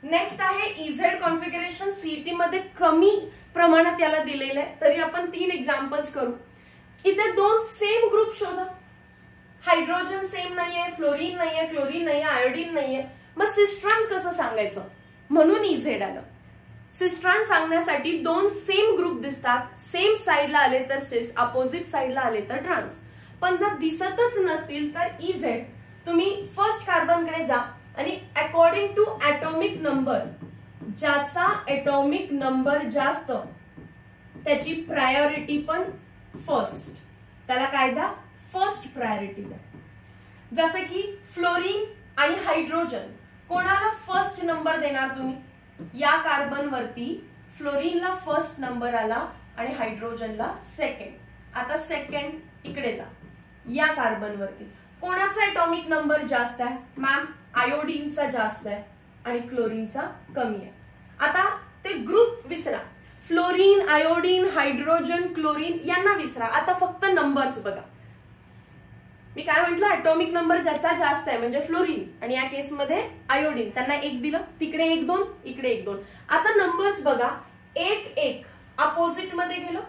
नेक्स्ट आहे इझेड कॉन्फिगरेशन. सीईटी मध्ये कमी प्रमाणात याला दिलेलं आहे तरी आपण 3 एक्झाम्पल्स करू. इथे दोन सेम ग्रुप शोधा. हायड्रोजन सेम नाहीये, फ्लोरीन नाहीये, क्लोरीन नाहीये, आयोडीन नाहीये, मग सिस्ट्रॉन्स कसं सांगायचं? म्हणून इझेड आलं. सिस्ट्रॉन सांगण्यासाठी दोन सेम ग्रुप दिसतात, सेम साइडला आले तर सिस, अपोजिट साइडला आले तर ट्रान्स. पण जर दिसतच नसतील तर इझेड. तुम्ही फर्स्ट कार्बन कडे जा आणि अकॉर्डिंग टू ऍटॉमिक नंबर, ज्याचा ऍटॉमिक नंबर जास्त त्याची प्रायोरिटी पण फर्स्ट, त्याला काय द्या? फर्स्ट प्रायोरिटी द्या. जसं की फ्लोरीन आणि हायड्रोजन, कोणाला फर्स्ट नंबर देणार तुम्ही? या कार्बन वरती फ्लोरीनला फर्स्ट नंबर आला आणि हायड्रोजनला सेकंड. आता सेकंड इकडे जा, या कार्बन वरती कोणाचा ऍटॉमिक नंबर जास्त आहे? मॅम आयोडीनचा जास्त आहे आणि क्लोरीनचा कमी आहे. आता ते ग्रुप विसरा, फ्लोरीन, आयोडीन, हायड्रोजन, क्लोरीन यांना विसरा. आता फक्त नंबर्स बघा. मी काय म्हटलं? ऍटॉमिक नंबर ज्याचा जास्त आहे म्हणजे फ्लोरीन आणि या केसमध्ये आयोडीन, त्यांना 1 दिलं, तिकडे 1 2, इकडे 1 2. आता नंबर्स बघा, 1 1 अपोजिट मध्ये गेलं,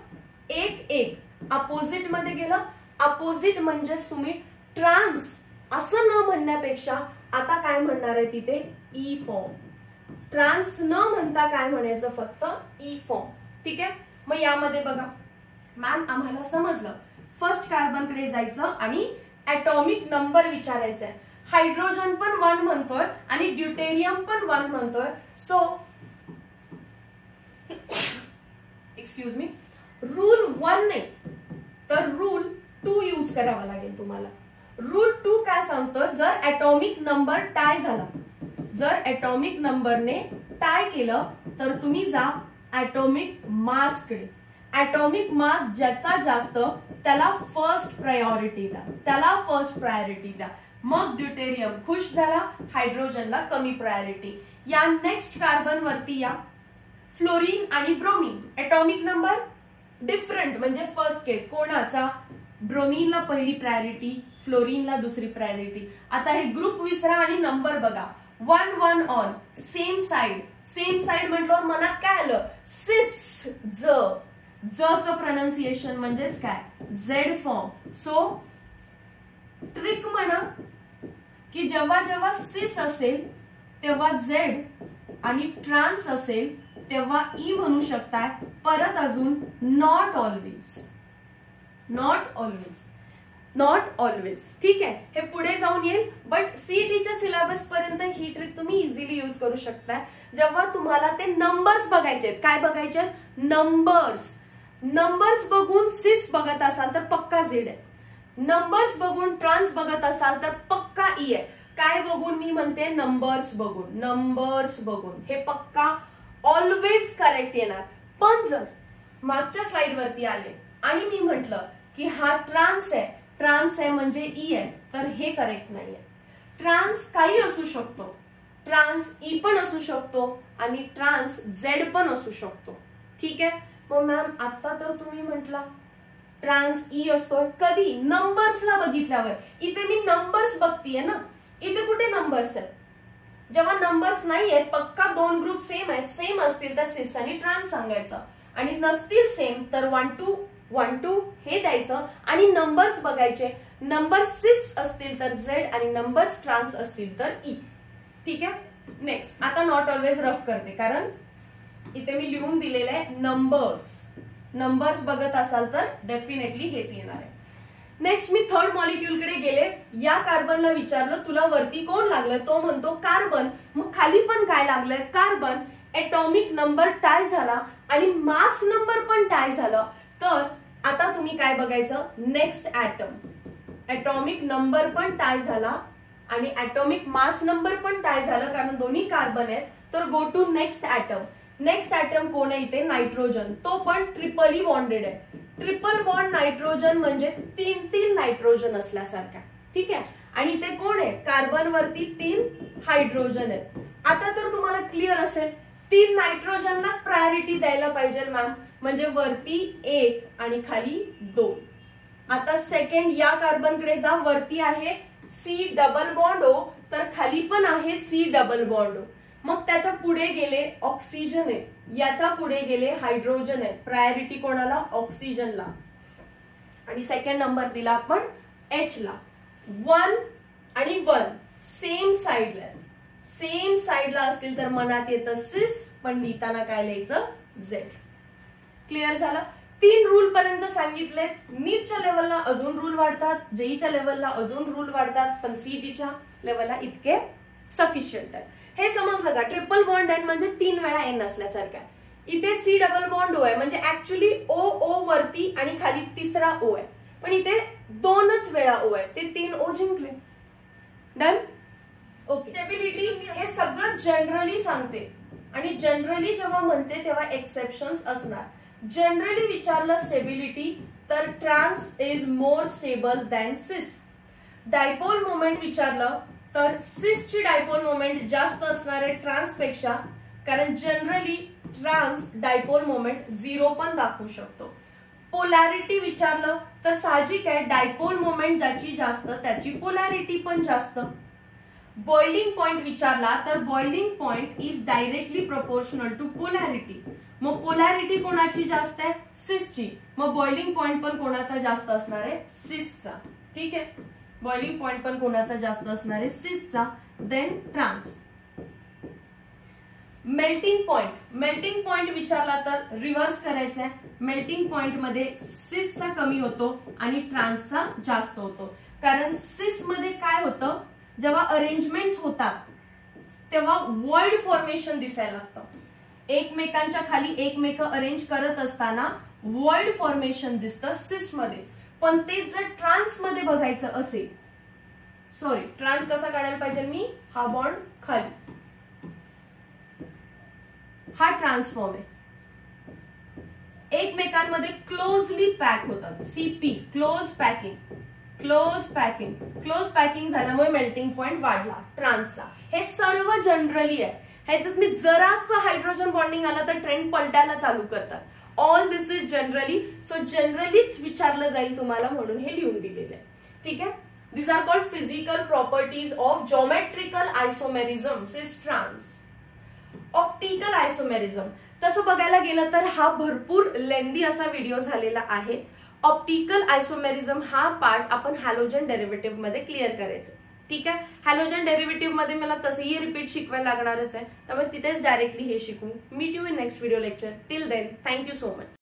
1 1 अपोजिट मध्ये गेलं. अपोजिट म्हणजेच तुम्ही ट्रान्स असं न म्हणण्यापेक्षा आता काय म्हणणार आहे तिथे? E form. ट्रान्स न म्हणता काय म्हणायचं? फक्त ई फॉर्म. ठीक आहे. मग यामध्ये बघा मॅम आम्हाला समजलं, फर्स्ट कार्बन कडे जायचं आणि ऍटॉमिक नंबर विचारायचा आहे. हायड्रोजन पण 1 म्हणतोय आणि ड्यूटेरियम पण 1 म्हणतोय. सो एक्सक्यूज मी, रूल 1 नाही तर रूल 2 यूज करावा लागेल तुम्हाला. रूल 2 काय सांगतो? जर ऍटॉमिक नंबर टाय झाला, जर ऍटॉमिक नंबरने टाय केलं तर तुम्ही जा ऍटॉमिक मास कडे. ऍटॉमिक मास ज्याचा जास्त त्याला फर्स्ट प्रायोरिटी द्या, त्याला फर्स्ट प्रायोरिटी द्या. मग ड्यूटेरियम खुश झाला, हायड्रोजनला कमी प्रायोरिटी. या नेक्स्ट कार्बन वरती या, फ्लोरीन आणि ब्रोमीन ऍटॉमिक नंबर डिफरंट म्हणजे फर्स्ट केस कोणाचा? ब्रोमीनला पहिली प्रायोरिटी, फ्लोरीनला दुसरी प्रायोरिटी. आता हे ग्रुप विसरा आणि नंबर बघा. 1 1 on same side. Same side म्हटल्यावर मनात काय आलं? सिस. जचं प्रोनाउन्सिएशन म्हणजेच काय? Z form. सो ट्रिक म्हणा की जेव्हा जेव्हा सिस असेल तेव्हा झेड आणि ट्रान्स असेल तेव्हा ई म्हणू शकताय. परत अजून not always, not always, not always. ठीक आहे. हे पुढे जाऊन येईल बट सीईटीच्या सिलेबस पर्यंत ही ट्रिक तुम्ही इझिली यूज करू शकता. जेव्हा तुम्हाला ते नंबर्स बघायचे, काय बघायचे? नंबर्स. नंबर्स बघून सिस बघत असाल तर पक्का झेड आहे. नंबर्स बघून ट्रान्स बघत असाल तर पक्का पक्का ई आहे. काय बघून मी म्हणते? नंबर्स बघून. नंबर्स बघून हे पक्का ऑलवेज करेक्ट येणार. पण जर मागच्या स्लाइड वरती आले आणि मी म्हटलं की हा ट्रान्स आहे, ट्रान्स आहे म्हणजे ई आहे, तर हे करेक्ट नाहीये. ट्रान्स काही असू शकतो, ट्रान्स ई पण असू शकतो आणि ट्रान्स झेड पण असू शकतो. ठीक आहे. मग मॅम आता तर तुम्ही म्हटला ट्रान्स ई असतो. कधी? नंबर्सला बघितल्यावर. इथे मी नंबर्स बघतीये ना, इथे कुठे नंबर्स आहेत? जेव्हा नंबर्स नाही आहेत, पक्का दोन ग्रुप सेम आहेत, सेम असतील तर सिस आणि ट्रान्स सांगायचं, आणि नसतील सेम तर 1 2 हे द्यायचं आणि नंबर्स बघायचे. नंबर सिस असतील तर झेड आणि नंबर्स ट्रान्स असतील तर ई. ठीक आहे. नेक्स्ट, आता नॉट ऑलवेज रफ करते कारण इथे मी लिहून दिलेलं आहे नंबर्स. नंबर्स बघत असाल तर डेफिनेटली हेच येणार आहे. नेक्स्ट मी थर्ड मॉलिक्यूल कडे गेले. या कार्बनला विचारलं तुला वरती कोण लागलं? तो म्हणतो कार्बन. मग खाली पण काय लागलंय? कार्बन. एटॉमिक नंबर टाय झाला आणि मास नंबर पण टाय झालं. तर आता तुम्ही काय बघायचं? Next atom. एटॉमिक नंबर पण टाय झाला आणि एटॉमिक मास नंबर पण टाय झालं कारण दोन्ही कार्बन आहेत. तर go to next atom. Next atom कोण आहे? इथे नायट्रोजन. तो पण ट्रिपली बॉन्डेड आहे. ट्रिपल बॉन्ड नायट्रोजन म्हणजे 3 नायट्रोजन असल्यासारखा. ठीक आहे. आणि इथे कोण आहे? कार्बन वरती 3 हायड्रोजन आहेत. आता तर तुम्हाला क्लिअर असेल 3 नायट्रोजनलाच प्रायोरिटी द्यायला पाहिजे मॅम, म्हणजे वरती 1 आणि खाली 2. आता सेकंड या कार्बन कडे जा. वरती आहे सी डबल बॉन्ड ओ, तर खाली पण आहे सी डबल बॉन्ड ओ. मग त्याच्या पुढे गेले ऑक्सिजन आहे, याच्या पुढे गेले हायड्रोजन आहे. प्रायोरिटी कोणाला? ऑक्सिजनला. आणि सेकंड नंबर दिला आपण एच ला. 1 आणि 1 सेम साइडला, सेम साइडला असतील तर मनात येतं सिस, पण लिहिताना काय लिहायचं? झेड. क्लिअर झालं? 3 रूल पर्यंत सांगितले. नीटच्या लेवलला अजून रूल वाढतात, जेईच्या लेवलला अजून रूल वाढतात, पण सीईटीच्या लेवलला इतके सफिशियंट आहे. हे समजलं का? ट्रिपल बॉन्ड एन म्हणजे 3 वेळा एन असल्यासारखं. इथे सी डबल बॉन्ड ओ आहे म्हणजे ऍक्च्युली ओ ओ वरती आणि खाली तिसरा ओ आहे, पण इथे 2च वेळा ओ आहे, ते 3 ओ जिंकले. डन. ओके. स्टेबिलिटी हे सगळं जनरली सांगते आणि जनरली जेव्हा म्हणते तेव्हा एक्सेप्शन्स असणार. जनरली विचारलं स्टेबिलिटी तर trans is more stable than cis. Dipole moment विचारलं तर सिस ची डायपोल मोमेंट जास्त असणार आहे ट्रान्स पेक्षा, कारण जनरली ट्रान्स डायपोल मोमेंट 0 पण दाखवू शकतो. पोलॅरिटी विचारलं तर साहजिक आहे डायपोल मोमेंट ज्याची जास्त त्याची पोलॅरिटी पण जास्त. बॉइलिंग पॉइंट विचारला तर boiling point is directly proportional to polarity. मग पोलॅरिटी कोणाची जास्त आहे? सिसची. मग बॉइलिंग पॉइंट पण कोणाचा जास्त असणार आहे? सिसचा. ठीक आहे. बॉइलिंग पॉइंट पण कोणाचा जास्त असणार आहे? सिसचा. Then trans. Melting point. Melting point विचारला तर रिव्हर्स करायचं आहे. मेल्टिंग पॉइंट मध्ये सिसचा कमी होतो आणि ट्रान्सचा जास्त होतो, कारण सिस मध्ये काय होतं? जेव्हा अरेंजमेंट्स होतात तेव्हा वॉइड फॉर्मेशन दिसायला लागतं. एकमेकांच्या खाली एकमेक अरेंज करत असताना वॉइड फॉर्मेशन दिसतं सिस मध्ये. पण ते जर ट्रान्स मध्ये बघायचं असेल, सॉरी ट्रान्स कसा काढायला पाहिजे मी? हा बॉन्ड खाली, हा ट्रान्सफॉर्म आहे, एकमेकांमध्ये क्लोजली पॅक होतात. CP close packing, close packing, close packing झाल्यामुळे मेल्टिंग पॉइंट वाढला ट्रान्सचा. हे सर्व जनरली आहे. ह्याच्यात मी जरासं हायड्रोजन बॉन्डिंग आला तर ट्रेंड पलटायला चालू करतात. All this is generally. So जनरलीच विचारलं जाईल तुम्हाला म्हणून हे लिहून दिलेलं आहे. ठीक आहे. These are called physical properties of geometrical isomerism, cis trans. Optical isomerism. तसं बघायला गेलं तर हा भरपूर लेंदी असा व्हिडिओ झालेला आहे. ऑप्टिकल आयसोमेरिझम हा पार्ट आपण हॅलोजन डेरिव्हेटिव्ह मध्ये क्लिअर करायचं. ठीक आहे. हॅलोजन डेरिव्हेटिव्ह मध्ये मला तसंही रिपीट शिकवायला लागणारच आहे, त्यामुळे तिथेच डायरेक्टली हे शिकू. Meet you in next video lecture. Till then thank you so much.